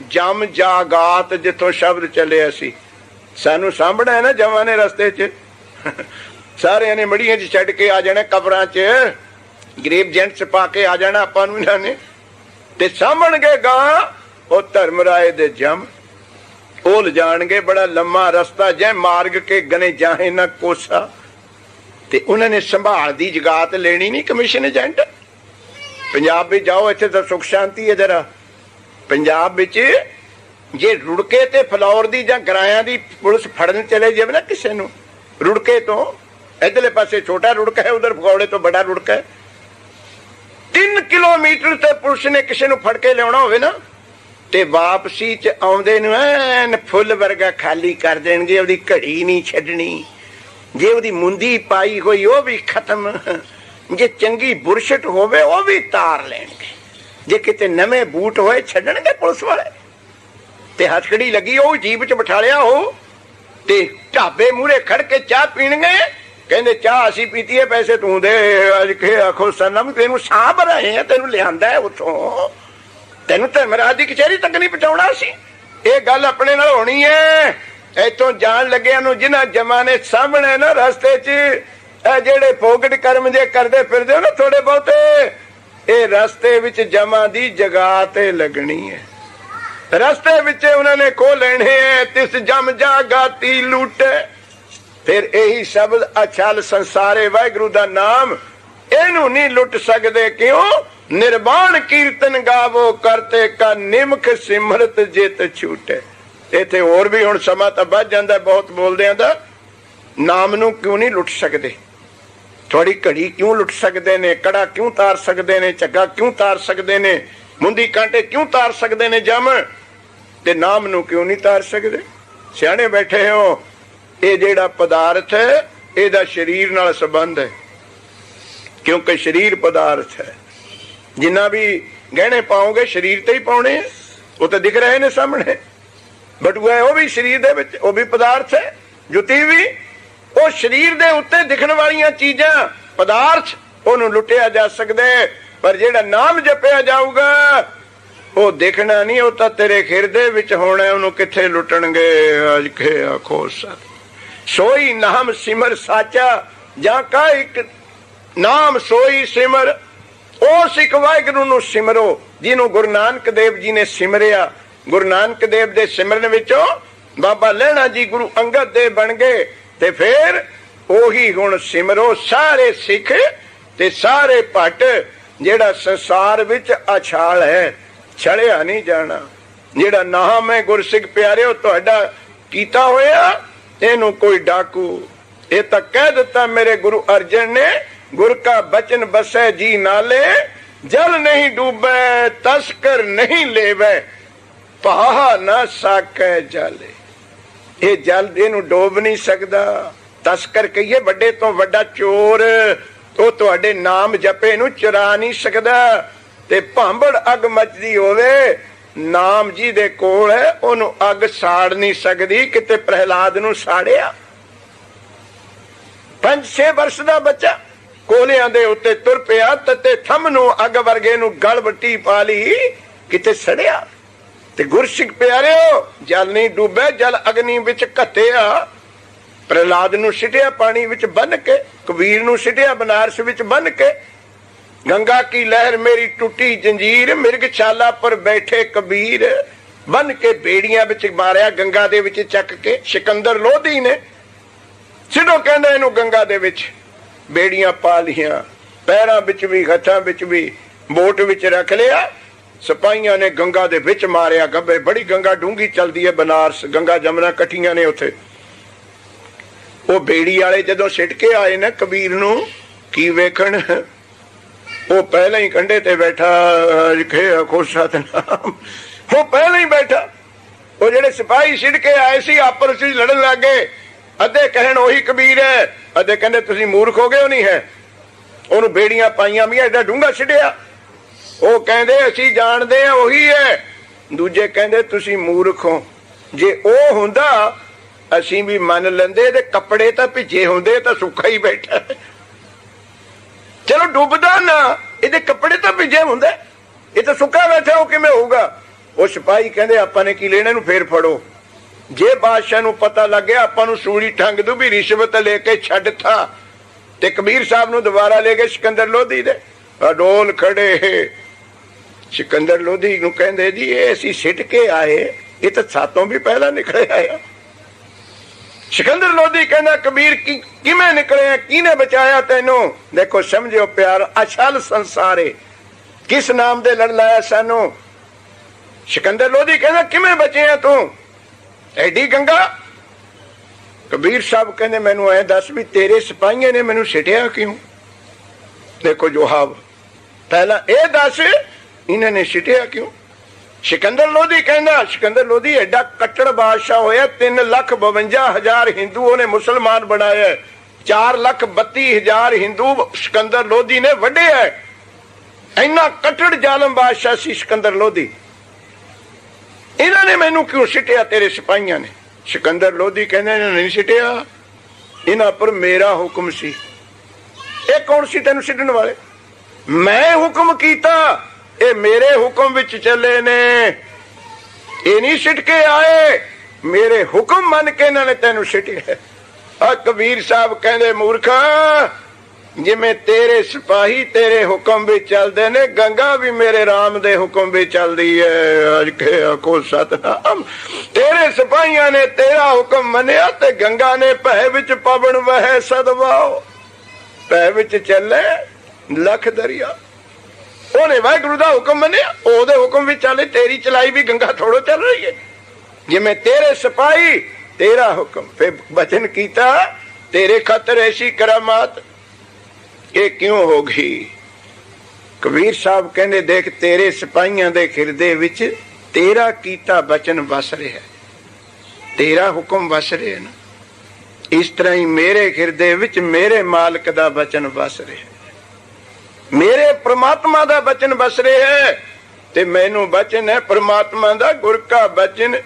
ਜਮ ਜਾਗਾਤ, ਜਿੱਥੋਂ ਸ਼ਬਦ ਚੱਲਿਆ ਸੀ। ਸਾਨੂੰ ਸਾਂਭਣਾ ਹੈ ਨਾ ਜਮਾਂ ਨੇ ਰਸਤੇ 'ਚ। ਸਾਰਿਆਂ ਨੇ ਮੜੀਆਂ 'ਚ ਛੱਡ ਕੇ ਆ ਜਾਣਾ, ਕਬਰਾਂ 'ਚ ਗਰੀਬ ਜੈਂਟਸ ਪਾ ਕੇ ਆ ਜਾਣਾ ਆਪਾਂ ਨੂੰ ਇਹਨਾਂ ਨੇ। ਤੇ ਸਾਂਭਣਗੇ ਗਾਂ ਉਹ ਧਰਮ ਰਾਏ ਦੇ ਜਮ। ਉਹ ਲਿਜਾਣਗੇ ਬੜਾ ਲੰਮਾ ਰਸਤਾ, ਜੈ ਮਾਰਗ ਕੇ ਗਨੇ ਜਾਹੇ ਨਾ ਕੋਸਾ। ਤੇ ਉਹਨਾਂ ਨੇ ਸੰਭਾਲ ਦੀ ਜਗਾਤ ਲੈਣੀ ਨਹੀਂ ਕਮਿਸ਼ਨ ਏਜੰਟ। ਪੰਜਾਬ ਵਿੱਚ ਜਾਓ, ਇੱਥੇ ਤਾਂ ਸੁਖ ਸ਼ਾਂਤੀ ਹੈ ਜਰਾ। ਪੰਜਾਬ ਵਿੱਚ ਜੇ ਰੁੜਕੇ ਤੇ ਫਲੌਰ ਦੀ ਜਾਂ ਗਰਾਇਆਂ ਦੀ ਪੁਲਿਸ ਫੜਨ ਚਲੇ ਜਾਵੇ ਨਾ ਕਿਸੇ ਨੂੰ, ਰੁੜਕੇ ਤੋਂ ਇਧਰਲੇ ਪਾਸੇ ਛੋਟਾ ਰੁੜਕਾ ਹੈ, ਉਧਰ ਫਗੌੜੇ ਤੋਂ ਬੜਾ ਰੁੜਕਾ ਹੈ, 3 ਕਿਲੋਮੀਟਰ ਤੇ ਪੁਲਿਸ ਨੇ ਕਿਸੇ ਨੂੰ ਫੜ ਕੇ ਲਿਆਉਣਾ ਹੋਵੇ ਨਾ, ਤੇ ਵਾਪਸੀ ਚ ਆਉਂਦੇ ਨੂੰ ਐਨ ਫੁੱਲ ਵਰਗਾ ਖਾਲੀ ਕਰ ਦੇਣਗੇ। ਉਹਦੀ ਘੜੀ ਨਹੀਂ ਛੱਡਣੀ। ਜੇ ਉਹਦੀ ਮੁੰਦੀ ਪਾਈ ਹੋਈ ਉਹ ਵੀ ਖਤਮ, ਜੇ ਚੰਗੀ ਬੁਰਸ਼ਟ ਹੋਵੇ ਉਹ ਵੀ ਤਾਰ ਲੈਣਗੇ, ਜੇ ਕਿਤੇ ਨਵੇਂ ਬੂਟ ਹੋਏ ਛੱਡਣਗੇ ਪੁਲਿਸ ਵਾਲੇ। ਤੇ ਹੱਥਕੜੀ ਲੱਗੀ ਉਹ ਜੀਪ ਚ ਬਿਠਾ ਲਿਆ ਉਹ, ਤੇ ਢਾਬੇ ਮੂਹਰੇ ਖੜ ਕੇ ਚਾਹ ਪੀਣਗੇ। ਕਹਿੰਦੇ ਚਾਹ ਅਸੀਂ ਪੀਤੀ ਹੈ, ਪੈਸੇ ਤੂੰ ਦੇ। ਅੱਜ ਕੇ ਆਖੋ ਸਨਮ ਤੈਨੂੰ ਸਾਂਭ ਰਹੇ ਆ, ਤੈਨੂੰ ਲਿਆਂਦਾ ਉੱਥੋਂ, ਤੈਨੂੰ ਧਰਮਰਾਜ ਦੀ ਕਚਹਿਰੀ ਤੱਕ ਨਹੀਂ ਪਹੁੰਚਾਉਣਾ ਸੀ। ਇਹ ਗੱਲ ਆਪਣੇ ਨਾਲ ਹੋਣੀ ਹੈ। ਇੱਥੋਂ ਜਾਣ ਲੱਗਿਆਂ ਨੂੰ ਜਿਨ੍ਹਾਂ ਜਮਾਂ ਨੇ ਸਾਹਮਣੇ ਨਾ ਰਸਤੇ 'ਚ ਇਹ ਜਿਹੜੇ ਫੋਗਟ ਕਰਮ ਜੇ ਕਰਦੇ ਫਿਰਦੇ ਹੋ ਨਾ ਥੋੜੇ ਬਹੁਤੇ, ਇਹ ਰਸਤੇ ਵਿੱਚ ਜਮਾਂ ਦੀ ਜਗ੍ਹਾ ਤੇ ਲੱਗਣੀ ਹੈ। ਰਸਤੇ ਵਿੱਚ ਉਹਨਾਂ ਨੇ ਖੋ ਲੈਣੇ ਹੈ। ਤਿਸ ਜਮ ਜਾ ਗਾਤੀ ਲੂਟੇ। ਫਿਰ ਇਹੀ ਸ਼ਬਦ ਅਛਲ ਸੰਸਾਰੇ ਵਾਹਿਗੁਰੂ ਦਾ ਨਾਮ, ਇਹਨੂੰ ਨਹੀਂ ਲੁੱਟ ਸਕਦੇ। ਕਿਉਂ? ਨਿਰਵਾਣ ਕੀਰਤਨ ਗਾਵੋ ਕਰਤੇ ਕਾ ਨਿਮਖ ਸਿਮਰਤ ਜਿਤ ਛੂਟੇ। ਇੱਥੇ ਹੋਰ ਵੀ ਹੁਣ ਸਮਾਂ ਤਾਂ ਵੱਧ ਜਾਂਦਾ ਬਹੁਤ ਬੋਲਦਿਆਂ ਦਾ। ਨਾਮ ਨੂੰ ਕਿਉਂ ਨਹੀਂ ਲੁੱਟ ਸਕਦੇ? ਥੋੜੀ ਘੜੀ ਕਿਉਂ ਲੁੱਟ ਸਕਦੇ ਨੇ? ਕੜਾ ਕਿਉਂ ਤਾਰ ਸਕਦੇ ਨੇ? ਝੱਗਾ ਕਿਉਂ ਤਾਰ ਸਕਦੇ ਨੇ? ਮੁੰਦੀ ਕਾਂਟੇ ਕਿਉਂ ਤਾਰ ਸਕਦੇ ਨੇ ਜਮ? ਤੇ ਨਾਮ ਨੂੰ ਕਿਉਂ ਨਹੀਂ ਤਾਰ ਸਕਦੇ? ਸਿਆਣੇ ਬੈਠੇ ਹੋ। ਇਹ ਜਿਹੜਾ ਪਦਾਰਥ ਹੈ ਇਹਦਾ ਸਰੀਰ ਨਾਲ ਸੰਬੰਧ ਹੈ, ਕਿਉਂਕਿ ਸਰੀਰ ਪਦਾਰਥ ਹੈ। ਜਿੰਨਾ ਵੀ ਗਹਿਣੇ ਪਾਓਗੇ ਸਰੀਰ ਤੇ ਹੀ ਪਾਉਣੇ, ਉਹ ਤਾਂ ਦਿਖ ਰਹੇ ਨੇ ਸਾਹਮਣੇ। ਬਟੂਆ ਉਹ ਵੀ ਸਰੀਰ ਦੇ ਵਿੱਚ, ਉਹ ਵੀ ਪਦਾਰਥ ਹੈ। ਜੁੱਤੀ ਵੀ ਉਹ ਸਰੀਰ ਦੇ ਉੱਤੇ ਦਿਖਣ ਵਾਲੀਆਂ ਚੀਜ਼ਾਂ ਪਦਾਰਥ, ਉਹਨੂੰ ਲੁੱਟਿਆ ਜਾ ਸਕਦਾ। ਪਰ ਜਿਹੜਾ ਨਾਮ ਜਪਿਆ ਜਾਊਗਾ ਉਹ ਦੇਖਣਾ ਨਹੀਂ, ਉਹ ਤਾਂ ਤੇਰੇ ਹਿਰਦੇ ਵਿੱਚ ਹੋਣਾ। ਉਹਨੂੰ ਕਿੱਥੇ ਲੁੱਟਣਗੇ? ਅੱਜ ਕੇ ਆਖੋ ਸਤ ਸੋਈ ਨਾਮ ਸਿਮਰ ਸਾਚਾ, ਜਾਂ ਕਾ ਇੱਕ ਨਾਮ ਸੋਈ ਸਿਮਰ। ਉਸ ਇੱਕ ਵਾਹਿਗੁਰੂ ਨੂੰ ਸਿਮਰੋ ਜਿਹਨੂੰ ਗੁਰੂ ਨਾਨਕ ਦੇਵ ਜੀ ਨੇ ਸਿਮਰਿਆ। ਗੁਰੂ ਨਾਨਕ ਦੇਵ ਦੇ ਸਿਮਰਨ ਵਿੱਚੋਂ ਬਾਬਾ ਲਹਿਣਾ ਜੀ ਗੁਰੂ ਅੰਗਦ ਦੇ ਬਣ ਗਏ। ਤੇ ਫਿਰ ਉਹੀ ਹੁਣ ਸਿਮਰੋ ਸਾਰੇ ਸਿੱਖ ਤੇ ਸਾਰੇ ਭੱਟ। ਜਿਹੜਾ ਸੰਸਾਰ ਵਿੱਚ ਅਛਾਲ ਹੈ, ਛੜਿਆ ਨਹੀਂ ਜਾਣਾ। ਜਿਹੜਾ ਨਾਮ ਹੈ ਗੁਰਸਿੱਖ ਪਿਆਰਿਓ ਤੁਹਾਡਾ ਕੀਤਾ ਹੋਇਆ, ਇਹਨੂੰ ਕੋਈ ਡਾਕੂ। ਇਹ ਤਾਂ ਕਹਿ ਦਿੱਤਾ ਮੇਰੇ ਗੁਰੂ ਅਰਜਨ ਨੇ, ਗੁਰ ਕਾ ਬਚਨ ਬਸੈ ਜੀ ਨਾਲੇ, ਜਲ ਨਹੀਂ ਡੂਬੈ ਤਸਕਰ ਨਹੀਂ ਲੇਵੈ, ਪਹਾ ਨਾ ਸਾਕੈ ਜਾਲੇ। ਇਹ ਜਲ ਇਹਨੂੰ ਡੋਬ ਨਹੀਂ ਸਕਦਾ। ਤਸਕਰ ਕਹੀਏ ਵੱਡੇ ਤੋਂ ਵੱਡਾ ਚੋਰ, ਉਹ ਤੁਹਾਡੇ ਨਾਮ ਜਪੇ ਨੂੰ ਚੁਰਾ ਨਹੀਂ ਸਕਦਾ। ਤੇ ਭਾਂਬੜ ਅੱਗ ਮੱਚਦੀ ਹੋਵੇ, ਨਾਮ ਜੀ ਦੇ ਕੋਲ ਹੈ, ਉਹਨੂੰ ਅੱਗ ਸਾੜ ਨਹੀਂ ਸਕਦੀ। ਕਿਤੇ ਪ੍ਰਹਿਲਾਦ ਨੂੰ ਸਾੜਿਆ? 5-6 ਵਰਸ਼ ਦਾ ਬੱਚਾ ਕੋਲਿਆਂ ਦੇ ਉੱਤੇ ਤੁਰ ਪਿਆ, ਤਤੇ ਥੰਮ ਨੂੰ ਅੱਗ ਵਰਗੇ ਨੂੰ ਗਲ ਵੱਟੀ ਪਾ ਲਈ, ਕਿਤੇ ਸੜਿਆ? ਤੇ ਗੁਰਸਿੱਖ ਪਿਆਰਿਓ ਜਲ ਨਹੀਂ ਡੁੱਬੇ, ਜਲ ਅਗਨੀ ਵਿੱਚ ਘੱਤਿਆ। ਪ੍ਰਹਿਲਾਦ ਨੂੰ ਸਿੱਟਿਆ ਪਾਣੀ ਵਿੱਚ ਬੰਨ ਕੇ, ਕਬੀਰ ਨੂੰ ਸਿੱਟਿਆ ਬਨਾਰਸ ਵਿੱਚ ਬੰਨ ਕੇ। ਗੰਗਾ ਕੀ ਲਹਿਰ ਮੇਰੀ ਟੁੱਟੀ ਜੰਜੀਰ, ਮਿਰਗ ਛਾਲਾ ਪਰ ਬੈਠੇ ਕਬੀਰ। ਬੰਨ ਕੇ ਬੇੜੀਆਂ ਵਿੱਚ ਮਾਰਿਆ ਗੰਗਾ ਦੇ ਵਿੱਚ ਚੱਕ ਕੇ। ਸਿਕੰਦਰ ਲੋਧੀ ਨੇ ਸਿੱਧੋ ਕਹਿੰਦਾ ਇਹਨੂੰ ਗੰਗਾ ਦੇ ਵਿੱਚ। ਬੇੜੀਆਂ ਪਾ ਲੀਆਂ, ਪੈਰਾਂ ਵਿੱਚ ਵੀ ਹੱਥਾਂ ਵਿੱਚ ਵੀ, ਬੋਟ ਵਿੱਚ ਰੱਖ ਲਿਆ। ਸਿਪਾਹੀਆਂ ਨੇ ਗੰਗਾ ਦੇ ਵਿੱਚ ਮਾਰਿਆ। ਗੱਬੇ ਬੜੀ ਗੰਗਾ ਡੂੰਗੀ ਚਲਦੀ ਹੈ, ਬਨਾਰਸ ਗੰਗਾ ਜਮਨਾ ਇਕੱਠੀਆਂ ਨੇ ਉੱਥੇ। ਉਹ ਬੇੜੀ ਵਾਲੇ ਜਦੋਂ ਸਿੱਟ ਕੇ ਆਏ ਨਾ ਕਬੀਰ ਨੂੰ, ਕੀ ਵੇਖਣ? ਉਹ ਪਹਿਲਾਂ ਹੀ ਕੰਢੇ ਤੇ ਬੈਠਾ। ਸਤਨਾਮ, ਉਹ ਪਹਿਲਾਂ ਹੀ ਬੈਠਾ। ਉਹ ਜਿਹੜੇ ਸਿਪਾਹੀ ਸਿੱਟ ਕੇ ਆਏ ਸੀ ਆਪਸ ਵਿੱਚ ਲੜਨ ਲੱਗ ਗਏ। ਅੱਧੇ ਕਹਿਣ ਉਹੀ ਕਬੀਰ ਹੈ, ਅੱਧੇ ਕਹਿੰਦੇ ਤੁਸੀਂ ਮੂਰਖ ਹੋ ਗਏ। ਉਹ ਨਹੀਂ ਹੈ, ਉਹਨੂੰ ਬੇੜੀਆਂ ਪਾਈਆਂ ਵੀ ਐਡਾ ਡੂੰਘਾ ਸਿੱਟਿਆ। ਉਹ ਕਹਿੰਦੇ ਅਸੀਂ ਜਾਣਦੇ ਆ ਉਹੀ ਹੈ। ਦੂਜੇ ਕਹਿੰਦੇ ਤੁਸੀਂ ਮੂਰਖ ਹੋ। ਜੇ ਉਹ ਹੁੰਦਾ ਅਸੀਂ ਵੀ ਮੰਨ ਲੈਂਦੇ। ਇਹਦੇ ਕੱਪੜੇ ਤਾਂ ਭਿੱਜੇ ਹੁੰਦੇ, ਤਾਂ ਸੁੱਕਾ ਹੀ ਬੈਠਾ। ਚਲੋ ਡੁੱਬਦਾ ਨਾ, ਇਹਦੇ ਕੱਪੜੇ ਤਾਂ ਭਿੱਜੇ ਹੁੰਦੇ, ਇਹ ਤਾਂ ਸੁੱਕਾ ਬੈਠਾ। ਉਹ ਕਿਵੇਂ ਹੋਊਗਾ? ਉਹ ਸਿਪਾਹੀ ਕਹਿੰਦੇ ਆਪਾਂ ਨੇ ਕੀ ਲੈਣਾ, ਇਹਨੂੰ ਫੇਰ ਫੜੋ। ਜੇ ਬਾਦਸ਼ਾਹ ਨੂੰ ਪਤਾ ਲੱਗ ਗਿਆ ਆਪਾਂ ਨੂੰ ਸੂਲੀ ਠੰਗ ਦੂ ਵੀ ਰਿਸ਼ਵਤ ਲੈ ਕੇ ਛੱਡਤਾ। ਤੇ ਕਬੀਰ ਸਾਹਿਬ ਨੂੰ ਦੁਬਾਰਾ ਲੈ ਗਏ ਸਿਕੰਦਰ ਲੋਧੀ ਦੇ ਅਡੋਲ ਖੜੇ। ਸਿਕੰਦਰ ਲੋਧੀ ਨੂੰ ਕਹਿੰਦੇ ਜੀ ਇਹ ਅਸੀਂ ਸਿੱਟ ਕੇ ਆਏ, ਇਹ ਤਾਂ ਸਾਤੋਂ ਵੀ ਪਹਿਲਾਂ ਨਿਕਲੇ ਆਇਆ। ਸਿਕੰਦਰ ਲੋਧੀ ਕਹਿੰਦਾ ਕਬੀਰ ਕਿਵੇਂ ਨਿਕਲਿਆ, ਕਿਹਨੇ ਬਚਾਇਆ ਤੈਨੂੰ? ਦੇਖੋ ਸਮਝਿਓ ਪਿਆਰ, ਅਛਲ ਸੰਸਾਰੇ ਕਿਸ ਨਾਮ ਦੇ ਲੜ ਲਾਇਆ ਸਾਨੂੰ? ਸਿਕੰਦਰ ਲੋਧੀ ਕਹਿੰਦਾ ਕਿਵੇਂ ਬਚਿਆ ਤੂੰ? ਐਡੀ ਗੰਗਾ। ਕਬੀਰ ਸਾਹਿਬ ਕਹਿੰਦੇ ਮੈਨੂੰ ਐ ਦੱਸ ਵੀ ਤੇਰੇ ਸਿਪਾਹੀਆਂ ਨੇ ਮੈਨੂੰ ਸਿੱਟਿਆ ਕਿਉਂ? ਦੇਖੋ ਜਵਾਬ, ਪਹਿਲਾਂ ਇਹ ਦੱਸ ਇਹਨਾਂ ਨੇ ਸਿੱਟਿਆ ਕਿਉਂ? ਸਿਕੰਦਰ ਲੋਧੀ ਕਹਿੰਦਾ, ਸਿਕੰਦਰ ਲੋਧੀ ਐਡਾ ਕੱਟੜ ਬਾਦਸ਼ਾਹ ਹੋਇਆ, 3,52,000 ਹਿੰਦੂ ਉਹਨੇ ਮੁਸਲਮਾਨ ਬਣਾਇਆ। 4,32,000 ਹਿੰਦੂ ਸਿਕੰਦਰ ਲੋਧੀ ਨੇ ਵੱਢਿਆ। ਇੰਨਾ ਕੱਟੜ ਜ਼ਾਲਮ ਬਾਦਸ਼ਾਹ ਸੀ ਸਿਕੰਦਰ ਲੋਧੀ। ਇਹਨਾਂ ਨੇ ਮੈਨੂੰ ਕਿਉਂ ਸਿੱਟਿਆ? ਤੇਰੇ ਸਿਪਾਹੀਆਂ ਨੇ। ਸਿਕੰਦਰ ਲੋਧੀ ਕਹਿੰਦੇ ਇਹਨਾਂ ਨੇ ਨਹੀਂ ਸਿੱਟਿਆ, ਇਹਨਾਂ ਪਰ ਮੇਰਾ ਹੁਕਮ ਸੀ। ਇਹ ਕੌਣ ਸੀ ਤੈਨੂੰ ਸਿੱਟਣ ਵਾਲੇ? ਮੈਂ ਹੁਕਮ ਕੀਤਾ, ਇਹ ਮੇਰੇ ਹੁਕਮ ਵਿੱਚ ਚੱਲੇ ਨੇ, ਇਹ ਨਹੀਂ ਸਿੱਟ ਕੇ ਆਏ, ਮੇਰੇ ਹੁਕਮ ਮੰਨ ਕੇ ਇਹਨਾਂ ਨੇ ਤੈਨੂੰ ਸਿੱਟਿਆ। ਆ ਕਬੀਰ ਸਾਹਿਬ ਕਹਿੰਦੇ ਮੂਰਖਾ, ਜਿਵੇਂ ਤੇਰੇ ਸਿਪਾਹੀ ਤੇਰੇ ਹੁਕਮ ਵਿੱਚ ਚੱਲਦੇ ਨੇ, ਗੰਗਾ ਵੀ ਮੇਰੇ ਰਾਮ ਦੇ ਹੁਕਮ ਵਿੱਚ ਚੱਲਦੀ ਹੈ। ਅੱਜ ਕੇ ਆਖੋ ਸਤਨਾਮ। ਤੇਰੇ ਸਿਪਾਹੀਆਂ ਨੇ ਤੇਰਾ ਹੁਕਮ ਮੰਨਿਆ ਤੇ ਗੰਗਾ ਨੇ ਭੈ ਵਿੱਚ ਪਵਨ ਵਹਿ ਸਦਵਾਓ। ਭੈ ਵਿੱਚ ਚੱਲੇ ਲੱਖ ਦਰਿਆ। ਉਹਨੇ ਵਾਹਿਗੁਰੂ ਦਾ ਹੁਕਮ ਮੰਨਿਆ, ਉਹਦੇ ਹੁਕਮ ਵਿੱਚ ਚੱਲੇ। ਤੇਰੀ ਚਲਾਈ ਵੀ ਗੰਗਾ ਥੋੜੋ ਚੱਲ ਰਹੀ ਹੈ। ਜਿਵੇਂ ਤੇਰੇ ਸਿਪਾਹੀ ਤੇਰਾ ਹੁਕਮ। ਫਿਰ ਬਚਨ ਕੀਤਾ ਤੇਰੇ ਖਾਤਰ ਐਸੀ ਕਰਾਮਾਤ। ਇਹ ਕਿਉਂ ਹੋ ਗਈ? ਕਬੀਰ ਸਾਹਿਬ ਕਹਿੰਦੇ ਦੇਖ, ਤੇਰੇ ਸਿਪਾਹੀਆਂ ਦੇ ਹਿਰਦੇ ਵਿੱਚ ਤੇਰਾ ਕੀਤਾ ਬਚਨ ਵਸ ਰਿਹਾ, ਤੇਰਾ ਹੁਕਮ ਵਸ ਰਿਹਾ ਨਾ। ਇਸ ਤਰ੍ਹਾਂ ਹੀ ਮੇਰੇ ਹਿਰਦੇ ਵਿੱਚ ਮੇਰੇ ਮਾਲਕ ਦਾ ਬਚਨ ਵਸ ਰਿਹਾ, ਮੇਰੇ ਪ੍ਰਮਾਤਮਾ ਦਾ ਬਚਨ ਵਸ ਰਿਹਾ ਹੈ। ਤੇ ਮੈਨੂੰ ਬਚਨ ਹੈ ਪ੍ਰਮਾਤਮਾ ਦਾ, ਗੁਰ ਕਾ ਬਚਨ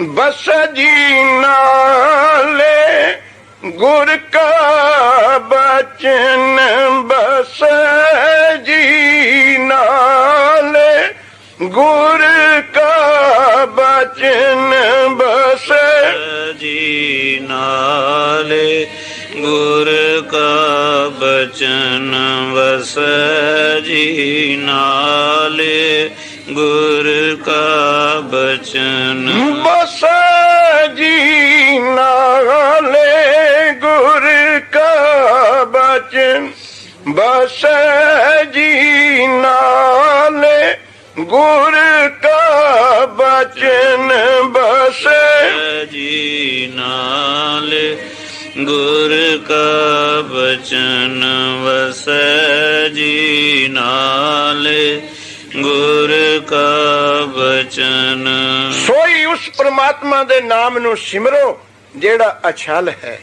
ਬਸ ਜੀ ਨਾਲੇ, ਗੁਰ ਕਾ ਬਚਨ ਬਸ ਜੀ ਨਾਲੇ, ਗੁਰ ਕਾ ਬਚਨ ਬਸ ਜੀ ਨਾਲੇ, ਗੁਰ ਕਾ ਬਚਨ ਵਸ ਜੀ ਨਾਲੇ, ਗੁਰ ਕਾ ਬਚਨ ਬਸ ਜੀ ਨਾਲੇ, ਗੁਰ ਕਾ ਬਚਨ ਬਸ ਜੀ ਨਾਲੇ, ਗੁਰ ਕਾ ਬਚਨ ਬਸ ਜੀ ਨਾਲੇ, ਗੁਰ ਕਾ ਬਚਨ ਵਸ ਜੀ ਨਾਲੇ, ਗੁਰ ਕਾ ਬਚਨ। ਸੋਈ ਉਸ ਪ੍ਰਮਾਤਮਾ ਦੇ ਨਾਮ ਨੂੰ ਸਿਮਰੋ ਜਿਹੜਾ ਅਛਲ ਹੈ,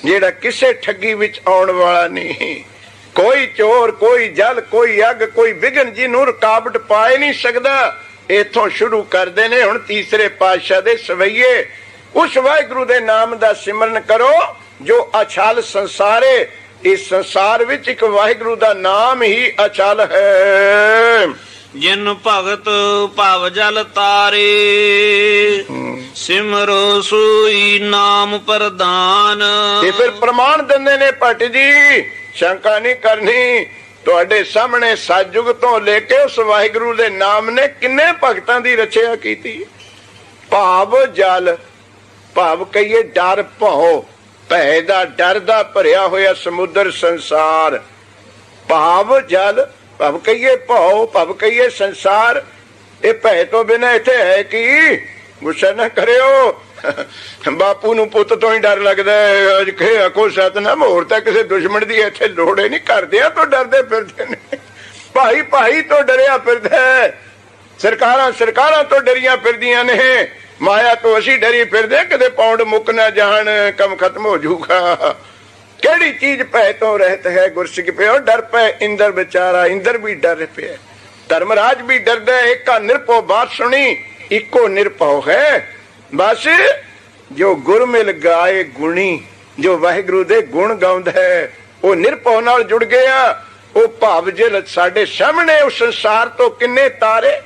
ਜਿਹੜਾ ਕਿਸੇ ਠੱਗੀ ਵਿੱਚ ਆਉਣ ਵਾਲਾ ਨਹੀਂ। ਕੋਈ ਚੋਰ, ਕੋਈ ਜਲ, ਕੋਈ ਅੱਗ, ਕੋਈ ਵਿਘਨ ਜਿਹਨੂੰ ਰੁਕਾਵਟ ਪਾਏ ਨਹੀਂ ਸਕਦਾ। ਇੱਥੋਂ ਸ਼ੁਰੂ ਕਰਦੇ ਨੇ ਹੁਣ ਤੀਸਰੇ ਪਾਤਸ਼ਾਹ ਦੇ ਸਵਈਏ। ਉਸ ਵਾਹਿਗੁਰੂ ਦੇ ਨਾਮ ਦਾ ਸਿਮਰਨ ਕਰੋ ਜੋ ਅਛਲ ਸੰਸਾਰੇ। ਇਸ ਸੰਸਾਰ ਵਿੱਚ ਇੱਕ ਵਾਹਿਗੁਰੂ ਦਾ ਨਾਮ ਹੀ ਅਚਲ ਹੈ। ਜਿਨ ਭਗਤ ਭਵ ਜਲ ਤਾਰੇ, ਸਿਮਰੋ ਸੋਈ ਨਾਮ ਪ੍ਰਦਾਨ। ਤੇ ਫਿਰ ਪ੍ਰਮਾਣ ਦਿੰਦੇ ਨੇ ਭੱਟ ਜੀ, ਸ਼ੰਕਾ ਨਹੀਂ ਕਰਨੀ। ਤੁਹਾਡੇ ਸਾਹਮਣੇ ਸਤਿਯੁਗ ਤੋਂ ਲੈ ਕੇ ਉਸ ਵਾਹਿਗੁਰੂ ਦੇ ਨਾਮ ਨੇ ਕਿੰਨੇ ਭਗਤਾਂ ਦੀ ਰਚਿਆ ਕੀਤੀ। ਭਾਵ ਜਲ, ਭਾਵ ਕਹੀਏ ਡਰ, ਭਉ, ਭੈ ਦਾ, ਡਰ ਦਾ ਭਰਿਆ ਹੋਇਆ ਸਮੁੰਦਰ ਸੰਸਾਰ। ਭਾਵ ਜਲ, ਭਾਵ ਕਹੀਏ ਭਉ, ਭਾਵ ਕਹੀਏ ਸੰਸਾਰ। ਇਹ ਭੈ ਤੋਂ ਬਿਨਾਂ ਇੱਥੇ ਹੈ ਕੀ? ਗੁੱਸਾ ਨਾ ਕਰਿਓ। ਬਾਪੂ ਨੂੰ ਪੁੱਤ ਤੋਂ ਹੀ ਡਰ ਲੱਗਦਾ ਹੈ। ਅੱਜ ਕੇ ਆਖੋ ਸਤਨਾਮ। ਹੋਰ ਤਾਂ ਕਿਸੇ ਦੁਸ਼ਮਣ ਦੀ ਇੱਥੇ ਲੋੜ ਹੀ ਨਹੀਂ। ਘਰਦਿਆਂ ਤੋਂ ਡਰਦੇ ਫਿਰਦੇ ਨੇ, ਭਾਈ ਭਾਈ ਤੋਂ ਡਰਿਆ ਫਿਰਦਾ, ਸਰਕਾਰਾਂ ਸਰਕਾਰਾਂ ਤੋਂ ਡਰੀਆਂ ਫਿਰਦੀਆਂ ਨੇ, ਮਾਇਆ ਤੋਂ ਅਸੀਂ ਡਰੀ ਫਿਰਦੇ ਕਿਤੇ ਪੌਂਡ ਮੁੱਕ ਨਾ ਜਾਣ, ਕੰਮ ਖਤਮ ਹੋ ਜਾਊਗਾ। ਕਿਹੜੀ ਚੀਜ਼ ਭੈ ਤੋਂ ਰਹਿਤ ਹੈ? ਗੁਰਸਿੱਖ ਪਿਓ ਡਰ ਪੈ ਇੰਦਰ ਵਿਚਾਰਾ। ਇੰਦਰ ਵੀ ਡਰ ਪਿਆ, ਧਰਮਰਾਜ ਵੀ ਡਰਦਾ। ਏਕਾ ਨਿਰਭਉ ਬਾਤ ਸੁਣੀ, ਇੱਕੋ ਨਿਰਭਉ ਹੈ। ਬਸ ਜੋ ਗੁਰਮਿਲ ਗਾਏ ਗੁਣੀ, ਜੋ ਵਾਹਿਗੁਰੂ ਦੇ ਗੁਣ ਗਾਉਂਦਾ ਹੈ, ਉਹ ਨਿਰਭਉ ਨਾਲ ਜੁੜ ਗਿਆ। ਉਹ ਭਾਵ ਜੇ ਸਾਡੇ ਸਾਹਮਣੇ ਉਸ ਸੰਸਾਰ ਤੋਂ ਕਿੰਨੇ ਤਾਰੇ,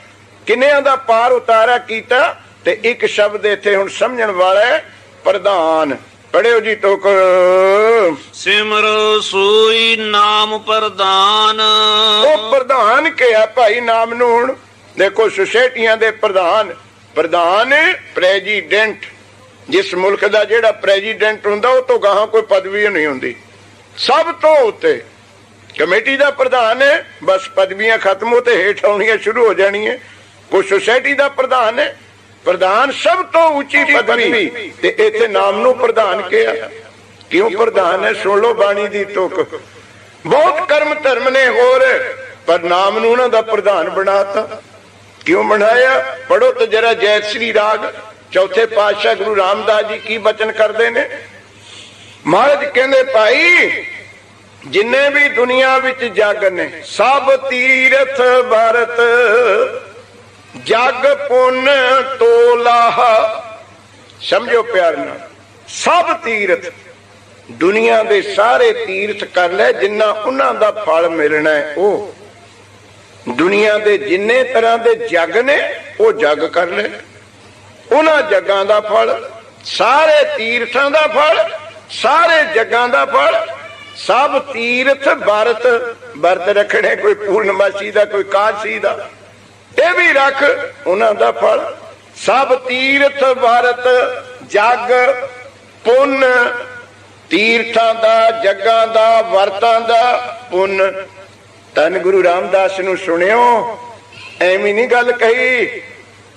ਕਿੰਨਿਆਂ ਦਾ ਪਾਰ ਉਤਾਰਾ ਕੀਤਾ। ਤੇ ਇੱਕ ਸ਼ਬਦ ਇੱਥੇ ਹੁਣ ਸਮਝਣ ਵਾਲਾ ਹੈ, ਪ੍ਰਧਾਨ। ਪੜਿਓ ਜੀ ਤੋਕ। ਸਿਮਰੋ ਸੋਈ ਨਾਮ ਪ੍ਰਦਾਨ। ਉਹ ਪ੍ਰਧਾਨ ਕਿਹਾ ਭਾਈ ਨਾਮ ਨੂੰ। ਹੁਣ ਦੇਖੋ ਸੁਸਾਇਟੀਆਂ ਦੇ ਪ੍ਰਧਾਨ, ਪ੍ਰਧਾਨ ਪ੍ਰੈਜ਼ੀਡੈਂਟ। ਜਿਸ ਮੁਲਕ ਦਾ ਜਿਹੜਾ ਪ੍ਰੈਜ਼ੀਡੈਂਟ ਹੁੰਦਾ ਉਹ ਤੋਂ ਗਾਹਾਂ ਕੋਈ ਪਦਵੀ ਨਹੀਂ ਹੁੰਦੀ। ਸਭ ਤੋਂ ਉੱਤੇ ਕਮੇਟੀ ਦਾ ਪ੍ਰਧਾਨ ਹੈ, ਬਸ ਪਦਵੀਆਂ ਖਤਮ ਹੋ ਤੇ ਹੇਠ ਆਉਣੀਆਂ ਸ਼ੁਰੂ ਹੋ ਜਾਣੀਆਂ। ਕੋਈ ਸੁਸਾਇਟੀ ਦਾ ਪ੍ਰਧਾਨ ਹੈ, ਪ੍ਰਧਾਨ ਸਭ ਤੋਂ ਉੱਚੀ ਪਦਵੀ। ਤੇ ਇੱਥੇ ਨਾਮ ਨੂੰ ਪ੍ਰਧਾਨ ਕਿਹਾ। ਕਿਉਂ ਪ੍ਰਧਾਨ ਹੈ? ਸੁਣ ਲੋ ਬਾਣੀ ਦੀ ਤੁਕ। ਬਹੁਤ ਕਰਮ ਧਰਮ ਨੇ ਹੋਰ, ਪਰ ਨਾਮ ਨੂੰ ਉਹਨਾਂ ਦਾ ਪ੍ਰਧਾਨ ਬਣਾਤਾ। ਕਿਉਂ ਬਣਾਇਆ? ਪੜੋ ਤੇ ਜਰਾ ਜੈ ਸ੍ਰੀ ਰਾਗ। ਚੌਥੇ ਪਾਤਸ਼ਾਹ ਗੁਰੂ ਰਾਮਦਾਸ ਜੀ ਕੀ ਬਚਨ ਕਰਦੇ ਨੇ? ਮਹਾਰਾਜ ਕਹਿੰਦੇ ਭਾਈ ਜਿੰਨੇ ਵੀ ਦੁਨੀਆ ਵਿੱਚ ਜਗ ਨੇ ਸਭ ਤੀਰਥ ਵਰਤ ਜਗ ਪੁੰਨ ਤੋਲਾਹ। ਸਮਝੋ ਪਿਆਰ ਨਾਲ, ਸਭ ਤੀਰਥ ਦੁਨੀਆ ਦੇ ਸਾਰੇ ਤੀਰਥ ਕਰ ਲੈ ਜਿੰਨਾ ਉਹਨਾਂ ਦਾ ਫਲ ਮਿਲਣਾ ਹੈ। ਉਹ ਦੁਨੀਆ ਦੇ ਜਿੰਨੇ ਤਰ੍ਹਾਂ ਦੇ ਜਗ ਨੇ ਉਹ ਜਗ ਕਰ ਲੈ, ਉਹਨਾਂ ਜਗਾਂ ਦਾ ਫਲ, ਸਾਰੇ ਤੀਰਥਾਂ ਦਾ ਫਲ, ਸਾਰੇ ਜਗਾਂ ਦਾ ਫਲ। ਸਭ ਤੀਰਥ ਵਰਤ, ਵਰਤ ਰੱਖਣੇ, ਕੋਈ ਪੂਰਨਮਾਸ਼ੀ ਦਾ, ਕੋਈ ਕਾਸ਼ੀ ਦਾ, ਇਹ ਵੀ ਰੱਖ, ਉਹਨਾਂ ਦਾ ਫਲ। ਸਭ ਤੀਰਥ ਵਰਤ ਜਗ ਪੁੰਨ, ਤੀਰਥਾਂ ਦਾ, ਜਗਾਂ ਦਾ, ਵਰਤਾਂ ਦਾ ਪੁੰਨ। ਧੰਨ ਗੁਰੂ ਰਾਮਦਾਸ ਨੂੰ ਸੁਣਿਓ, ਐਵੇਂ ਨਹੀਂ ਗੱਲ ਕਹੀ।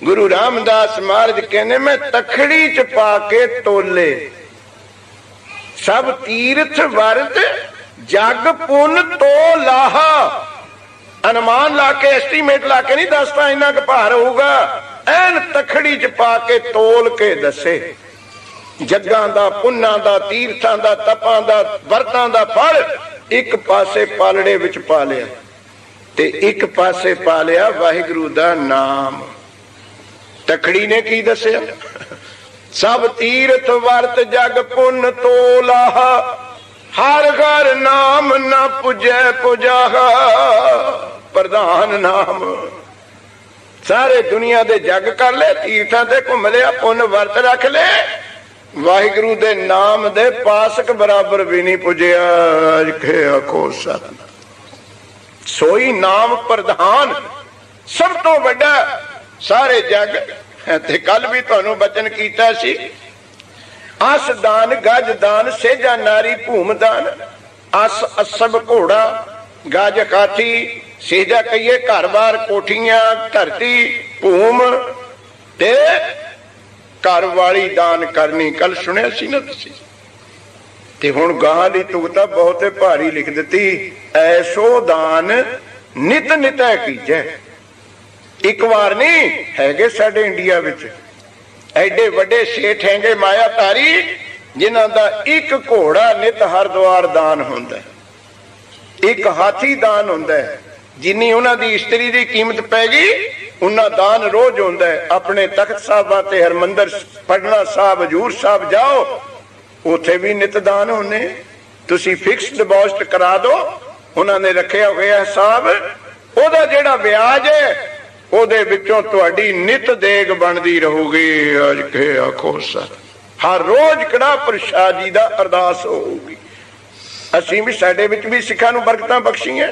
ਗੁਰੂ ਰਾਮਦਾਸ ਮਹਾਰਾਜ ਕਹਿੰਦੇ ਮੈਂ ਤਖੜੀ ਚ ਪਾ ਕੇ ਤੋਲੇ, ਸਭ ਤੀਰਥ ਵਰਤ ਜਗ ਪੁੰਨ ਤੋਲਾਹਾ। ਅਨੁਮਾਨ ਲਾ ਕੇ, ਐਸਟੀਮੇਟ ਲਾ ਕੇ ਨਹੀਂ ਦੱਸਦਾ ਇੰਨਾ ਕੁ ਭਾਰ ਹੋਊਗਾ, ਐਨ ਤਖੜੀ ਚ ਪਾ ਕੇ ਤੋਲ ਕੇ ਦੱਸੇ। ਜੱਗਾਂ ਦਾ, ਪੁੰਨਾਂ ਦਾ, ਤੀਰਥਾਂ ਦਾ, ਤਪਾਂ ਦਾ, ਵਰਤਾਂ ਦਾ ਫਲ ਇੱਕ ਪਾਸੇ ਪਾਲੜੇ ਵਿੱਚ ਪਾ ਲਿਆ ਤੇ ਇੱਕ ਪਾਸੇ ਪਾ ਲਿਆ ਵਾਹਿਗੁਰੂ ਦਾ ਨਾਮ। ਤਖੜੀ ਨੇ ਕੀ ਦੱਸਿਆ? ਸਭ ਤੀਰਥ ਵਰਤ ਜਗ ਪੁੰਨ ਤੋਲਾਹ, ਹਰ ਘਰ ਨਾਮ ਨਾ ਪੁਜੈ ਪੁਜਾਹਾ। ਪ੍ਰਧਾਨ ਨਾਮ, ਸਾਰੇ ਦੁਨੀਆ ਦੇ ਜਗ ਕਰ ਲੈ, ਤੀਰਥਾਂ ਤੇ ਘੁੰਮ ਲਿਆ, ਪੁੰਨ ਵਰਤ ਰੱਖ ਲੈ, ਵਾਹਿਗੁਰੂ ਦੇ ਨਾਮ ਦੇ ਪਾਸਕ ਬਰਾਬਰ ਵੀ ਨਹੀਂ ਪੁੱਜਿਆ। ਅਜੇ ਆਖੋ ਸਤਿਨਾਮ। ਸੋਈ ਨਾਮ ਪ੍ਰਧਾਨ, ਸਭ ਤੋਂ ਵੱਡਾ ਸਾਰੇ ਜਗ। ਤੇ ਕੱਲ ਵੀ ਤੁਹਾਨੂੰ ਬਚਨ ਕੀਤਾ ਸੀ, ਅਸ ਦਾਨ, ਗਜ ਦਾਨ, ਸੇਜਾ ਨਾਰੀ, ਭੂਮ ਦਾਨ। ਅਸ ਅਸਬ ਘੋੜਾ, ਗਜ ਕਾਠੀ, ਸੇਜਾ ਕਹੀਏ ਘਰ-ਬਾਰ, ਕੋਠੀਆਂ, ਧਰਤੀ, ਭੂਮ ਤੇ ਘਰ ਵਾਲੀ ਦਾਨ ਕਰਨੀ। ਕੱਲ ਸੁਣਿਆ ਸੀ ਨਾ ਤੁਸੀਂ। ਤੇ ਹੁਣ ਗਾਂ ਦੀ ਤੁਗਤਾ ਬਹੁਤੇ ਭਾਰੀ ਲਿਖ ਦਿੱਤੀ, ਐਸੋ ਦਾਨ ਨਿਤ ਨਿਤੈ ਕੀਜੈ। ਇੱਕ ਵਾਰ ਨਹੀਂ, ਹੈਗੇ ਸਾਡੇ ਇੰਡੀਆ ਵਿੱਚ ਐਡੇ ਵੱਡੇ ਸੇਠ ਹੈਗੇ ਮਾਇਆਧਾਰੀ, ਜਿਨ੍ਹਾਂ ਦਾ ਇੱਕ ਘੋੜਾ ਨਿਤ ਹਰਦੁਆਰ ਦਾਨ ਹੁੰਦਾ, ਇੱਕ ਹਾਥੀ ਦਾਨ ਹੁੰਦਾ। ਜਿੰਨੀ ਉਹਨਾਂ ਦੀ ਇਸਤਰੀ ਦੀ ਕੀਮਤ ਪੈ ਗਈ ਉਹਨਾਂ ਦਾਨ ਰੋਜ਼ ਹੁੰਦਾ। ਆਪਣੇ ਤਖਤ ਸਾਹਿਬਾਂ ਤੇ ਹਰਮੰਦਰ ਪਟਨਾ ਸਾਹਿਬ, ਹਜੂਰ ਸਾਹਿਬ ਜਾਓ, ਉੱਥੇ ਵੀ ਨਿਤ ਦਾਨ ਹੁੰਦੇ। ਤੁਸੀਂ ਫਿਕਸ ਡਿਪੋਜ਼ਿਟ ਕਰਾ ਦਿਓ, ਉਹਨਾਂ ਨੇ ਰੱਖਿਆ ਹੋਇਆ ਹਿਸਾਬ, ਉਹਦਾ ਜਿਹੜਾ ਵਿਆਜ ਹੈ ਉਹਦੇ ਵਿੱਚੋਂ ਤੁਹਾਡੀ ਨਿਤ ਦੇਗ ਬਣਦੀ ਰਹੂਗੀ। ਅੱਜ ਕੇ ਆਖੋ ਸਰ, ਹਰ ਰੋਜ਼ ਕੜਾ ਪ੍ਰਸ਼ਾਦੀ ਦਾ ਅਰਦਾਸ ਹੋਊਗੀ। ਅਸੀਂ ਵੀ, ਸਾਡੇ ਵਿੱਚ ਵੀ ਸਿੱਖਾਂ ਨੂੰ ਬਰਕਤਾਂ ਬਖਸ਼ੀਆਂ।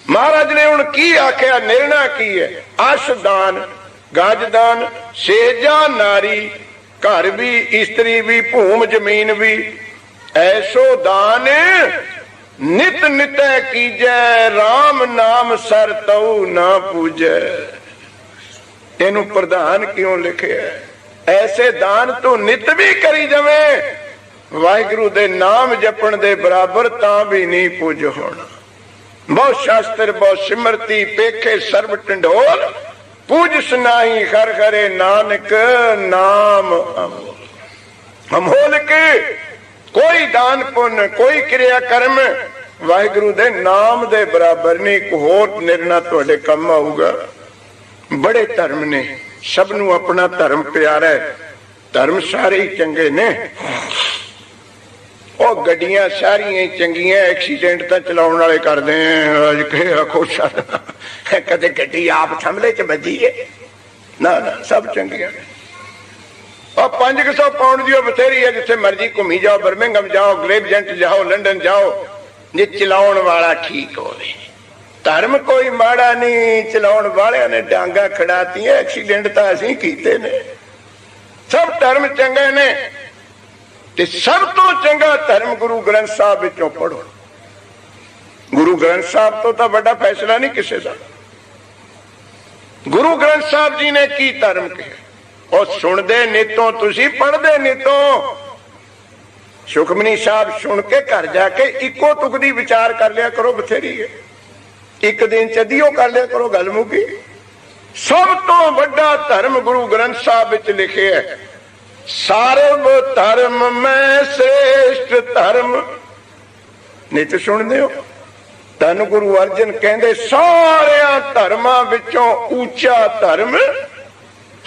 ਮਹਾਰਾਜ ਨੇ ਹੁਣ ਕੀ ਆਖਿਆ, ਨਿਰਣਾ ਕੀ ਹੈ? ਅਸ਼ ਦਾਨ, ਗਜ ਦਾਨ, ਸੇਜਾ ਨਾਰੀ, ਘਰ ਵੀ, ਇਸਤਰੀ ਵੀ, ਭੂਮ ਜ਼ਮੀਨ ਵੀ। ਐਸੋ ਦਾਨ ਨਿਤ ਨਿਤੈ ਕੀਜੈ, ਰਾਮ ਨਾਮ ਸਰ ਤਉ ਨਾ ਪੂਜੈ। ਇਹਨੂੰ ਪ੍ਰਧਾਨ ਕਿਉਂ ਲਿਖਿਆ? ਐਸੇ ਦਾਨ ਤੂੰ ਨਿਤ ਵੀ ਕਰੀ ਜਾਵੇਂ, ਵਾਹਿਗੁਰੂ ਦੇ ਨਾਮ ਜਪਣ ਦੇ ਬਰਾਬਰ ਤਾਂ ਵੀ ਨਹੀਂ ਪੁੱਜ ਹੋਣਾ। ਬਹੁਤ ਸ਼ਾਸਤਰ, ਬਹੁਤ ਸਿਮਰਤੀ, ਪੇਖੇ ਸਰਬ ਟੰਡੋਲ, ਪੂਜਸ ਨਾਹੀ ਹਰ ਹਰੇ ਨਾਨਕ ਨਾਮ ਅਮੋਲਕ। ਕੋਈ ਦਾਨ ਪੁੰਨ, ਕੋਈ ਕਿਰਿਆ ਕਰਮ ਵਾਹਿਗੁਰੂ ਦੇ ਨਾਮ ਦੇ ਬਰਾਬਰ ਨਹੀਂ। ਇੱਕ ਹੋਰ ਨਿਰਣਾ ਤੁਹਾਡੇ ਕੰਮ ਆਊਗਾ। ਬੜੇ ਧਰਮ ਨੇ, ਸਭ ਨੂੰ ਆਪਣਾ ਧਰਮ ਪਿਆਰਾ ਹੈ, ਧਰਮ ਸਾਰੇ ਹੀ ਚੰਗੇ ਨੇ। ਉਹ ਗੱਡੀਆਂ ਸਾਰੀਆਂ ਹੀ ਚੰਗੀਆਂ, ਐਕਸੀਡੈਂਟ ਤਾਂ ਚਲਾਉਣ ਵਾਲੇ ਕਰਦੇ ਆ। ਅੱਜ ਕੇ ਆਖੋ ਕਦੇ ਗੱਡੀ ਆਪ ਥੰਮਲੇ ਚ ਵੱਜੀ ਏ? ਨਾ ਨਾ, ਸਭ ਚੰਗੀਆਂ ਨੇ। ਉਹ 500 ਪਾਉਂਡ ਦੀ ਉਹ ਬਥੇਰੀ ਹੈ, ਜਿੱਥੇ ਮਰਜੀ ਘੁੰਮੀ ਜਾਓ, ਬਰਮਿੰਗਮ ਜਾਓ, ਗ੍ਰੇਵਜੈਂਟ ਜਾਓ, ਲੰਡਨ ਜਾਓ, ਜੇ ਚਲਾਉਣ ਵਾਲਾ ਠੀਕ ਹੋਵੇ। ਧਰਮ ਕੋਈ ਮਾੜਾ ਨਹੀਂ, ਚਲਾਉਣ ਵਾਲਿਆਂ ਨੇ ਡਾਂਗਾ ਖੜਾਤੀਆਂ, ਐਕਸੀਡੈਂਟ ਤਾਂ ਅਸੀਂ ਕੀਤੇ ਨੇ। ਸਭ ਧਰਮ ਚੰਗੇ ਨੇ ਤੇ ਸਭ ਤੋਂ ਚੰਗਾ ਧਰਮ ਗੁਰੂ ਗ੍ਰੰਥ ਸਾਹਿਬ ਵਿੱਚੋਂ ਪੜੋ। ਗੁਰੂ ਗ੍ਰੰਥ ਸਾਹਿਬ ਤੋਂ ਤਾਂ ਵੱਡਾ ਫੈਸਲਾ ਨਹੀਂ ਕਿਸੇ ਦਾ। ਗੁਰੂ ਗ੍ਰੰਥ ਸਾਹਿਬ ਜੀ ਨੇ ਕੀ ਧਰਮ ਕਿਹਾ? ਉਹ ਸੁਣਦੇ ਨਿਤੋਂ, ਤੁਸੀਂ ਪੜ੍ਹਦੇ ਨਿਤੋਂ। ਸੁਖਮਨੀ ਸਾਹਿਬ ਸੁਣ ਕੇ ਘਰ ਜਾ ਕੇ ਇੱਕੋ ਤੁਕ ਦੀ ਵਿਚਾਰ ਕਰ ਲਿਆ ਕਰੋ, ਬਥੇਰੀ ਹੈ। ਇੱਕ ਦਿਨ ਚ ਅੱਧੀਓ ਕਰ ਲਿਆ ਕਰੋ, ਗੱਲ ਮੁੱਕੀ। ਸਭ ਤੋਂ ਵੱਡਾ ਧਰਮ ਗੁਰੂ ਗ੍ਰੰਥ ਸਾਹਿਬ ਵਿੱਚ ਲਿਖਿਆ ਹੈ। ਸਰਬ ਧਰਮ ਮੈਂ ਸ੍ਰੇਸ਼ਟ ਧਰਮ। ਨਿਤ ਸੁਣਦੇ ਹੋ ਧੰਨ ਗੁਰੂ ਅਰਜਨ ਕਹਿੰਦੇ ਸਾਰਿਆਂ ਧਰਮਾਂ ਵਿੱਚੋਂ ਉੱਚਾ ਧਰਮ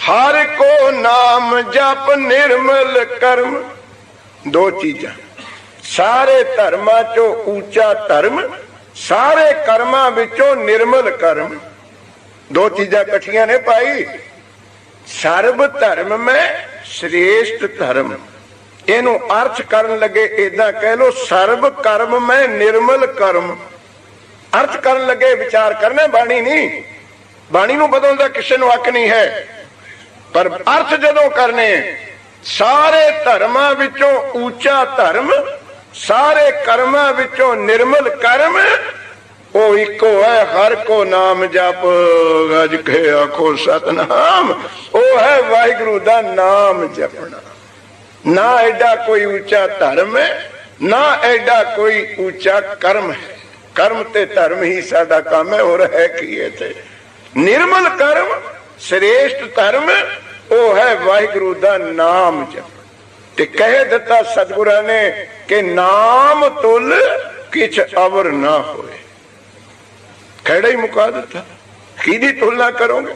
ਹਰ ਕੋ ਨਾਮ ਜਪ ਨਿਰਮਲ ਕਰਮ। ਦੋ ਚੀਜ਼ਾਂ, ਸਾਰੇ ਧਰਮਾਂ ਚੋਂ ਉੱਚਾ ਧਰਮ, ਸਾਰੇ ਕਰਮਾਂ ਵਿੱਚੋਂ ਨਿਰਮਲ ਕਰਮ। ਦੋ ਚੀਜ਼ਾਂ ਇਕੱਠੀਆਂ ਨੇ ਭਾਈ। ਸਰਬ ਧਰਮ ਮੈਂ ਸ੍ਰੇਸ਼ਟ ਧਰਮ, ਇਹਨੂੰ ਅਰਥ ਕਰਨ ਲੱਗੇ ਏਦਾਂ ਕਹਿ ਲੋ ਸਰਬ ਕਰਮ ਮੈਂ ਨਿਰਮਲ ਕਰਮ। ਅਰਥ ਕਰਨ ਲੱਗੇ ਵਿਚਾਰ ਕਰਨਾ, ਬਾਣੀ ਨਹੀਂ। ਬਾਣੀ ਨੂੰ ਬਦਲਣ ਦਾ ਕਿਸੇ ਨੂੰ ਹੱਕ ਨਹੀਂ ਹੈ, ਪਰ ਅਰਥ ਜਦੋਂ ਕਰਨੇ ਸਾਰੇ ਧਰਮਾਂ ਵਿੱਚੋਂ ਉੱਚਾ ਧਰਮ, ਸਾਰੇ ਕਰਮਾਂ ਵਿੱਚੋਂ ਨਿਰਮਲ ਕਰਮ, ਉਹ ਇੱਕੋ ਹੈ ਹਰ ਕੋ ਨਾਮ ਜਪ ਗੱਜ ਕੇ ਆਖੋ ਸਤਨਾਮ। ਉਹ ਹੈ ਵਾਹਿਗੁਰੂ ਦਾ ਨਾਮ ਜਪਣਾ। ਨਾ ਐਡਾ ਕੋਈ ਉੱਚਾ ਧਰਮ ਹੈ, ਨਾ ਐਡਾ ਕੋਈ ਉੱਚਾ ਕਰਮ ਹੈ। ਕਰਮ ਤੇ ਧਰਮ ਹੀ ਸਾਡਾ ਕੰਮ ਹੈ, ਹੋਰ ਹੈ ਕੀ ਇੱਥੇ। ਨਿਰਮਲ ਕਰਮ ਸ੍ਰੇਸ਼ਟ ਧਰਮ ਉਹ ਹੈ ਵਾਹਿਗੁਰੂ ਦਾ ਨਾਮ ਜਪ। ਤੇ ਕਹਿ ਦਿੱਤਾ ਸਤਿਗੁਰਾਂ ਨੇ ਕਿ ਨਾਮ ਤੁਲ ਕਿਛ ਅਵਰ ਨਾ ਹੋਏ। ਖੜਾ ਹੀ ਮੁਕਾ ਦਿੱਤਾ, ਕਿਹਦੀ ਤੁਲਨਾ ਕਰੋਗੇ।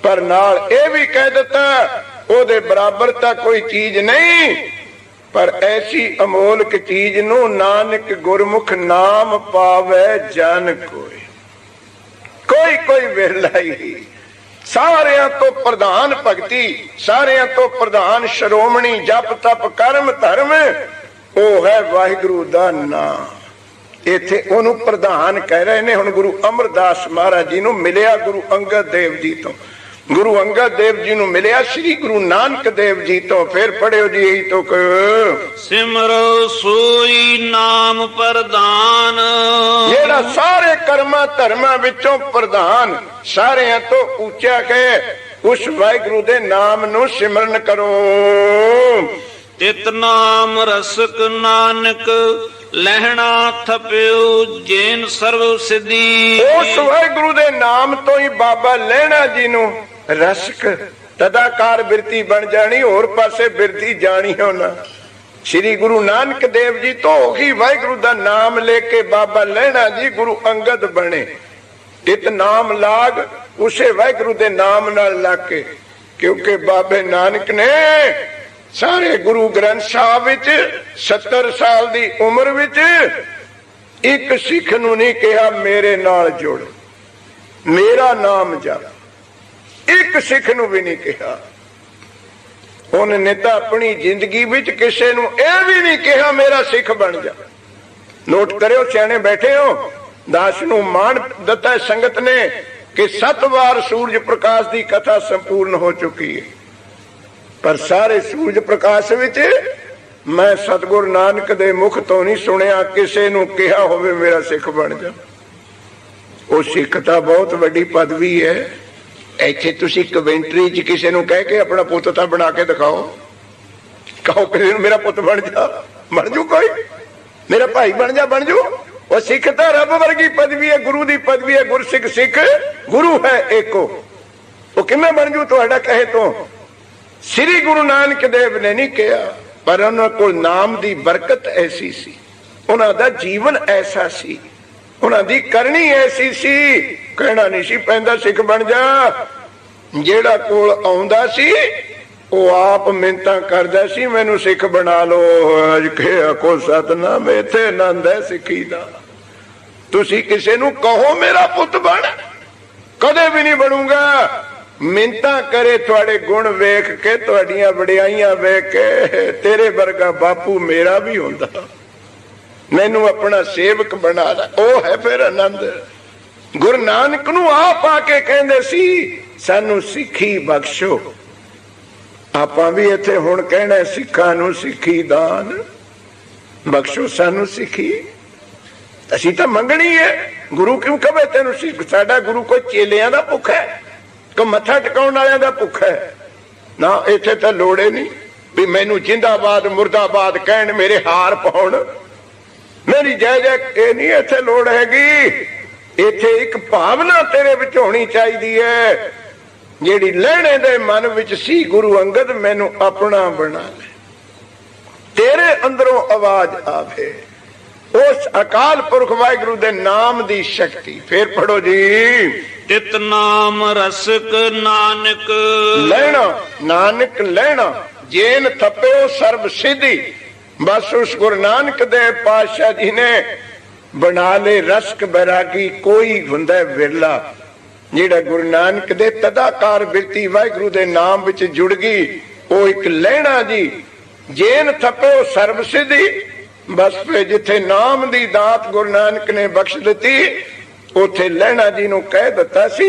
ਪਰ ਨਾਲ ਇਹ ਵੀ ਕਹਿ ਦਿੱਤਾ ਉਹਦੇ ਬਰਾਬਰ ਤਾਂ ਕੋਈ ਚੀਜ਼ ਨਹੀਂ, ਪਰ ਐਸੀ ਅਮੋਲਕ ਚੀਜ਼ ਨੂੰ ਨਾਨਕ ਗੁਰਮੁਖ ਨਾਮ ਪਾਵੇ ਜਨ ਕੋਈ। ਕੋਈ ਕੋਈ ਵਿਰਲਾ ਹੀ। ਸਾਰਿਆਂ ਤੋਂ ਪ੍ਰਧਾਨ ਭਗਤੀ, ਸਾਰਿਆਂ ਤੋਂ ਪ੍ਰਧਾਨ ਸ਼੍ਰੋਮਣੀ ਜਪ ਤਪ ਕਰਮ ਧਰਮ ਉਹ ਹੈ ਵਾਹਿਗੁਰੂ ਦਾ ਨਾਮ। ਇੱਥੇ ਉਹਨੂੰ ਪ੍ਰਧਾਨ ਕਹਿ ਰਹੇ ਨੇ। ਹੁਣ ਗੁਰੂ ਅਮਰਦਾਸ ਮਹਾਰਾਜ ਜੀ ਨੂੰ ਮਿਲਿਆ ਗੁਰੂ ਅੰਗਦ ਦੇਵ ਜੀ ਤੋਂ, ਗੁਰੂ ਅੰਗਦ ਦੇਵ ਜੀ ਨੂੰ ਮਿਲਿਆ ਸ੍ਰੀ ਗੁਰੂ ਨਾਨਕ ਦੇਵ ਜੀ ਤੋਂ। ਫਿਰ ਪੜਿਓ ਜੀ ਇਹੀ ਤੋਂ ਸਿਮਰੋ ਸੋਈ ਨਾਮ ਪ੍ਰਧਾਨ, ਜਿਹੜਾ ਸਾਰੇ ਕਰਮਾਂ ਧਰਮਾਂ ਵਿੱਚੋਂ ਪ੍ਰਧਾਨ, ਸਾਰਿਆਂ ਤੋਂ ਉੱਚਾ ਹੈ, ਉਸ ਵਾਹਿਗੁਰੂ ਦੇ ਨਾਮ ਨੂੰ ਸਿਮਰਨ ਕਰੋ। ਤਿਤ ਨਾਮ ਰਸਕ ਨਾਨਕ ਲਹਿਣਾ ਥਪਿਓ ਜੇਨ ਸਰਵ ਸਿੱਧੀ। ਉਸ ਵਾਹਿਗੁਰੂ ਦੇ ਨਾਮ ਤੋਂ ਹੀ ਬਾਬਾ ਲਹਿਣਾ ਜੀ ਨੂੰ ਰਸਕ ਤਦਾਕਾਰ ਬਿਰਤੀ ਬਣ ਜਾਣੀ, ਹੋਰ ਪਾਸੇ ਬਿਰਤੀ ਜਾਣੀ ਹੋਣਾ। ਸ੍ਰੀ ਗੁਰੂ ਨਾਨਕ ਦੇਵ ਜੀ ਤੋਂ ਹੀ ਵਾਹਿਗੁਰੂ ਦਾ ਨਾਮ ਲੈ ਕੇ ਬਾਬਾ ਲਹਿਣਾ ਜੀ ਗੁਰੂ ਅੰਗਦ ਬਣੇ। ਤਿਤ ਨਾਮ ਲਾਗ ਉਸੇ ਵਾਹਿਗੁਰੂ ਦੇ ਨਾਮ ਨਾਲ ਲੱਗ ਕੇ, ਕਿਉਂਕਿ ਬਾਬੇ ਨਾਨਕ ਨੇ ਸਾਰੇ ਗੁਰੂ ਗ੍ਰੰਥ ਸਾਹਿਬ ਵਿੱਚ 70 ਸਾਲ ਦੀ ਉਮਰ ਵਿੱਚ ਇੱਕ ਸਿੱਖ ਨੂੰ ਨਹੀਂ ਕਿਹਾ ਮੇਰੇ ਨਾਲ ਜੁੜ, ਮੇਰਾ ਨਾਮ ਜਪ। ਇੱਕ ਸਿੱਖ ਨੂੰ ਵੀ ਨਹੀਂ ਕਿਹਾ। ਉਹਨੇ ਤਾਂ ਆਪਣੀ ਜ਼ਿੰਦਗੀ ਵਿੱਚ ਕਿਸੇ ਨੂੰ ਇਹ ਵੀ ਨਹੀਂ ਕਿਹਾ ਮੇਰਾ ਸਿੱਖ ਬਣ ਜਾ। ਨੋਟ ਕਰਿਓ ਸਿਆਣੇ ਬੈਠੇ ਹੋ, ਦਾਸ ਨੂੰ ਮਾਣ ਦਿੱਤਾ ਸੰਗਤ ਨੇ ਕਿ 7 ਵਾਰ ਸੂਰਜ ਪ੍ਰਕਾਸ਼ ਦੀ ਕਥਾ ਸੰਪੂਰਨ ਹੋ ਚੁੱਕੀ ਹੈ, ਪਰ ਸਾਰੇ ਸੂਰਜ ਪ੍ਰਕਾਸ਼ ਵਿੱਚ ਮੈਂ ਸਤਿਗੁਰ ਨਾਨਕ ਦੇ ਮੁਖ ਤੋਂ ਨਹੀਂ ਸੁਣਿਆ ਕਿਸੇ ਨੂੰ ਕਿਹਾ ਹੋਵੇ ਮੇਰਾ ਸਿੱਖ ਬਣ ਜਾ। ਉਹ ਸਿੱਖ ਤਾਂ ਬਹੁਤ ਵੱਡੀ ਪਦਵੀ ਹੈ। ਇੱਥੇ ਤੁਸੀਂ ਕਮੈਂਟਰੀ 'ਚ ਕਿਸੇ ਨੂੰ ਕਹਿ ਕੇ ਆਪਣਾ ਪੁੱਤ ਤਾਂ ਬਣਾ ਕੇ ਦਿਖਾਓ, ਕਹੋ ਕਿਸੇ ਨੂੰ ਮੇਰਾ ਪੁੱਤ ਬਣ ਜਾ, ਬਣ ਜੂ ਕੋਈ, ਮੇਰਾ ਭਾਈ ਬਣ ਜਾ, ਬਣ ਜੂ। ਉਹ ਸਿੱਖ ਤਾਂ ਰੱਬ ਵਰਗੀ ਪਦਵੀ ਹੈ, ਗੁਰੂ ਦੀ ਪਦਵੀ ਹੈ। ਗੁਰਸਿੱਖ ਸਿੱਖ ਗੁਰੂ ਹੈ ਏਕੋ। ਉਹ ਕਿਵੇਂ ਬਣ ਜੂ ਤੁਹਾਡਾ ਕਹੇ ਤੋਂ? ਸ੍ਰੀ ਗੁਰੂ ਨਾਨਕ ਦੇਵ ਨੇ ਨਹੀਂ ਕਿਹਾ, ਪਰ ਉਹਨਾਂ ਕੋਲ ਨਾਮ ਦੀ ਬਰਕਤ ਐਸੀ ਸੀ, ਉਹਨਾਂ ਦਾ ਜੀਵਨ ਐਸਾ ਸੀ, ਉਹਨਾਂ ਦੀ ਕਰਨੀ ਐਸੀ ਸੀ, ਕਹਿਣਾ ਨਹੀਂ ਸੀ ਪੈਂਦਾ ਸਿੱਖ ਬਣ ਜਾ। ਜਿਹੜਾ ਕੋਲ ਆਉਂਦਾ ਸੀ ਉਹ ਆਪ ਮਿੰਨਤਾਂ ਕਰਦਾ ਸੀ ਮੈਨੂੰ ਸਿੱਖ ਬਣਾ ਲਓ। ਅੱਜ ਕੇ ਆਖੋ ਸਤਨਾਮ। ਇੱਥੇ ਆਨੰਦ ਹੈ ਸਿੱਖੀ ਦਾ। ਤੁਸੀਂ ਕਿਸੇ ਨੂੰ ਕਹੋ ਮੇਰਾ ਪੁੱਤ ਬਣ, ਕਦੇ ਵੀ ਨਹੀਂ ਬਣੂਗਾ। ਮਿੰਨਤਾਂ ਕਰੇ ਤੁਹਾਡੇ ਗੁਣ ਵੇਖ ਕੇ, ਤੁਹਾਡੀਆਂ ਵਡਿਆਈਆਂ ਵੇਖ ਕੇ, ਤੇਰੇ ਵਰਗਾ ਬਾਪੂ ਮੇਰਾ ਵੀ ਹੁੰਦਾ, ਮੈਨੂੰ ਆਪਣਾ ਸੇਵਕ ਬਣਾ ਲੈ। ਉਹ ਹੈ ਫਿਰ ਆਨੰਦ। ਗੁਰੂ ਨਾਨਕ ਨੂੰ ਆਪ ਆ ਕੇ ਕਹਿੰਦੇ ਸੀ ਸਾਨੂੰ ਸਿੱਖੀ ਬਖਸ਼ੋ। ਆਪਾਂ ਵੀ ਇੱਥੇ ਹੁਣ ਕਹਿਣਾ ਸਿੱਖਾਂ ਨੂੰ ਸਿੱਖੀ ਦਾਨ ਬਖਸ਼ੋ, ਸਾਨੂੰ ਸਿੱਖੀ। ਅਸੀਂ ਤਾਂ ਮੰਗਣੀ ਹੈ। ਗੁਰੂ ਕਿਉਂ ਕਹੇ ਤੈਨੂੰ ਸਿੱਖ? ਸਾਡਾ ਗੁਰੂ ਕੋਈ ਚੇਲਿਆਂ ਦਾ ਭੁੱਖ ਹੈ, ਕੋਈ ਮੱਥਾ ਟਿਕਾਉਣ ਵਾਲਿਆਂ ਦਾ ਭੁੱਖ ਹੈ ਨਾ। ਇੱਥੇ ਤਾਂ ਲੋੜੇ ਨਹੀਂ ਵੀ ਮੈਨੂੰ ਜਿੰਦਾਬਾਦ ਮੁਰਦਾਬਾਦ ਕਹਿਣ, ਮੇਰੇ ਹਾਰ ਪਾਉਣ, ਮੇਰੀ ਜੈ ਜੈ, ਇਹ ਨਹੀਂ ਇੱਥੇ ਲੋੜ ਹੈਗੀ। ਇੱਥੇ ਇੱਕ ਭਾਵਨਾ ਤੇਰੇ ਵਿੱਚ ਹੋਣੀ ਚਾਹੀਦੀ ਹੈ ਜਿਹੜੀ ਲਹਿਣੇ ਦੇ ਮਨ ਵਿੱਚ ਸੀ, ਗੁਰੂ ਅੰਗਦ ਮੈਨੂੰ ਆਪਣਾ ਬਣਾ ਲੈ। ਤੇਰੇ ਅੰਦਰੋਂ ਆਵਾਜ਼ ਆਵੇ, ਉਸ ਅਕਾਲ ਪੁਰਖ ਵਾਹਿਗੁਰੂ ਦੇ ਨਾਮ ਦੀ ਸ਼ਕਤੀ। ਫੇਰ ਪੜੋ ਜੀ, ਤਿਤ ਨਾਮ ਰਸਕ ਨਾਨਕ ਲੈਣਾ, ਨਾਨਕ ਲੈਣਾ, ਜੇਨ ਥੱਪਿਓ ਸਰਬ ਸਿੱਧੀ। ਬਸ ਉਸ ਗੁਰੂ ਨਾਨਕ ਦੇਵ ਪਾਤਸ਼ਾਹ ਜੀ ਨੇ ਬਣਾ ਲੈ ਰਸਕ ਬੈਰਾਗੀ। ਕੋਈ ਹੁੰਦਾ ਵਿਰਲਾ ਜਿਹੜਾ ਗੁਰੂ ਨਾਨਕ ਦੇ ਤਦਾਕਾਰ ਬਿਰਤੀ ਵਾਹਿਗੁਰੂ ਦੇ ਨਾਮ ਵਿੱਚ ਜੁੜ ਗਈ, ਉਹ ਇੱਕ ਲੈਣਾ ਜੀ। ਜੇਨ ਥੱਪਿਓ ਸਰਬ ਸਿੱਧੀ। ਬਸ ਫੇ ਜਿੱਥੇ ਨਾਮ ਦੀ ਦਾਤ ਗੁਰੂ ਨਾਨਕ ਨੇ ਬਖਸ਼ ਦਿੱਤੀ, ਉਥੇ ਲਹਿਣਾ ਜੀ ਨੂੰ ਕਹਿ ਦਿੱਤਾ ਸੀ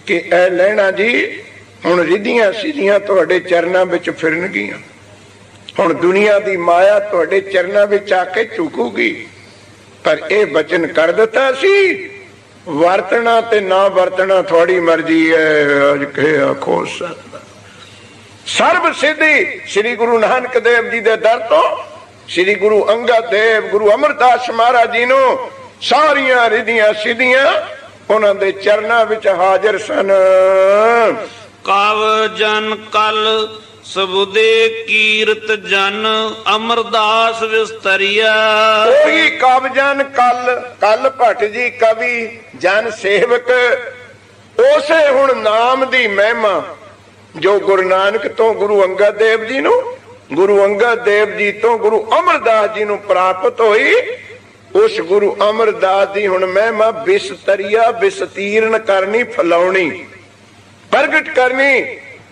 ਕਿ ਇਹ ਲਹਿਣਾ ਜੀ ਹੁਣ ਰਿੱਧੀਆਂ ਸਿੱਧੀਆਂ ਤੁਹਾਡੇ ਚਰਨਾਂ ਵਿੱਚ ਫਿਰਨਗੀਆਂ। ਹੁਣ ਦੁਨੀਆ ਦੀ ਮਾਇਆ ਤੁਹਾਡੇ ਚਰਨਾਂ ਵਿੱਚ ਆ ਕੇ ਝੁਕੂਗੀ। ਪਰ ਇਹ ਬਚਨ ਕਰ ਦਿੱਤਾ ਸੀ, ਵਰਤਣਾ ਤੇ ਨਾ ਵਰਤਣਾ ਤੁਹਾਡੀ ਮਰਜ਼ੀ ਹੈ। ਅੱਜ ਕਹੇ ਆਖੋ ਸਰਬ ਸਿੱਧੀ ਸ੍ਰੀ ਗੁਰੂ ਨਾਨਕ ਦੇਵ ਜੀ ਦੇ ਦਰ ਤੋਂ ਸ੍ਰੀ ਗੁਰੂ ਅੰਗਦ ਦੇਵ, ਗੁਰੂ ਅਮਰਦਾਸ ਮਹਾਰਾਜ ਜੀ ਨੂੰ ਸਾਰੀਆਂ ਰਿੱਧੀਆਂ ਸਿੱਧੀਆਂ ਉਹਨਾਂ ਦੇ ਚਰਨਾਂ ਵਿੱਚ ਹਾਜ਼ਰ ਸਨ। ਕਵ ਜਨ ਕਲ ਸਬੁਦੇ ਕੀਰਤ ਜਨ ਅਮਰਦਾਸ ਵਿਸਤਰੀਆ। ਉਹੀ ਕਵ ਜਨ ਕਲ, ਕਲ ਭੱਟ ਜੀ ਕਵੀ, ਜਨ ਸੇਵਕ। ਉਸੇ ਹੁਣ ਨਾਮ ਦੀ ਮਹਿਮਾ ਜੋ ਗੁਰੂ ਨਾਨਕ ਤੋਂ ਗੁਰੂ ਅੰਗਦ ਦੇਵ ਜੀ ਨੂੰ, ਗੁਰੂ ਅੰਗਦ ਦੇਵ ਜੀ ਤੋਂ ਗੁਰੂ ਅਮਰਦਾਸ ਜੀ ਨੂੰ ਪ੍ਰਾਪਤ ਹੋਈ, ਉਸ ਗੁਰੂ ਅਮਰਦਾਸ ਦੀ ਹੁਣ ਮਹਿਮਾ ਵਿਸਤਰੀਆ, ਵਿਸਤੀਰਨ ਕਰਨੀ, ਫਲਾਉਣੀ, ਪ੍ਰਗਟ ਕਰਨੀ।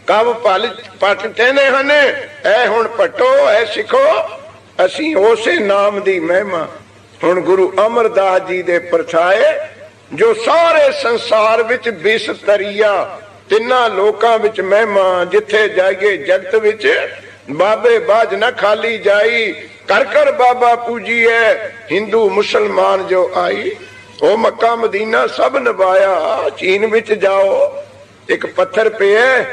ਕਵ ਭਲ ਪਟ ਕਹਿੰਦੇ ਹਨ, ਐ ਹੁਣ ਪਟੋ, ਐ ਸਿੱਖੋ। ਅਸੀਂ ਉਸੇ ਨਾਮ ਦੀ ਮਹਿਮਾ ਹੁਣ ਗੁਰੂ ਅਮਰਦਾਸ ਜੀ ਦੇ ਪਰਛਾਏ, ਜੋ ਸਾਰੇ ਸੰਸਾਰ ਵਿੱਚ ਵਿਸਤਰੀਆ, ਤਿੰਨਾਂ ਲੋਕਾਂ ਵਿੱਚ ਮਹਿਮਾ। ਜਿੱਥੇ ਜਾਈਏ ਜਗਤ ਵਿੱਚ ਬਾਬੇ ਬਾਝ ਨਾ ਖਾਲੀ ਜਾਈ, ਕਰ ਕਰ ਬਾਬਾ ਪੂਜੀਏ। ਹਿੰਦੂ ਮੁਸਲਮਾਨ ਜੋ ਆਈ, ਉਹ ਮੱਕਾ ਮਦੀਨਾ ਸਭ ਨਿਭਾਇਆ। ਚੀਨ ਵਿੱਚ ਜਾਓ, ਇੱਕ ਪੱਥਰ ਪਿਆ,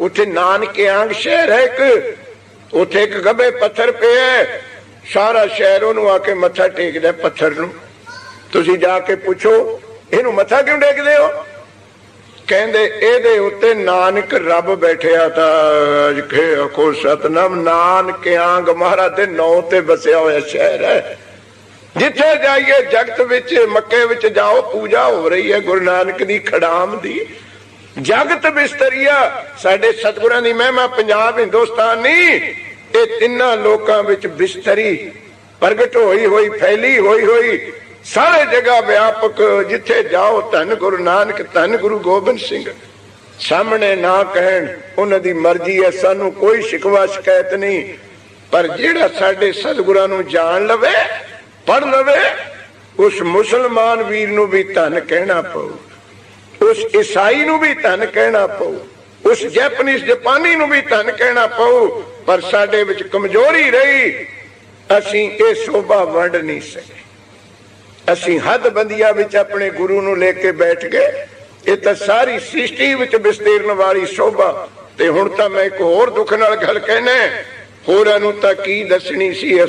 ਉੱਥੇ ਨਾਨਕਿਆਂਗ ਸ਼ਹਿਰ ਹੈ ਇੱਕ, ਉੱਥੇ ਇੱਕ ਗੱਭੇ ਪੱਥਰ ਪਿਆ। ਸਾਰਾ ਸ਼ਹਿਰ ਉਹਨੂੰ ਆ ਕੇ ਮੱਥਾ ਟੇਕਦਾ ਪੱਥਰ ਨੂੰ। ਤੁਸੀਂ ਜਾ ਕੇ ਪੁੱਛੋ ਇਹਨੂੰ ਮੱਥਾ ਕਿਉਂ ਟੇਕਦੇ ਹੋ? ਕਹਿੰਦੇ ਇਹਦੇ ਉੱਤੇ ਨਾਨਕ ਰੱਬ ਬੈਠਿਆ ਤਾਂ। ਆਖੋ ਸਤਨਾਮ। ਨਾਨਕਿਆਂਗ ਮਹਾਰਾਜ ਦੇ ਨਾਂ ਤੇ ਵਸਿਆ ਹੋਇਆ ਸ਼ਹਿਰ ਹੈ। ਜਿੱਥੇ ਜਾਈਏ ਜਗਤ ਵਿੱਚ, ਮੱਕੇ ਵਿੱਚ ਜਾਓ, ਪੂਜਾ ਹੋ ਰਹੀ ਹੈ ਗੁਰੂ ਨਾਨਕ ਦੀ ਖੜਾਮ ਦੀ। ਜਗਤ ਵਿਸਤਰੀਆ, ਸਾਡੇ ਸਤਿਗੁਰਾਂ ਦੀ ਮਹਿਮਾ ਪੰਜਾਬ ਹਿੰਦੁਸਤਾਨ ਨਹੀਂ, ਇਹ ਤਿੰਨਾਂ ਲੋਕਾਂ ਵਿੱਚ ਬਿਸਤਰੀ ਪ੍ਰਗਟ ਹੋਈ ਹੋਈ, ਫੈਲੀ ਹੋਈ ਹੋਈ, ਸਾਰੇ ਜਗ੍ਹਾ ਵਿਆਪਕ। ਜਿੱਥੇ ਜਾਓ ਧੰਨ ਗੁਰੂ ਨਾਨਕ, ਧੰਨ ਗੁਰੂ ਗੋਬਿੰਦ ਸਿੰਘ। ਸਾਹਮਣੇ ਨਾ ਕਹਿਣ, ਉਹਨਾਂ ਦੀ ਮਰਜ਼ੀ ਹੈ, ਸਾਨੂੰ ਕੋਈ ਸ਼ਿਕਵਾ ਸ਼ਿਕਾਇਤ ਨਹੀਂ। ਪਰ ਜਿਹੜਾ ਸਾਡੇ ਸਤਿਗੁਰਾਂ ਨੂੰ ਜਾਣ ਲਵੇ, ਪੜ ਲਵੇ, ਉਸ ਮੁਸਲਮਾਨ ਵੀਰ ਨੂੰ ਵੀ ਧੰਨ ਕਹਿਣਾ ਪਊ, ਉਸ ਈਸਾਈ ਨੂੰ ਵੀ ਧੰਨ ਕਹਿਣਾ ਪਊ, ਉਸ ਜੈਪਨੀਜ਼ ਜਾਪਾਨੀ ਨੂੰ ਵੀ ਧੰਨ ਕਹਿਣਾ ਪਊ। ਪਰ ਸਾਡੇ ਵਿੱਚ ਕਮਜ਼ੋਰੀ ਰਹੀ, ਅਸੀਂ ਇਹ ਸ਼ੋਭਾ ਵੰਡ ਨਹੀਂ ਸਕੇ। ਅਸੀਂ ਹੱਦਬੰਦੀਆਂ ਵਿੱਚ ਆਪਣੇ ਗੁਰੂ ਨੂੰ ਲੈ ਕੇ ਬੈਠ ਗਏ। ਇਹ ਤਾਂ ਸਾਰੀ ਸ੍ਰਿਸ਼ਟੀ ਵਿੱਚ ਵਿਸਤੀਰਨ ਵਾਲੀ ਸ਼ੋਭਾ। ਤੇ ਹੁਣ ਤਾਂ ਮੈਂ ਇੱਕ ਹੋਰ ਦੁੱਖ ਨਾਲ ਗੱਲ ਕਹਿਣਾ, ਹੋਰਾਂ ਨੂੰ ਤਾਂ ਕੀ ਦੱਸਣੀ ਸੀ,